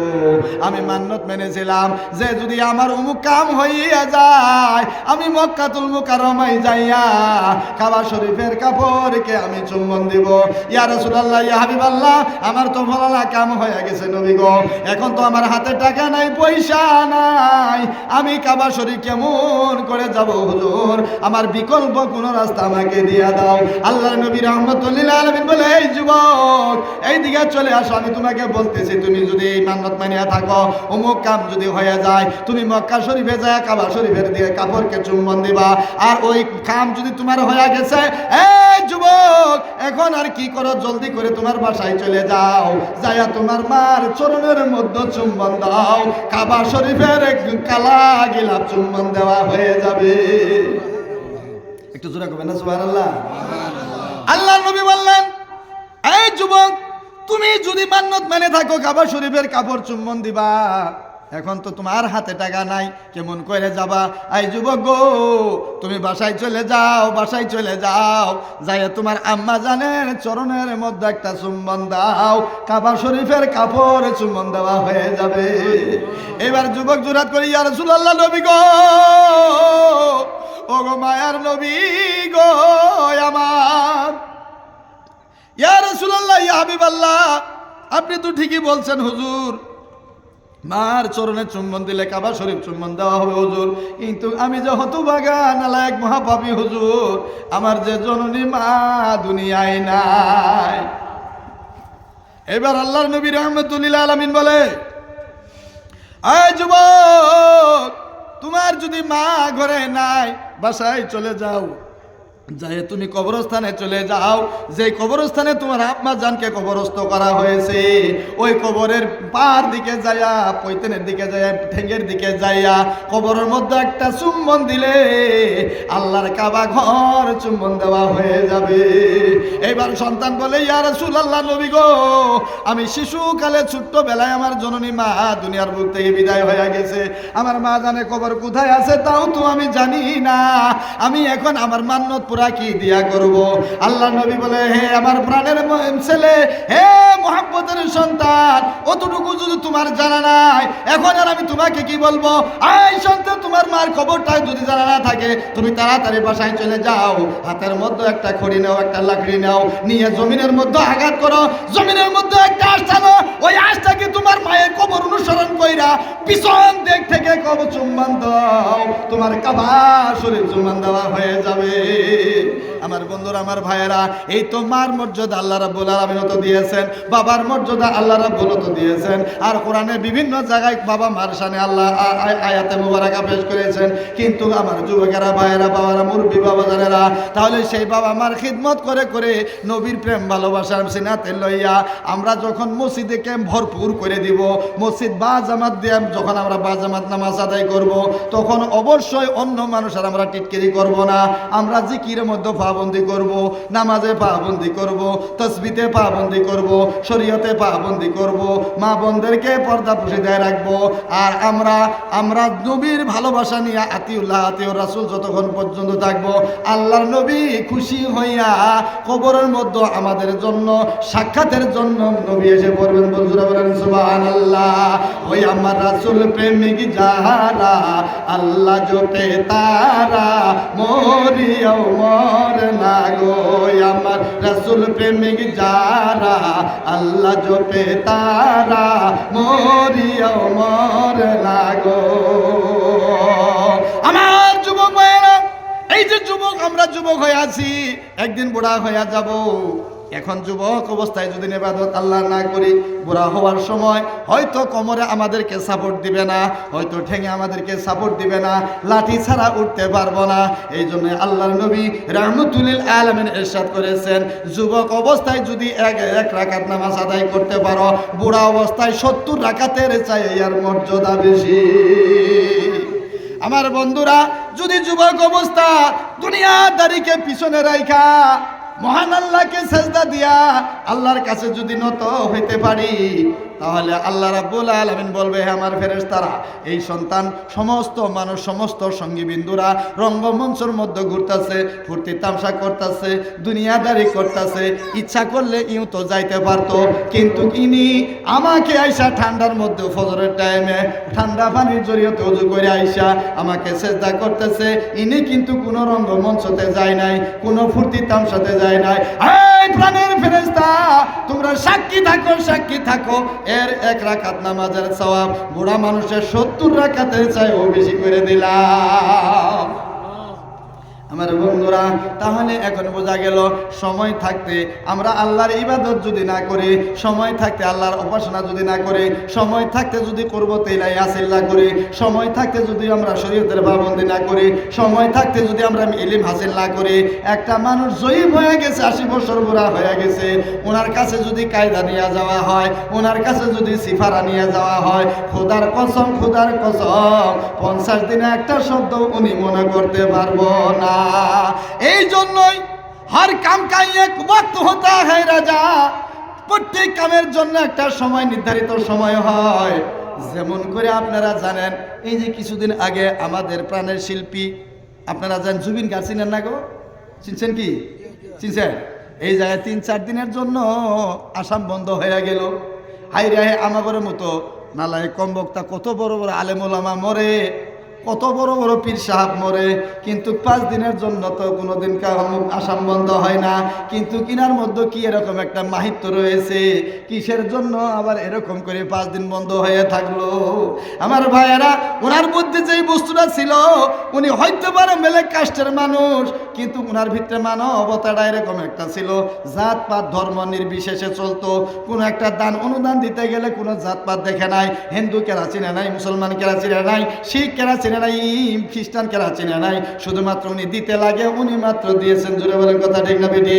আমি মান্নত মেনেছিলাম যে যদি আমার অমুক কাম হইয়া যায়, আমি মক্কাতুল মুকাররমায় যাইয়া কাবা শরীফের কাপড়কে আমি চুম্বন দিব। ইয়া রাসূলুল্লাহ, ইয়া হাবিবাল্লাহ, আমার তো ফলালা কাম হয়ে গেছে নবী গো, এখন তো আমার হাতে টাকা নাই, পয়সা নাই, আমি কাবা শরীফ কেমন করে যাব হুজুর, আমার বিকল্প কোন রাস্তা আমাকে দিয়া দাও। আল্লাহর নবী রাহমাতুল লিল আলামিন বলে, এই যুবক, এই দিকে চলে আসো, আমি তোমাকে বলতেছি, তুমি যদি এই মান্নত মানিয়া থাকো, অমুক কাম যদি হয়ে যায়, তুমি মক্কা শরীফে যায় কাবা শরীফের দিয়ে কাপড়কে চুম্বন দিবা। আর ওই কাম যদি তোমার হয়ে গেছে, এই যুবক, এখন আর কি করো, জলদি করে তোমার বাসায় চলে যাও, যাইয়া তোমার মার চরণের মধ্যে চুম্বন দাও, কাবা শরীফের কালা গিলাপ চুম্বন দেওয়া হয়ে যাবে। একটু জোরে কবেন না সুবহানাল্লাহ। আল্লাহ নবী বললেন, এই যুবক, তুমি যদি মান্নত মানে থাকো, কাবা শরীফের কাপড় চুম্বন দিবা, এখন তো তোমার হাতে টাকা নাই, কেমন করে যাবা? এই যুবক গো, তুমি বাসায় চলে যাও, বাসায় চলে যাও, যাইয়া তোমার আম্মা জানের চরণের মধ্যে একটা চুম্বন দাও, কাবা শরীফের কাপড় চুম্বন দেওয়া হয়ে যাবে। এবার যুবক জোরাত করি, ইয়া রাসূলুল্লাহ, নবী গো, ও গো মায়ার নবী গো আমার, ইয়া রাসূলুল্লাহ, ইয়া হাবিবাল্লাহ, আপনি তো ঠিকই বলছেন হুজুর, মার চরণে চুম্বন দিলে কাবা শরীফ চুম্বন দেওয়া হবে হুজুর, কিন্তু আমি যে হতভাগা নালায়েক মহাপাপী হুজুর, আমার যে জননী মা দুনিয়ায় নাই। এবার আল্লাহর নবী রাহমাতুল লিল আলামিন বলে, এই যুবক, তোমার যদি মা ঘরে নাই, বাসায় চলে যাও, যাই তুমি কবরস্থানে চলে যাও, যে কবরস্থানে তোমার আম্মা জানকে কবরস্থ করা হয়েছে, ওই কবরের পার দিকে যাইয়া, পৈতনের দিকে যাইয়া, ঠেঙ্গের দিকে যাইয়া কবরের মধ্যে একটা চুম্বন দিলে আল্লাহর কাবা ঘর চুম্বন দেওয়া হয়ে যাবে। এইবার সন্তান বলে, ইয়া রাসূলুল্লাহ, নবী গো, আমি শিশুকালে ছোট্ট বেলায় আমার জননী মা দুনিয়ার বুক থেকে বিদায় হয়ে গেছে, আমার মা জানে কবর কোথায় আছে তাও তো আমি জানি না, আমি এখন আমার মান্নত পুরা কি দিয়া করব? আল্লাহ নবী বলে, হে আমার প্রাণের ছেলে, হে মুহাব্বতের সন্তান, অতটুকু যদি তোমার জানা নাই, এখন আর আমি তোমাকে কি বলবো? এই সন্তান, তোমার মার খবরটা যদি জানা না থাকে, তুমি তাড়াতাড়ি বাসায় চলে যাও, হাতের মধ্যে একটা খড়ি নাও, একটা লাকড়ি নাও, নিয়ে জমিনের মধ্যে আঘাত করো, জমিনের মধ্যে একটা আশ টানো, ওই আশটাকে তোমার মায়ের কবর অনুসরণ কইরা পিছন দিক থেকে কবর চুম্বন দাও, তোমার কাবা শরীর চুম্বন দেওয়া হয়ে যাবে। আমার বন্ধুরা, আমার ভাইয়েরা, এই তো মার মর্যাদা আল্লাহ রাব্বুল আলামিন তো দিয়েছেন, বাবার মর্যাদা আল্লাহ রাব্বুল তো দিয়েছেন, আর কোরআনে বিভিন্ন জায়গায় বাবা মার শানে আল্লাহ আয়াতে মুবারাকা পেশ করেছেন। কিন্তু আমার যুবকেরা, ভাইয়েরা, বাবারা, মুরব্বী বাবাজানেরা, তাহলে সেই বাবা মার খিদমত করে করে নবীর প্রেম ভালোবাসার সিনাতে লইয়া আমরা যখন মসজিদে ভরপুর করে দিব, মসজিদ বা জামাত দিয়ে যখন আমরা বা জামাত নামাজ আদায় করব, তখন অবশ্যই অন্য মানুষের আমরা টিটকিরি করব না, আমরা জিকিরের মধ্যে পাবন্দি করব, নামাজে পাবন্দি করব, তসবিতে পাবন্দি করব, শরীয়তে পাবন্দি করব, মা বোনদেরকে পর্দা পুশিদায় রাখবো। আর আমরা নবীর ভালোবাসা নিয়ে আতিউল্লাহ আতিউর রাসূল যতক্ষণ পর্যন্ত থাকবো, আল্লাহর নবী খুশি হইয়া কবরের মধ্যে আমাদের জন্য সাক্ষাতের জন্য নবী এসে পড়বেন। বন্ধুরা বলেন সুবহানাল্লাহ। ওই আমার রাসূল প্রেমিক যাহারা, আল্লাহ জপে তারা, মরিয়াও মর না গো। আমার রাসূল প্রেমিক যারা, আল্লাহ জপে তারা, মরিয়াও মর না গো। আমার যুবক ভাইয়েরা, এই যে যুবক, আমরা যুবক হয়ে আছি, একদিন বুড়া হয়ে যাব। এখন যুবক অবস্থায় যদি ইবাদত আল্লাহ না করি, বুড়া হওয়ার সময় হয়তো কোমরে আমাদেরকে সাপোর্ট দিবে না, হয়তো ঠেঙে আমাদেরকে সাপোর্ট দিবে না, লাঠি ছাড়া উঠতে পারবো না। এই জন্য আল্লাহর নবী রাহমাতুল লিল আলামিন ইরশাদ করেছেন, যুবক অবস্থায় যদি এক রাকাত নামাজ আদায় করতে পারো, বুড়া অবস্থায় 70 রাকাতের চাই এর মর্যাদা বেশি। আমার বন্ধুরা, যদি যুবক অবস্থা দুনিয়াদারিকে পিছনে রাখা মহান আল্লাহকে সেজদা দিয়া আল্লাহর কাছে যদি নত হইতে পারি, তাহলে আল্লাহ রাব্বুল আলামিন বলবে, হে আমার ফেরেশতারা, এই সন্তান সমস্ত মানুষ, সমস্ত সঙ্গী বিন্দুরা রঙ্গমঞ্চের মধ্যে ঘুরতেছে, ফুর্তি তামসা করতেছে, দুনিয়াদারি করতেছে, ইচ্ছা করলে ইউ তো যাইতে পারতো, কিন্তু ইনি আমাকে আইসা ঠান্ডার মধ্যে ফজরের টাইমে ঠান্ডা পানির জড়িয়তে ওযু করে আইসা আমাকে সেজদা করতেছে, ইনি কিন্তু কোনো রঙ্গমঞ্চতে যায় নাই, কোনো ফুর্তি তামসাতে যায় নাই। এই প্রাণের ফেরেশতা, তোমরা সাক্ষী থাকো, সাক্ষী থাকো, এর এক রাকাত নামাজের সওয়াব বুড়া মানুষের 70 রাকাতের চাইও বেশি করে দিলাম। আমার বন্ধুরা, তাহলে এখন বোঝা গেল, সময় থাকতে আমরা আল্লাহর ইবাদত যদি না করি, সময় থাকতে আল্লাহর উপাসনা যদি না করি, সময় থাকতে যদি কুরবতে ইলাহি না করি, সময় থাকতে যদি আমরা শরীয়তের পাবন্দি না করি, সময় থাকতে যদি আমরা ইলম হাসিল না করি, একটা মানুষ জয়ীব হয়ে গেছে, 80 বছর বুড়া হয়ে গেছে, ওনার কাছে যদি কায়দা নিয়ে যাওয়া হয়, ওনার কাছে যদি সিফারা নিয়ে যাওয়া হয়, খোদার কসম, খোদার কসম, 50 দিনে একটা শব্দ উনি মনে করতে পারবো না। এই জন্যই হর কাম কা এক ওয়াক্ত হতা হ্যায় রাজা, প্রত্যেক কামের জন্য একটা সময়, নির্ধারিত সময় হয়। যেমন করে আপনারা জানেন, এই যে কিছুদিন আগে আমাদের প্রাণের শিল্পী, আপনারা জানেন জুবিন গার্গ, চিনেন না গো? চিনছেন কি? চিনছেন? এই জায়গায় 3-4 দিনের জন্য আসাম বন্ধ হয়ে গেল। হাই রে, আমাদের মতো নালায় কম বক্তা, কত বড় বড় আলেম ওলামা মরে, কত বড় বড় পীর সাহেব মরে, কিন্তু 5 দিনের জন্য তো কোনোদিন আসাম বন্ধ হয় না। কিন্তু কিনার মধ্যে কি এরকম একটা মাহিত্য রয়েছে, কিসের জন্য আবার এরকম করে 5 দিন বন্ধ হয়ে থাকলো? আমার ভাইয়েরা, ওনার মধ্যে যেই বস্তুটা ছিল, উনি হয়তো পারে মেলেক কাস্টের মানুষ, কিন্তু ওনার ভিতরে মানবতাটা এরকম একটা ছিল, জাতপাত ধর্ম নির্বিশেষে চলতো। কোনো একটা দান অনুদান দিতে গেলে কোনো জাতপাত দেখে নাই, হিন্দু কেরা চিনে নাই, মুসলমান কেরা চিনে নাই, শিখ কেরা চিনে চিনে নাই, খ্রিস্টানকেরা চিনে নাই, শুধুমাত্র উনি দিতে লাগে, উনি মাত্র দিয়েছেন। জোরে বলেন কথা ঠিক না বেটি?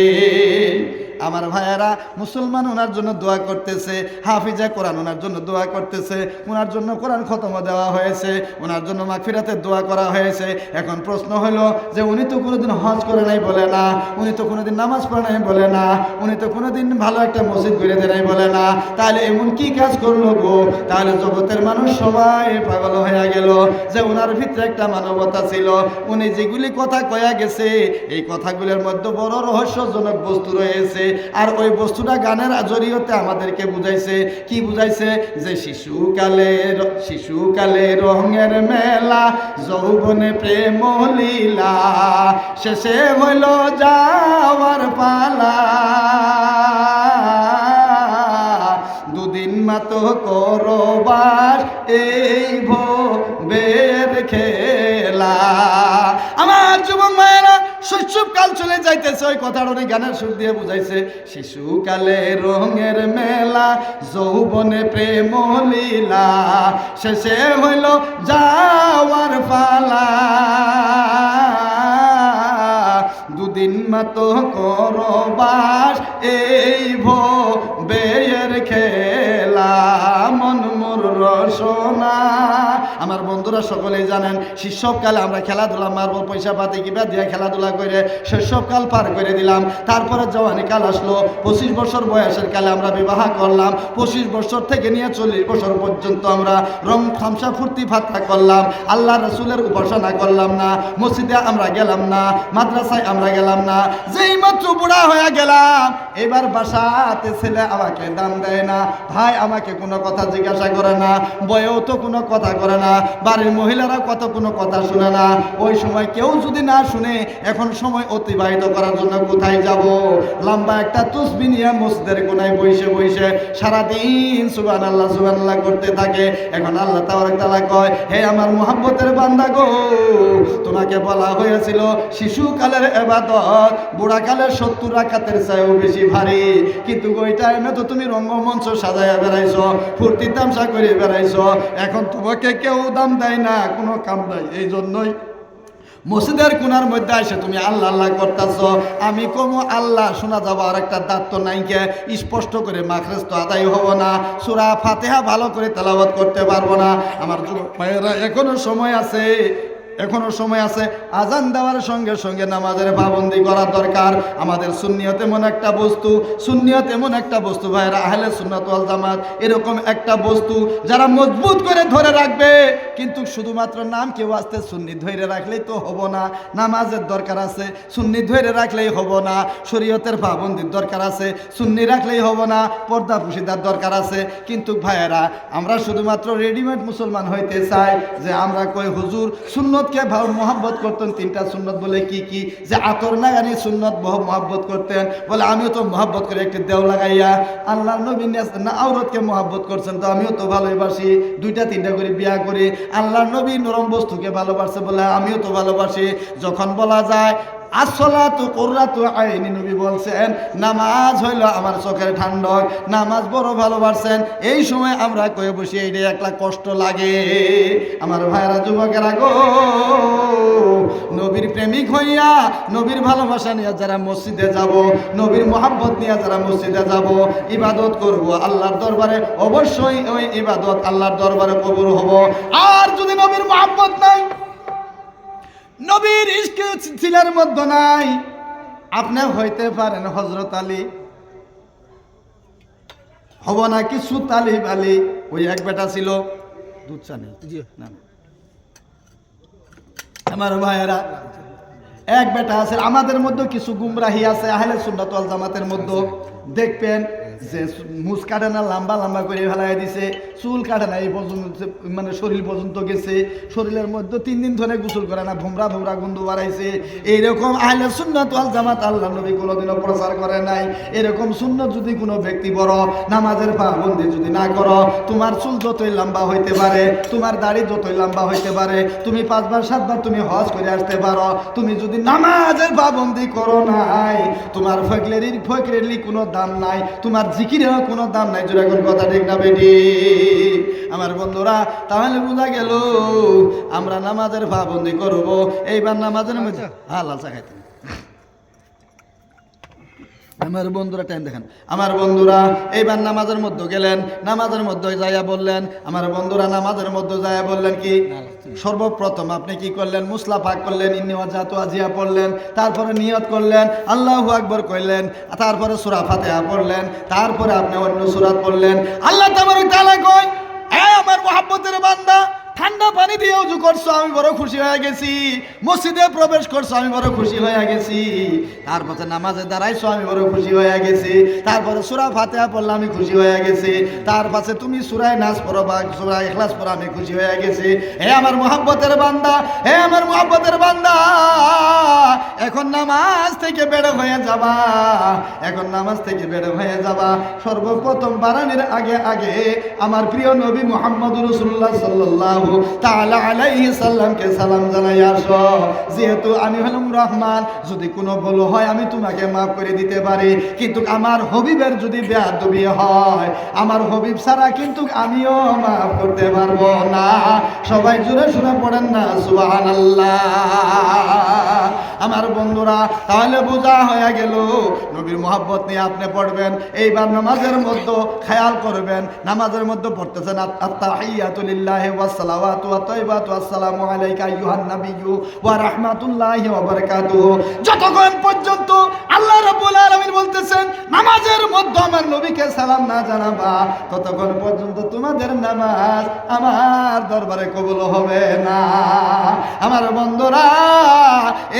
আমার ভাইয়েরা, মুসলমান ওনার জন্য দোয়া করতেছে, হাফিজা কোরআন ওনার জন্য দোয়া করতেছে, ওনার জন্য কোরআন খতমও দেওয়া হয়েছে, ওনার জন্য মাগফিরাতের দোয়া করা হয়েছে। এখন প্রশ্ন হলো যে উনি তো কোনোদিন হজ করে নাই বলে না, উনি তো কোনোদিন নামাজ পড়ে নাই বলে না, উনি তো কোনোদিন ভালো একটা মসজিদ করে দেয় নাই বলে না, তাহলে এমন কি কাজ করলো গো? তাহলে জগতের মানুষ সবাই পাগল হয়ে গেল যে ওনার ভিতরে একটা মানবতা ছিল। উনি যেগুলি কথা কয়া গেছে, এই কথাগুলোর মধ্যে বড় রহস্যজনক বস্তু রয়েছে। আর ওই বস্তুটা গানের জরিয়তে আমাদেরকে বুঝাইছে। কি বুঝাইছে? যে শিশুকালে রঙের মেলা, যৌবনে প্রেম লীলা, শেষে হইল যাওয়ার পালা, দুদিন মাতো করবাস এই ভোবের খেলা। আমার যুবক মায়েরা, শৈশবকাল চলে যাইতেছে, ওই কথাটা উনি গানের সুর দিয়ে বুঝাইছে। শিশুকালে রঙের মেলা, যৌবনে প্রেম লীলা, শেষে হইল যাওয়ার পালা, দুদিন মাতো করবাস এই ভোবের খেলা, মন মোর রসনা। আমার বন্ধুরা সকলেই জানেন, শৈশবকালে আমরা খেলাধুলা, মারবো পয়সা পাতি কিবা দিয়ে খেলাধুলা করে শৈশবকাল পার করে দিলাম। তারপরে জওয়ানি কাল আসলো, 25 বছর বয়সের কালে আমরা বিবাহ করলাম। 25 বছর থেকে নিয়ে 40 বছর পর্যন্ত আমরা রং থামসা ফুর্তি ফাত্রা করলাম, আল্লাহ রসুলের উপাসনা করলাম না, মসজিদে আমরা গেলাম না, মাদ্রাসায় আমরা গেলাম না। যেই মাত্র বুড়া হয়ে গেলাম, এবার বাসাতে ছেলে আমাকে দাম দেয় না, ভাই আমাকে কোনো কথা জিজ্ঞাসা করে না, বয়েও তো কোনো কথা করে না, বাড়ির মহিলারা কোনো কথা শুনে না। ওই সময় কেউ যদি না শুনে, এখন সময় অতিবাহিত করার জন্য কোথায় যাব? লম্বা একটা তসবিহ নিয়ে মসজিদের কোনায় বসে বসে সারাদিন সুবহানাল্লাহ সুবহানাল্লাহ করতে থাকে। এখন আল্লাহ তাআলা কয়, হে আমার মুহাব্বতের বান্দা গো, তোমাকে বলা হয়েছিল শিশুকালের ইবাদত বুড়াকালের 70 রাকাতের চেয়েও বেশি ভারী, কিন্তু ওই টাইমে তো তুমি রঙ্গমঞ্চ সাজাইয়া বেড়াইছো, ফুর্তি তামসা করে বেড়াইছো, এখন তোমাকে কেউ দাম দেয় না, কোনো কাম নাই। এই জন্যই মসজিদের কোনার মধ্যে এসে তুমি আল্লাহ আল্লাহ করতেছ। আমি কমু আল্লাহ শোনা যাবো, আর একটা দাঁত তো নাইকে, স্পষ্ট করে মাখরেজ তো আদায় হবো না, সূরা ফাতিহা ভালো করে তেলাওয়াত করতে পারবো না। আমার যুবক ভাইয়েরা, এখনো সময় আছে, এখনো সময় আছে। আজান দেওয়ার সঙ্গে সঙ্গে নামাজের পাবন্দি করা দরকার। আমাদের সুন্নিয়ত এমন একটা বস্তু, সুন্নিয়ত এমন একটা বস্তু ভাইরা, আহলে সুন্নাত ওয়াল জামাত এরকম একটা বস্তু যারা মজবুত করে ধরে রাখবে। কিন্তু শুধুমাত্র নাম কেউ আসতে সুন্নি ধরে রাখলেই তো হবো না, নামাজের দরকার আছে, সুন্নি ধরে রাখলেই হবো না, শরীয়তের পাবন্দির দরকার আছে, সুন্নি রাখলেই হবো না, পর্দা পুশিদার দরকার আছে। কিন্তু ভাইয়েরা, আমরা শুধুমাত্র রেডিমেড মুসলমান হইতে চাই, যে আমরা কই হুজুর সুন্নত কে ভাব মহাব্বত করতেন, 3টা সুন্নত বলে কি কি? যে আতর লাগানি সুন্নত বহু মহাব্বত করতেন, বলে আমিও তো মহাব্বত করে একটি দেও লাগাইয়া আল্লাহর নবী না আওরতকে মহাব্বত করছেন, তো আমিও তো ভালোবাসি, 2টা 3টা করে বিয়া করি। আল্লাহর নবী নরম বস্তুকে ভালোবাসে, বলে আমিও তো ভালোবাসি। যখন বলা যায় আসসালাতু কুররাতু আইনি, নবী বলছেন নামাজ হইল আমার চোখের ঠান্ডক, নামাজ বড় ভালোবাসেন। এই সময় আমরা কয়ে বসি, এইটা একটা কষ্ট লাগে। আমার ভাইরা যুবকেরা গো, নবীর প্রেমিক হইয়া, নবীর ভালোবাসা নিয়ে যারা মসজিদে যাব, নবীর মোহাব্বত নিয়ে যারা মসজিদে যাব, ইবাদত করব আল্লাহর দরবারে, অবশ্যই ওই ইবাদত আল্লাহর দরবারে কবুল হব। আর যদি নবীর মোহাব্বত নাই, নবীর ইশক ছিলার মধ্যে নাই, আপনি হইতে পারেন হযরত আলী, হব না কিছু তালিব আলী। ওই এক বেটা ছিল, দুধ চা নেই না আমার ভাইয়েরা, এক বেটা আছে। আমাদের মধ্যে কিছু গুমরাহি আছে আহলে সুন্নাত ওয়াল জামাতের মধ্যে, দেখবেন যে মুছ কাটে না, লম্বা লম্বা করে ফেলাই দিছে, চুল কাটে না, এই পর্যন্ত মানে শরীর পর্যন্ত গেছে, শরীরের মধ্যে 3 দিন ধরে গোসল করে না, ভুমরা ভুমরা গন্ধ বাড়াইছে। এইরকম আহলে সুন্নাত ওয়াল জামাত আল্লাহ নবী কোনোদিনও প্রচার করে নাই। এরকম সুন্নত যদি কোনো ব্যক্তি বড়, নামাজের পাবন্দি যদি না করো, তোমার চুল যতই লম্বা হইতে পারে, তোমার দাড়ি যতই লম্বা হইতে পারে, তুমি 5 বার 7 বার তুমি হজ করে আসতে পারো, তুমি যদি নামাজের পাবন্দি করো নাই, তোমার ফকরেরই কোনো দাম নাই, তোমার জিকিরেরও কোনো দাম নাই। জোরে কোন কথা ঠিক না বেটি? আমার বন্ধুরা, তাহলে বোঝা গেল আমরা নামাজের পাবন্দি করব। এইবার নামাজের মধ্যে লাল চা খাইতে আমার বন্ধুরা টাইম দেখেন। আমার বন্ধুরা এইবার নামাজের মধ্যে গেলেন, নামাজের মধ্যে যাইয়া বললেন, আমার বন্ধুরা নামাজের মধ্যে যাইয়া বললেন কি, সর্বপ্রথম আপনি কি করলেন, মুসলা পাক করলেন, ইন্নী ওয়াজহাতু ওয়াজহিয়া পড়লেন, তারপরে নিয়ত করলেন, আল্লাহু আকবার কইলেন, তারপরে সূরা ফাতিহা পড়লেন, তারপরে আপনি অন্য সূরা পড়লেন। আল্লাহ তাবারক ওয়া তাআলা কয়, এ আমার মুহাব্বতের বান্দা, ঠান্ডা পানি দিয়ে উজু করছো, আমি বড় খুশি হয়ে গেছি। মসজিদে প্রবেশ করছো, আমি বড় খুশি হয়ে গেছি। তারপরে নামাজে দাঁড়াইছো, আমি বড় খুশি হয়ে গেছি। তারপরে সূরা ফাতিহা পড়লে আমি খুশি হয়ে গেছি। তারপরে তুমি সূরা নাস পড়ো বা সূরা ইখলাস পড়ো, আমি খুশি হয়ে গেছি। হে আমার মুহাব্বতের বান্দা, হে আমার মুহাব্বতের বান্দা, এখন নামাজ থেকে বের হয়ে যাবা, এখন নামাজ থেকে বের হয়ে যাবা। সর্বপ্রথম বারানের আগে আগে আমার প্রিয় নবী মুহাম্মদুর রাসূলুল্লাহ সাল্লাল্লাহু তাআলা আলাইহি সাল্লামকে সালাম জানাই আসো। যেহেতু আমি হলাম রহমান, যদি কোনো ভুল হয় আমি তোমাকে মাফ করে দিতে পারি, কিন্তু আমার হবিবের যদি বেয়াদবি হয়, আমার হবিব ছাড়া কিন্তু আমিও মাফ করতে পারবো না। সবাই জোরে শুনে পড়েন না সুবহানাল্লাহ। আমার বন্ধুরা, তাহলে বোঝা হয়ে গেল নবীর মুহাব্বত নিয়ে আপনি পড়বেন। এইবার নামাজের মধ্যে খেয়াল করবেন, নামাজের মধ্যে পড়তেছেন আত-তাহিয়াতু লিল্লাহি ওয়াস সালাওয়াতু ওয়াত তাইয়্যিবাতু আসসালামু আলাইকা আইয়ুহান নাবিয়্যু ওয়া রাহমাতুল্লাহি ওয়া বারাকাতুহু। যতক্ষণ পর্যন্ত আল্লাহ রাব্বুল আলামিন বলতেছেন নামাজের মধ্যে আমার নবীকে সালাম না জানাবা, ততক্ষণ পর্যন্ত তোমাদের নামাজ আমার দরবারে কবুল হবে না। আমার বন্ধুরা,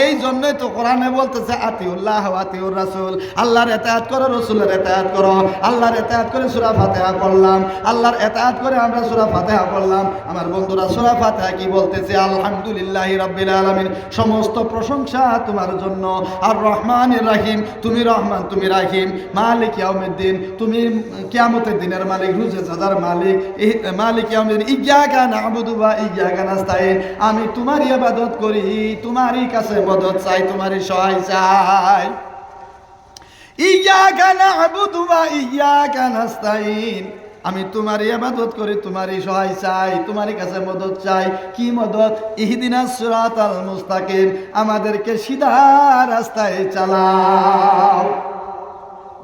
এই জন্যই তো কোরআনে বলতেছে আতিউল্লাহ ওয়া আতিউর রাসূল, আল্লাহর ইতাআত করো, রাসূলের ইতাআত করো। আল্লাহর ইতাআত করে সূরা ফাতিহা পড়লাম, আল্লাহর ইতাআত করে আমরা সূরা ফাতিহা পড়লাম। আমার বন্ধুরা, সূরা ফাতিহা কি বলতেছে? আলহামদুলিল্লাহি রাব্বিল আলামিন, সমস্ত প্রশংসা তোমার জন্য। আর রহমানির রহিম, তুমি রহমান, তুমি রহিম। মালিক ইয়াউমিদ্দিন, তুমি কিয়ামতের দিনের মালিক, রুজে জাজার মালিক। মালিক ইয়াউমিদ্দিন, ইয়্যাকা না'বুদু ওয়া ইয়্যাকা নাস্তাইন, আমি তোমারই ইবাদত করি, তোমারই কাছে মদদ চাই, তোমারই সহায় চাই। ইয়্যাকা না'বুদু ওয়া ইয়্যাকা নাস্তাইন, আমি তোমারই ইবাদত করি, তোমারই সহায় চাই, তোমারই কাছে মদদ চাই। কি মদদ? ইহদিনাস সিরাতাল মুস্তাকিম, আমাদেরকে সিধা রাস্তায় চালাও।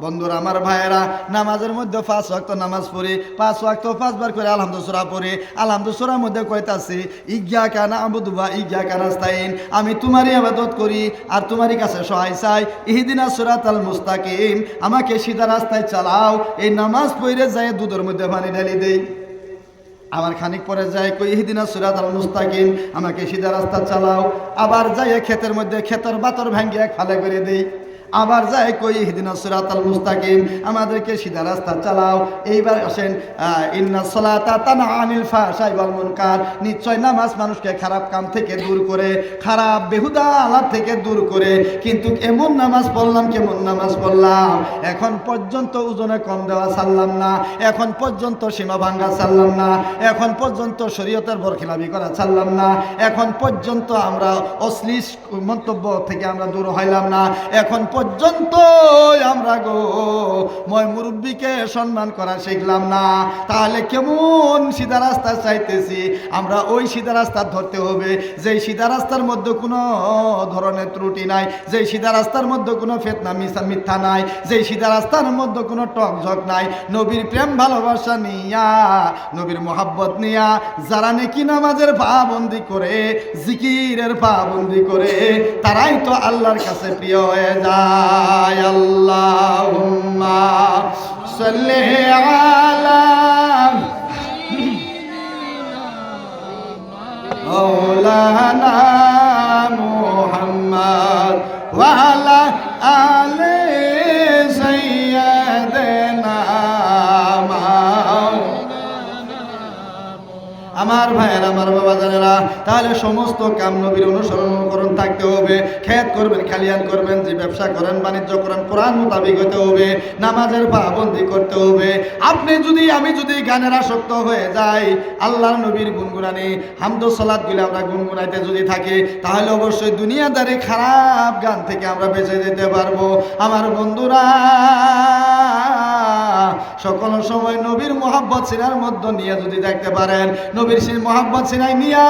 বন্ধুরা, আমার ভাইয়েরা, নামাজের মধ্যে 5 ওয়াক্ত নামাজ পড়ি, 5 ওয়াক্ত 5 বার করে আলহামদু সূরা পড়ি। আলহামদু সূরার মধ্যে কইতাছি ইয়্যাকা না'বুদু ওয়া ইয়্যাকা নাস্তাইন, আমি তোমারই ইবাদত করি আর তোমারই কাছে সহায় চাই। ইহদিনাস সিরাতাল মুস্তাকিম, আমাকে সিধা রাস্তায় চালাও। এই নামাজ পড়ে যায় দুধের মধ্যে পানি ঢেলে দেই। আবার খানিক পরে যায় কই ইহদিনাস সিরাতাল মুস্তাকিম, আমাকে সিধা রাস্তা চালাও। আবার যায় ক্ষেতের মধ্যে ক্ষেতের বাতর ভাঙ্গিয়ে খালে করে দেই। আবার যায় কই ইহদিনাস সিরাতাল মুস্তাকিম, আমাদেরকে সিধা রাস্তা চালাও। এইবার আসেন ইন্নাস সালাতা তানহা আনিল ফাহশাই ওয়াল মুনকার, নিশ্চয় নামাজ মানুষকে খারাপ কাম থেকে দূর করে, খারাপ বেহুদা আলাপ থেকে দূর করে। কিন্তু এমন নামাজ পড়লাম, কেমন নামাজ পড়লাম, এখন পর্যন্ত ওজনে কম দেওয়া ছাড়লাম না, এখন পর্যন্ত সীমা ভাঙ্গা ছাড়লাম না, এখন পর্যন্ত শরীয়তের বরখিলাফি করা ছাড়লাম না, এখন পর্যন্ত আমরা অশ্লীল মন্তব্য থেকে আমরা দূর হইলাম না, এখন পর্যন্ত আমরা গো মই মুরব্বীকে সম্মান করা শিখলাম না। তাহলে কেমন সিধা রাস্তা চাইতেছি আমরা? ওই সিধা রাস্তা ধরতে হবে যেই সিধা রাস্তার মধ্যে কোনো ধরনের ত্রুটি নাই, যেই সিধা রাস্তার মধ্যে কোনো ফিতনা মিথ্যা নাই, যেই সিধা রাস্তার মধ্যে কোনো টকঝক নাই। নবীর প্রেম ভালোবাসা নিয়া, নবীর মোহাব্বত নিয়া যারা নেকি নামাজের পাবন্দি করে, জিকিরের পাবন্দি করে, তারাই তো আল্লাহর কাছে প্রিয় হয়ে যায়। আল্লাহুম্মা সাল্লি আলা মাওলানা মুহাম্মদ ওয়া আলা আলি সাইয়্যিদিনা। আমার ভাইয়েরা, আমার বাবা জানেরা, তাহলে সমস্ত কাম নবীর অনুসরণ থাকতে হবে। খেত করবেন, খালিয়ান করবেন, যে ব্যবসা করেন, বাণিজ্য করেন, কোরআন মোতাবিক হতে হবে, নামাজের পাবন্দি করতে হবে। আপনি যদি, আমি যদি গানের আসক্ত হয়ে যাই, আল্লাহর নবীর গুনগুনানি হামদ সালাত গুলো আমরা গুনগুনাইতে যদি থাকি, তাহলে অবশ্যই দুনিয়াদারি খারাপ গান থেকে আমরা বেঁচে যেতে পারবো। আমার বন্ধুরা, সকল সময় নবীর মোহাব্বত সিনার মধ্যে নিয়ে যদি দেখতে পারেন, নবীর সেই মোহাব্বত সিনাই নিয়া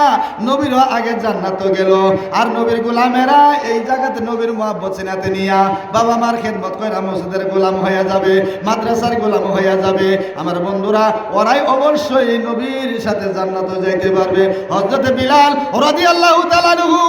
নবীরও আগে জান্নাত গেল, আর নবীর গোলামেরা এই জায়গাতে নবীর মোহাব্বত সিনাতে নিয়া বাবা মার খেদমত কইরা মসজিদের গোলাম হয়ে যাবে, মাদ্রাসার গোলাম হয়ে যাবে। আমার বন্ধুরা, ওরাই অবশ্যই নবীর সাথে জান্নাতে যাইতে পারবে। হযরত বিলাল রাদিয়াল্লাহু তাআলা আনহু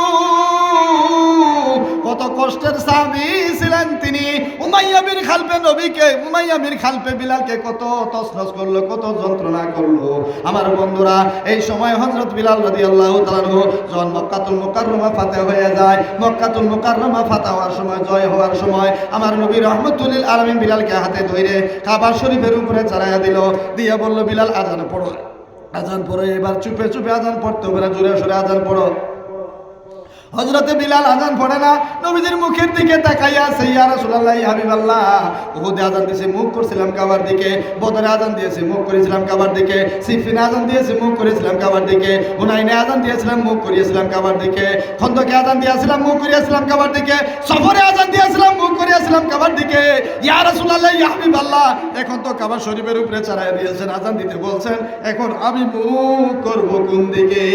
কত কষ্টের সাহাবী ছিলেন তিনি। উমাইয়া বিন খালফে নবীকে, উমাইয়া বিন খালফে বিলালকে কত তছনছ করলো, কত যন্ত্রণা করলো। আমার বন্ধুরা, এই সময় হযরত বিলাল রাদিয়াল্লাহু তাআলা আনহু যখন মক্কাতুল মুকাররমা ফাতহ হয়ে যায়, মক্কাতুল মুকাররমা ফাতহ হওয়ার সময়, জয় হওয়ার সময় আমার নবী রাহমাতুল লিল আলামিন বিলালকে হাতে ধরে কাবা শরীফের উপরে চড়াইয়া দিল, দিয়ে বলল, বিলাল আজান পড়ো, আজান পড়ো, এবার চুপে চুপে আজান পড়তে হবে না, জোরে সোরে আজান পড়ো। হযরতে বিলাল আজান পড়ে না, নবীজির মুখের দিকে তাকাইয়া আছে, ইয়া রাসূলুল্লাহ, ইয়া হাবিবাল্লাহ। উহুদে আজান দিয়েছে, মুখ করছিলাম কাবার দিকে। বদরে আজান দিয়েছে, মুখ করেছিলাম কাবার দিকে। সিফিনে আজান দিয়েছে, মুখ করেছিলাম কাবার দিকে। হুনাইনে আজান দিয়েছিলাম, মুখ করিয়েছিলাম কাবার দিকে। খন্দকে আজান দিয়েছিলাম, মুখ করিয়েছিলাম কাবার দিকে। সফরে আজান দিয়েছিলাম, মুখ করিয়েছিলাম কাবার দিকে। ইয়া রাসূলুল্লাহ, ইয়া হাবিবাল্লাহ, এখন তো কাবা শরীফের উপরে চড়াইয়া দিয়েছেন, আজান দিতে বলছেন, এখন আমি মুখ করব কোন দিকে?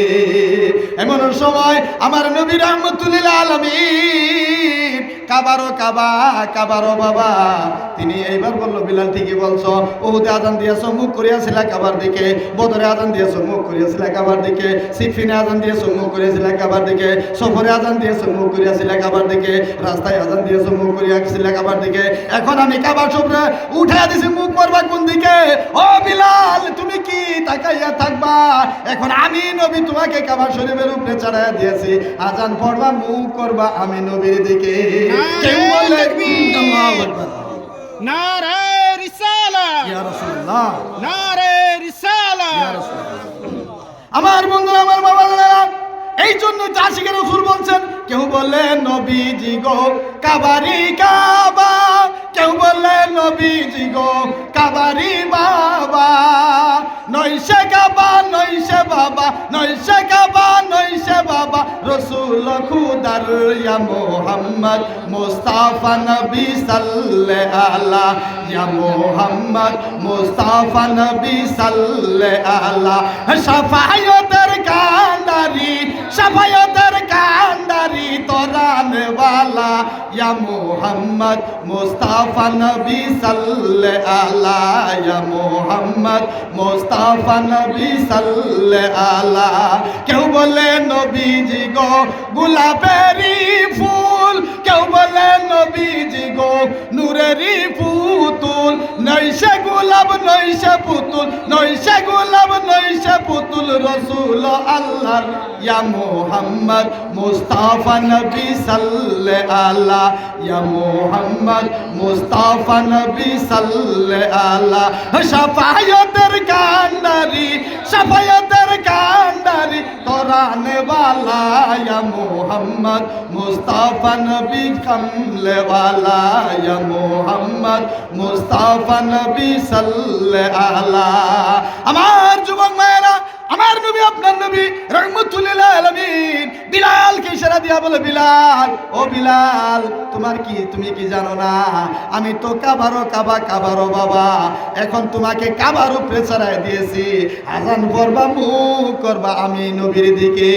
এমন সময় আমার নবী রাহমাতুল লিল আলামিন, কাবারো কাবা, কাবারো বাবা, তিনি এইবার বললো, বিলাল ঠিকই বলছো, উহুদে আজান দিয়েছো, মুখ করিয়াছিলা কাবার দিকে। বদরে আজান দিয়েছো, মুখ করিয়াছিলা কাবার দিকে। সিফিনে আজান দিয়েছো, মুখ করিয়াছিলা কাবার দিকে। সফরে আজান দিয়েছো, মুখ করিয়াছিলা কাবার দিকে। রাস্তায় আজান দিয়েছো, মুখ করিয়াছিলা কাবার দিকে। এখন আমি কাবার উপরে উঠাইয়া দিছি, মুখ করবা কোন দিকে? ও বিলাল, তুমি কি তাকাইয়া থাকবা? এখন আমি নবী তোমাকে কাবার শরীফের উপরে চড়াইয়া দিয়েছি, আজান পড়বা, মুখ করবা আমি নবীর দিকে। কেউ বলে আল্লাহু আকবার, নারে রিসালাত, ইয়া রাসূলুল্লাহ, নারে রিসালাত। ইয়া রাসূলুল্লাহ। আমার বন্ধুরা, আমার বাবা দাদারা, এই জন্য আশিকের রাসূল বলছেন, কেউ বলে নবীজি গো কাবারি কাবা, কেউ বলে নবীজি গো কাবারি বাবা। নইসে কাবা, নইসে বাবা, নইসে কাবা, নইসে বাবা, রসুল খুদার ইয়া মুহাম্মদ মুস্তাফা নবী সাল্লাল্লাহু আলা, ইয়া মুহাম্মদ মুস্তাফা নবী সাল্লাল্লাহু আলা। শাফায়াতের কান্ডারি, শাফায়াতের কান্ডারি তোরানে वाला, या मुहम्मद मुस्ताफा नबी सल्लल्लाहु आला, या मुहम्मद मुस्ताफा नबी सल्लल्लाहु आला। क्यों बोले नबी जी गो गुलाबेरी फूल, क्यों बोले नबी जी गो नूरेरी पुतुल, नैशे गुलाब नैशे पुतुल, नैशे गुलाब नैशे पुतुल, रसूल अल्लाह या मुहम्मद मुस्ताफा नबी सल्लल्लाहु आला, या मुहम्मद मुस्ताफा नबी सल्लल्लाहु आला। शफायतर कांडारी, शफायतर कांडारी तोराने वाला, या मुहम्मद मुस्ताफा नबी कमले वाला, या मुहम्मद मुस्ताफा नबी सल्लल्लाहु आला। আমার যুবক মায়েরা, আমার নবী আপনার নবী রহমাতুল লিল আলামিন বিলালকে ইশারা দিয়া বলে, বিলাল, ও বিলাল, তোমার কি, তুমি কি জানো না আমি তো কাবারো কাবা, কাবারো বাবা, এখন তোমাকে কাবার উপরে চড়াই দিয়েছি, আজান পড়বা, মুখ করবা আমি নবীর দিকে।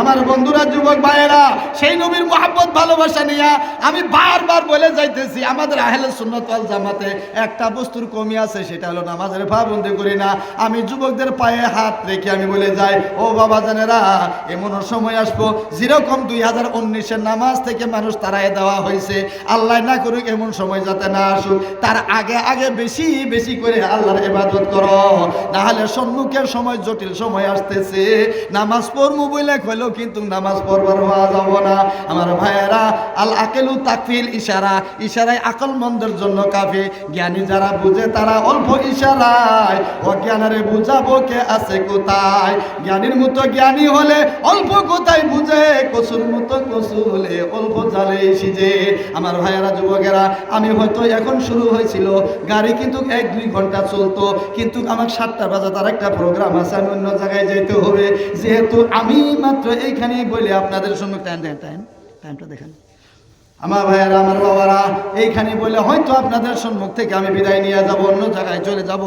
আমার বন্ধুরা, যুবক ভাইয়েরা, সেই নবীর মহব্বত ভালোবাসা নিয়ে আমি বারবার বলে যাইতেছি, আমাদের আহলে সুন্নাত ওয়াল জামাতে একটা বস্তুর কমি আছে, সেটা হলো নামাজের পাবন্দি করি না। আমি যুবকদের পায়ে হাত রেখে আমি বলে যাই, ও বাবা জানেরা, এমন সময় আসবো যেরকম 2019-এর নামাজ থেকে মানুষ তাড়ায় দেওয়া হয়েছে, আল্লাহ না করুক এমন সময় যাতে না আসুক, তার আগে আগে বেশি বেশি করে আল্লাহর ইবাদত করো, না হলে সম্মুখের সময় জটিল সময় আসতেছে, নামাজ পড়বো বলে কইলেও কিন্তু নামাজ পড়বার হওয়া যাব না। আমার ভাইয়েরা, আল আকেলু তাকফিল ইশারা, ইশারায় আকল মন্দের জন্য কাফি, জ্ঞানী যারা বুঝে তারা অল্প ইশারায় অজ্ঞানারে বুঝাবো কে আছে কোথায়। জ্ঞানীর মতো জ্ঞানী হলে অল্প কোথায় বুঝে, কসুর মতো কসু হলে অল্প জালে সিজে। আমার ভাইয়েরা, যুবকেরা, আমি হয়তো এখন শুরু হয়েছিল, গাড়ি কিন্তু 1-2 ঘন্টা চলতো, কিন্তু আমার 7টা বাজে তার একটা প্রোগ্রাম আছে, আমি অন্য জায়গায় যেতে হবে, যেহেতু আমি মাত্র এইখানেই বলে আপনাদের সঙ্গে টাইমটা দেখেন আমার ভাইয়েরা, আমার বাবারা, এইখানে বলে হয়তো আপনাদের সম্মুখ থেকে আমি বিদায় নিয়ে যাব, অন্য জায়গায় চলে যাব।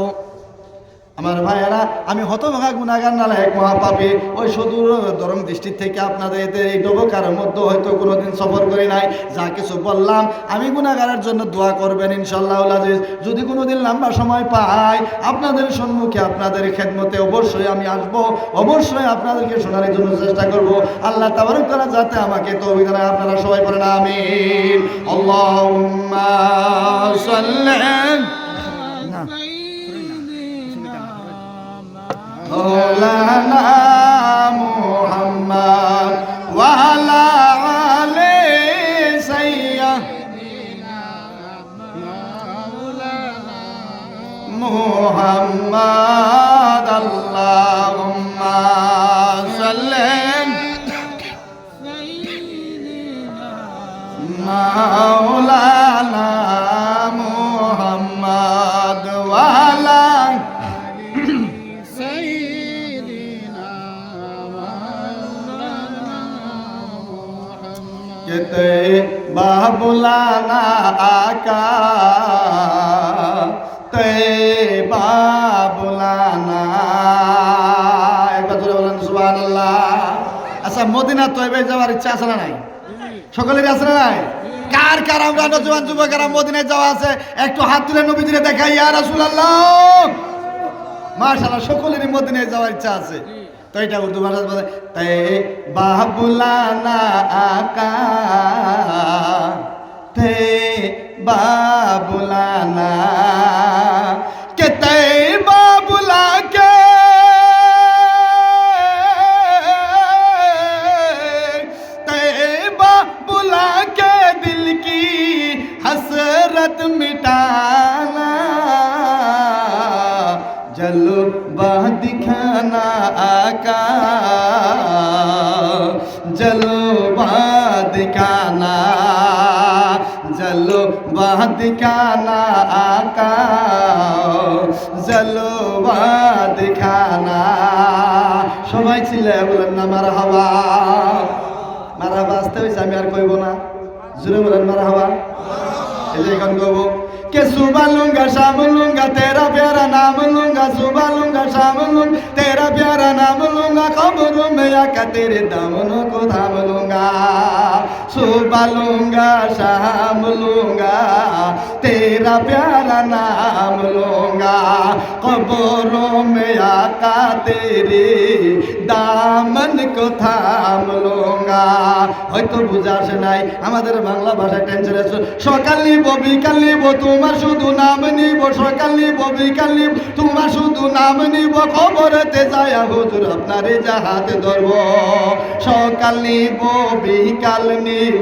আমার ভাইয়েরা, আমি হতভাগা গুনাহগার নালায়েক মহাপাপী, ওই সুদূর দরম দৃষ্টির থেকে আপনাদের এই ডোবকার মধ্যে হয়তো কোনোদিন সফর করি নাই। যা কিছু বললাম আমি গুনাহগারের জন্য দোয়া করবেন ইনশাআল্লাহ আজিজ। যদি কোনোদিন লম্বা সময় পাই আপনাদের সম্মুখে আপনাদের খেদমতে অবশ্যই আমি আসব, অবশ্যই আপনাদেরকে শোনার জন্য চেষ্টা করব। আল্লাহ তাবারক তাআলা যাতে আমাকে তৌফিক দেন। আপনারা সবাই পড়েন আমিন। আল্লাহুম্মা সাল্লি না মৌলানা মুহাম্মদ ওয়া আলা আলি সাইয়্যিদিনা মাওলানা মুহাম্মদ। আল্লাহুম্মা সাল্লি সাইয়্যিদিনা মাওলানা মুহাম্মদ ওয়া আলা ते बाबुलाना आका ते बाबुलाना। एक बार जोरे बोलें सुबहानाल्लाह। अच्छा मदिना तय्यबा যাওয়ার ইচ্ছা আছে না নাই? সকলের আছে না নাই? কার কার আমরা নওজোয়ান যুবকেরা মদিনায় যাওয়া আছে একটু হাত তুলে নবীজিরে দেখাই ইয়া রাসূলুল্লাহ। মাশাআল্লাহ, সকলেরই মদিনায় যাওয়ার ইচ্ছা আছে। তো এটা উর্দু ভাষা বলে তে বাবুলানা আকা তে বাবুলানা কে তে বাবুলা কে তে बाबुला के दिल की हसरत मिटाना जलवा दिखाना आका जलवा दिखाना जलवा दिखाना आका जलवा दिखाना সবাই ছিলে বলেন না মারহাবা মারহাবা আসতে হইছে আমি আর কইব না জোরে বলেন মারহাবা এই যে এখন কইব के सुबह लूंगा शाम लूंगा तेरा प्यारा नाम लूंगा सुबह लूंगा शाम लूंगा तेरा प्यारा नाम लूंगा खबरों में आका तेरे दामनों को थाम लूंगा सुबह लूंगा शाम लूंगा तेरा प्यारा नाम लूंगा खबरों में आका तेरे दामन को थाम लूंगा। হয়তো বুঝা আসে নাই আমাদের বাংলা ভাষায় টেনশন আছে সকাল নিব বিকাল নিব তোমার শুধু নাম নিব সকাল নিব বিকাল নিব তোমার শুধু নাম নিব খবরেতে যায় হুজুর আপনারে জাহাতে ধরব সকাল নিব বিকাল নিব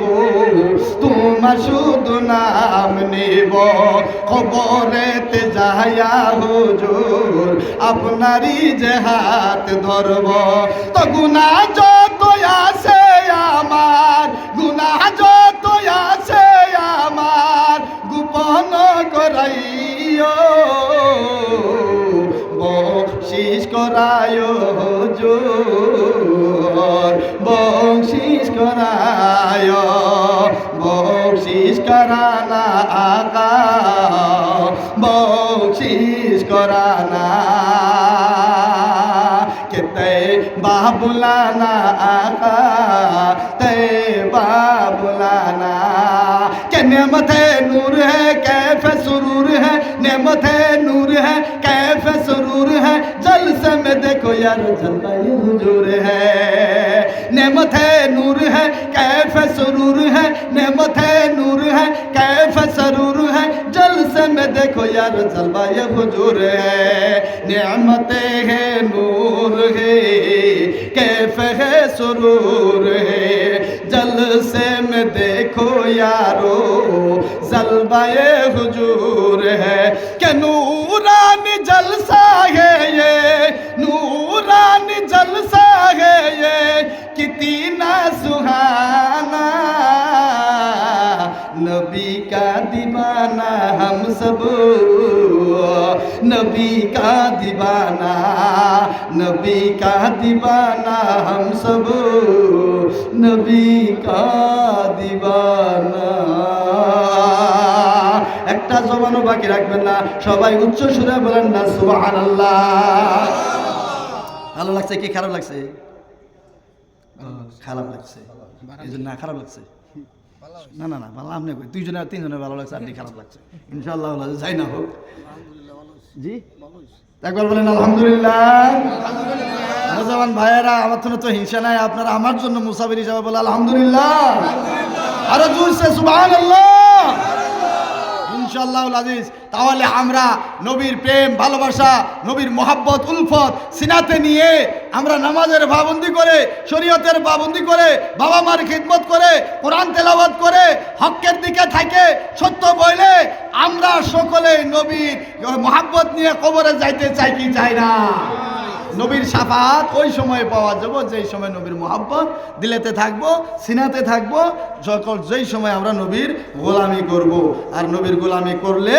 তোমার শুধু নাম নিব খবরেতে যায় হুজুর আপনারই জাহাত ধরব। তো গুনাহ যত আছে আমার গুনাহ যত আছে আমার গোপন করাইও বকশিশ করায়ো হুজুর বকশিশ করায়ো বকশিশ করানা আকা বকশিশ করানা তে बाबुलाना आका ते बाबुलाना के नेमत है नूर है कैफ सुरूर है नेमत है नूर है कैफ सुरूर है जलसे में देखो यार जलवा ये हुजूर है नेमत है नूर है कैफ सुरूर है नेमत है नूर है कैफ सरूर है जलसे में देखो यार जलवा ये हुजूर है नेमते है नूर है कैफ है सुरूर है जलसे में देखो यारो जलवाए हुजूर है कि नूरानी जलसा है ये नूरानी जलसा है ये कितना सुहाना नबी का दीवाना हम सब नबी का दीवाना नबी का दीवाना हम सब নবী কা দিবানা। একটা জবানও বাকি রাখবেন না, সবাই উচ্চ সুরে বলেন না সুবহানাল্লাহ। ভালো লাগছে কি খারাপ লাগছে? খারাপ লাগছে, এই জন্য না খারাপ লাগছে না না না ভালো আপনি কই দুইজনের তিনজনের ভালো লাগছে, আপনি খারাপ লাগছে ইনশাআল্লাহ ভালো যাই না হোক। জি একবার বলেন আলহামদুলিল্লাহ। মুসলমান ভাইয়েরা, আমার তো হিংসা নাই, আপনারা আমার জন্য মুসাফির হিসাবে বলে আলহামদুলিল্লাহ, আরো জোরসে সুবহানাল্লাহ ইনশাআল্লাহ আজিজ। তাহলে আমরা নবীর প্রেম ভালোবাসা, নবীর মোহাব্বত উলফত সিনাতে নিয়ে আমরা নামাজের পাবন্দি করে, শরীয়তের পাবন্দি করে, বাবা মার খিদমত করে, কোরআন তেলাওয়াত করে, হকের দিকে থাকে, সত্য বলে আমরা সকলে নবীর মোহাব্বত নিয়ে কবরে যাইতে চাই কি চাই না? নবীর শাফাত ওই সময় পাওয়া যাবো যেই সময় নবীর মোহাব্বত দিলেতে থাকবো, সিনাতে থাকবো, যেই সময় আমরা নবীর গোলামি করব। আর নবীর গোলামি করলে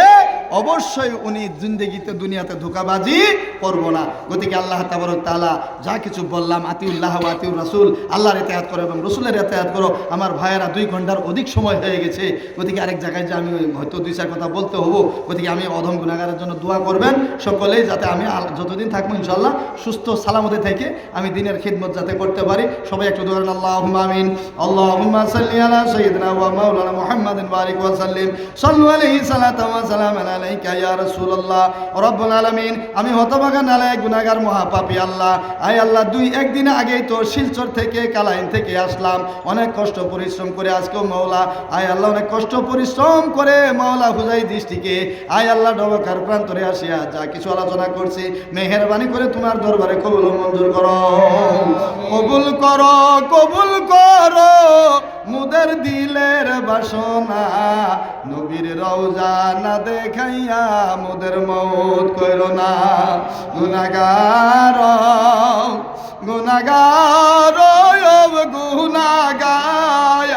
অবশ্যই উনি জিন্দেগিতে দুনিয়াতে ধোঁকাবাজি করব না। গতিকে আল্লাহ তাবারক তাআলা যা কিছু বললাম, আতিউল্লাহ ওয়া আতিউর রাসূল, আল্লাহর ইতাআত করো এবং রাসূলের ইতাআত করো। আমার ভাইয়েরা 2 ঘন্টার অধিক সময় হয়ে গেছে, গতিকে আরেক জায়গায় যে আমি হয়তো 2-4 কথা বলতে হবো, গতিকে আমি অধম গুনাহগারের জন্য দোয়া করবেন সকলেই, যাতে আমি যতদিন থাকবো ইনশাআল্লাহ সুস্থ সালামতে থেকে আমি দিনের খিদমত যাতে করতে পারি। সবাই একটু দোয়া করেন আল্লাহুম্মা আমিন। আল্লাহুম্মা সাল্লি আলা সাইয়্যিদিনা ওয়া মাওলানা মুহাম্মাদিন ওয়া বারিক ওয়া সাল্লিম। সাল্লু আলাইহি সালাতাম ওয়া সালামান আলাইকা ইয়া রাসূলুল্লাহ রাব্বুল আলামিন। আমি হতভাগা নালায়েক গুনাহগার মহাপাপী আল্লাহ, আয় আল্লাহ 2-1 দিন আগেই তো শিলচর থেকে কালাইন থেকে আসলাম, অনেক কষ্ট পরিশ্রম করে আজকেও মাওলা আয় আল্লাহ অনেক কষ্ট পরিশ্রম করে মাওলা হুজাই দৃষ্টিকে আয় আল্লাহ ডবকার প্রান্তরে আসিয়া যা কিছু আলোচনা করছি মেহেরবানি করে তোমার দরবারে কবুল ও মঞ্জুর করো, কবুল করো, কবুল করো মুদের দিলের বাসনা, নবীর রওজা না দেখাইয়া মুদের মউত কইরো না। গুনাহগার গুনাহগার গুনাহগার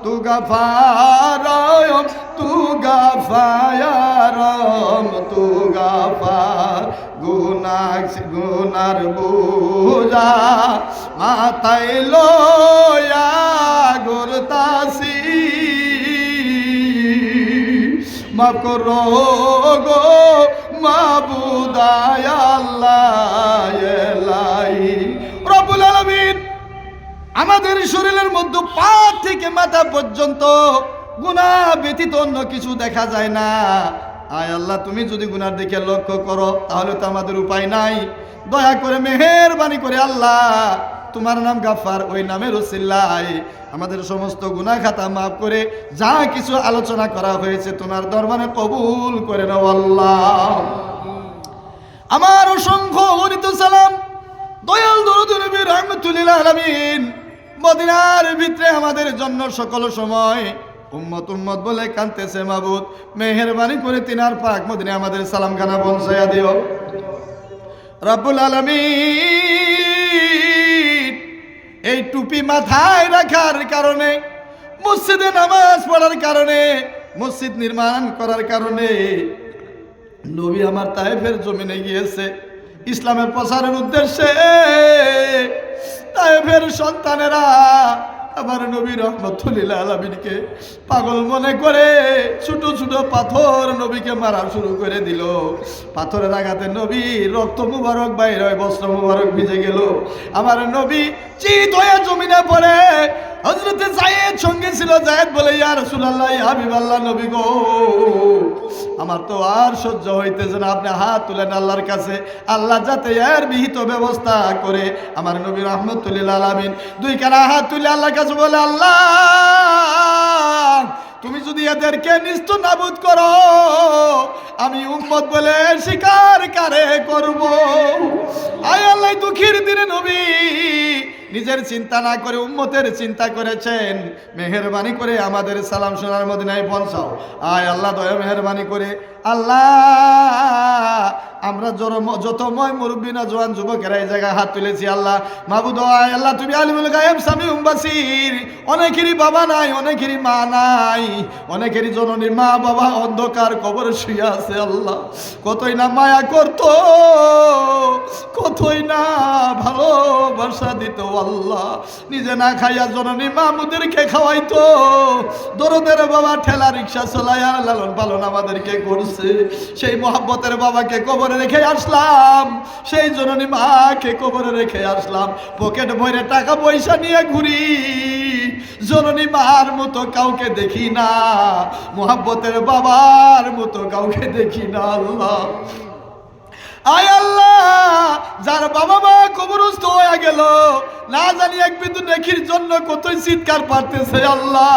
তু গফার তু গফায়ারম তু গফার। গুনার বুঝা মাথায় লয়া ঘুরতাছি, মাফ করো গো মাবুদায় আল্লাহ এলাহি রব্বুল আলামিন। আমাদের শরীরের মধ্যে পা থেকে মাথা পর্যন্ত গুনাহ ব্যতীত অন্য কিছু দেখা যায় না। আয় আল্লাহ তুমি যদি গুনার দিকে লক্ষ্য করো তাহলে তো আমাদের উপায় নাই, দয়া করে মেহেরবানি করে আল্লাহ তোমার নাম গাফফার, ওই নামের উসিলায় আমাদের সমস্ত গুনাহ খাতা মাফ করে যা কিছু আলোচনা করা হয়েছে তোমার দরবারে কবুল করে নাও আল্লাহ। আমার অসংখ্য গণিত সালাম দয়াল দরুদ নবী রাহমাতুল লিল আলামিন মদিনার ভিতরে আমাদের জন্য সকল সময় উম্মত উম্মত বলে কাঁদতেছে মাবুদ, মেহেরবানি করে তিনার পাক মদিনায় আমাদের সালাম খানা পৌঁছায়া দিও রব্বুল আলামিন। এই টুপি মাথায় রাখার কারণে, মসজিদে নামাজ পড়ার কারণে, মসজিদ নির্মাণ করার কারণে নবী আমার তায়েফের জমিনে গিয়েছে ইসলামের প্রচারের উদ্দেশ্যে। তায়েফের সন্তানেরা আমার নবী রাহমাতুল লিল আলামিনকে পাগল মনে করে ছোট ছোট পাথর নবীকে মারা শুরু করে দিল। পাথরের আঘাতে নবী রক্ত মুবারক বাইর হয়, বস্ত্র মুবারক ভিজে গেল। আমার নবী চিত হয়ে জমিনে পড়ে। হযরতে যায়েদ সঙ্গে ছিল, যায়েদ বলে ইয়া রাসূলুল্লাহ ইয়া হাবিবাল্লাহ নবী গো, আমার তো আর সহ্য হইতেছে না, আপনি হাত তুলেন আল্লাহর কাছে, আল্লাহ যাতে এর বিহিত ব্যবস্থা করে। আমার নবী রাহমাতুল লিল আলামিন 2 কানা হাত তুলে আল্লাহর কাছে বলে আল্লাহ তুমি যদি এদেরকে নিস্তুনাবুদ করো আমি উম্মত বলে স্বীকার কারে করব। আয় আল্লাহ দুঃখের দিনে নবী নিজের চিন্তা না করে উম্মতের চিন্তা করেছেন। মেহেরবানি করে আমাদের সালাম সোনার মদিনায় পৌঁছাও। আয় আল্লাহ দয়া মেহেরবানি করে আল্লাহ আমরা যতময় মুরব্বী না জোয়ান যুবকেরা এই জায়গায় হাত তুলেছি আল্লাহ মাহবুদ আল্লাহ তুমি আলিমুল গায়েব সামিউম বাসির। অনেকেরই বাবা নাই, অনেকেরই মা নাই, অনেকেরই জননী মা বাবা অন্ধকার কবরে শুয়ে আছে আল্লাহ। কতই না মায়া করতো, কতই না ভালোবাসা দিত আল্লাহ। নিজে না খাইয়া জননী মামুদেরকে খাওয়াইতো। দরদের বাবা ঠেলা রিক্সা চলাইয়া লালন পালন আমাদেরকে করছে। সেই মোহাব্বতের বাবাকে কবরে রেখে আসলাম, সেই জননী মাকে কবরে রেখে আসলাম। পকেট ভরে টাকা পয়সা নিয়ে ঘুরি, জননী মার মতো কাউকে দেখি না, মোহাব্বতের বাবার মতো কাউকে দেখি না আল্লাহ। আয় আল্লাহ, যার বাবা মা কবরস্থ হয়ে গেল, না জানি এক বিন্দু নেকির জন্য কতই চিৎকার পারতেছে আল্লাহ।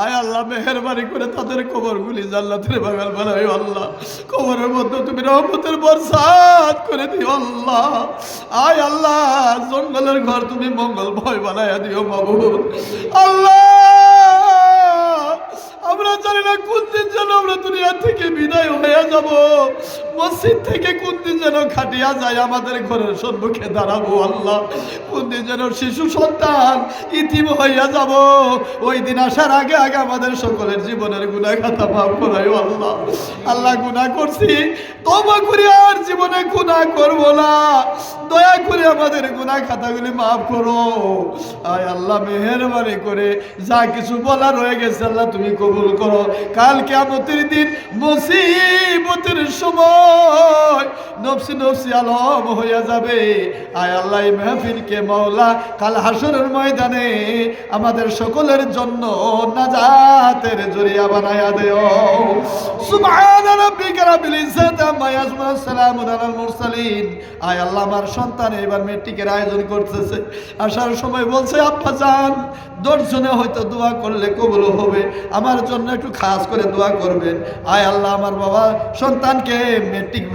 আয় আল্লাহ, মেহেরবানি করে তাদের কবরগুলি জান্নাতের বাগান বানাই আল্লাহ। কবরের মধ্যে তুমি রহমতের বরসাত করে দিও আল্লাহ। আয় আল্লাহ, জঙ্গলের ঘর তুমি মঙ্গল ভয় বানাইয়া দিও মাবুদ আল্লাহ। আমরা জানি না কোন দিন যেন আমরা দুনিয়া থেকে বিদায় হয়ে যাব, মসজিদ থেকে কোন দিন যেন খাটিয়া যায় আমাদের ঘরের সম্মুখে দাঁড়াবো আল্লাহ। কোন দিন যেন শিশু সন্তান ইতিম হইয়া যাব, ওই দিন আসার আগে আগে আমাদের সকলের জীবনের গুনাহ খাতা মাফ করাই আল্লাহ। আল্লাহ, গুনাহ করছি, তওবা করি, আর জীবনে গুনাহ করব না। দয়া করে আমাদের গুনাহ খাতাগুলি মাফ করো। আয় আল্লাহ, মেহেরবানি করে যা কিছু বলা রয়ে গেছে আল্লাহ তুমি কবুল করো। কাল কিয়ামতের দিন মুসিবতের সময় নফসি নফসি আলম হইয়া যাবে। আয় আল্লাহ, এই মাহফিলকে মাওলা কাল হাসরের ময়দানে আমাদের সকলের জন্য নাজাতের জরিয়া বানায়া দেও। সুবহান রাব্বিকা রাব্বিল ইজ্জাতি আম্মা ইয়াসিফুন, সালামুন আলাল মুরসালিন। আয় আল্লাহ, আমার সন্তান এবার মেট্রিকের আয়োজন করতেছে। আসার সময় বলছে আব্বা জান 10 জনে হয়তো দোয়া করলে কবুল হবে, আমার জন্য একটু খাস করে দোয়া করবেন। আয় আল্লাহ, আমার বাবা সন্তানকে মেট্রিক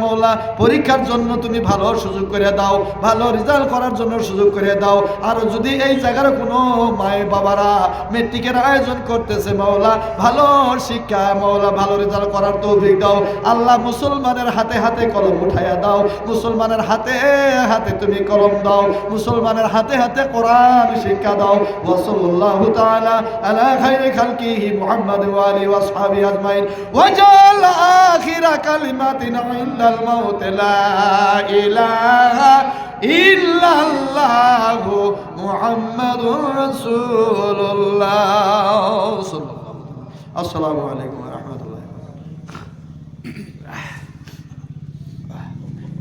মৌলা পরীক্ষার জন্য তুমি ভালো সুযোগ করে দাও, ভালো রেজাল্ট করার জন্য সুযোগ করে দাও। আর যদি এই জায়গার কোনো মায়ে বাবারা মেট্রিকের আয়োজন করতেছে মাওলা, ভালো শিক্ষা মাওলা, ভালো রেজাল্ট করার তৌফিক দাও আল্লাহ। মুসলমানের হাতে হাতে কলম উঠাইয়া দাও, মুসলমানের হাতে হাতে তুমি কলম দাও, মুসলমানের হাতে হাতে কোরআন শিক্ষা দাও। ওয়াসাল্লাল্লাহু তাআলা আলা খাইরি খালকিহি মুহাম্মাদ ওয়া আলিহি ওয়া আসহাবিহি আজমাইন ওয়াজাল আখিরা কালিমাতিনা ইনদাল মাউত লা ইলাহা ইল্লাল্লাহু মুহাম্মাদুর রাসূলুল্লাহ। আসসালামু আলাইকুম ওয়া রাহমাতুল্লাহি।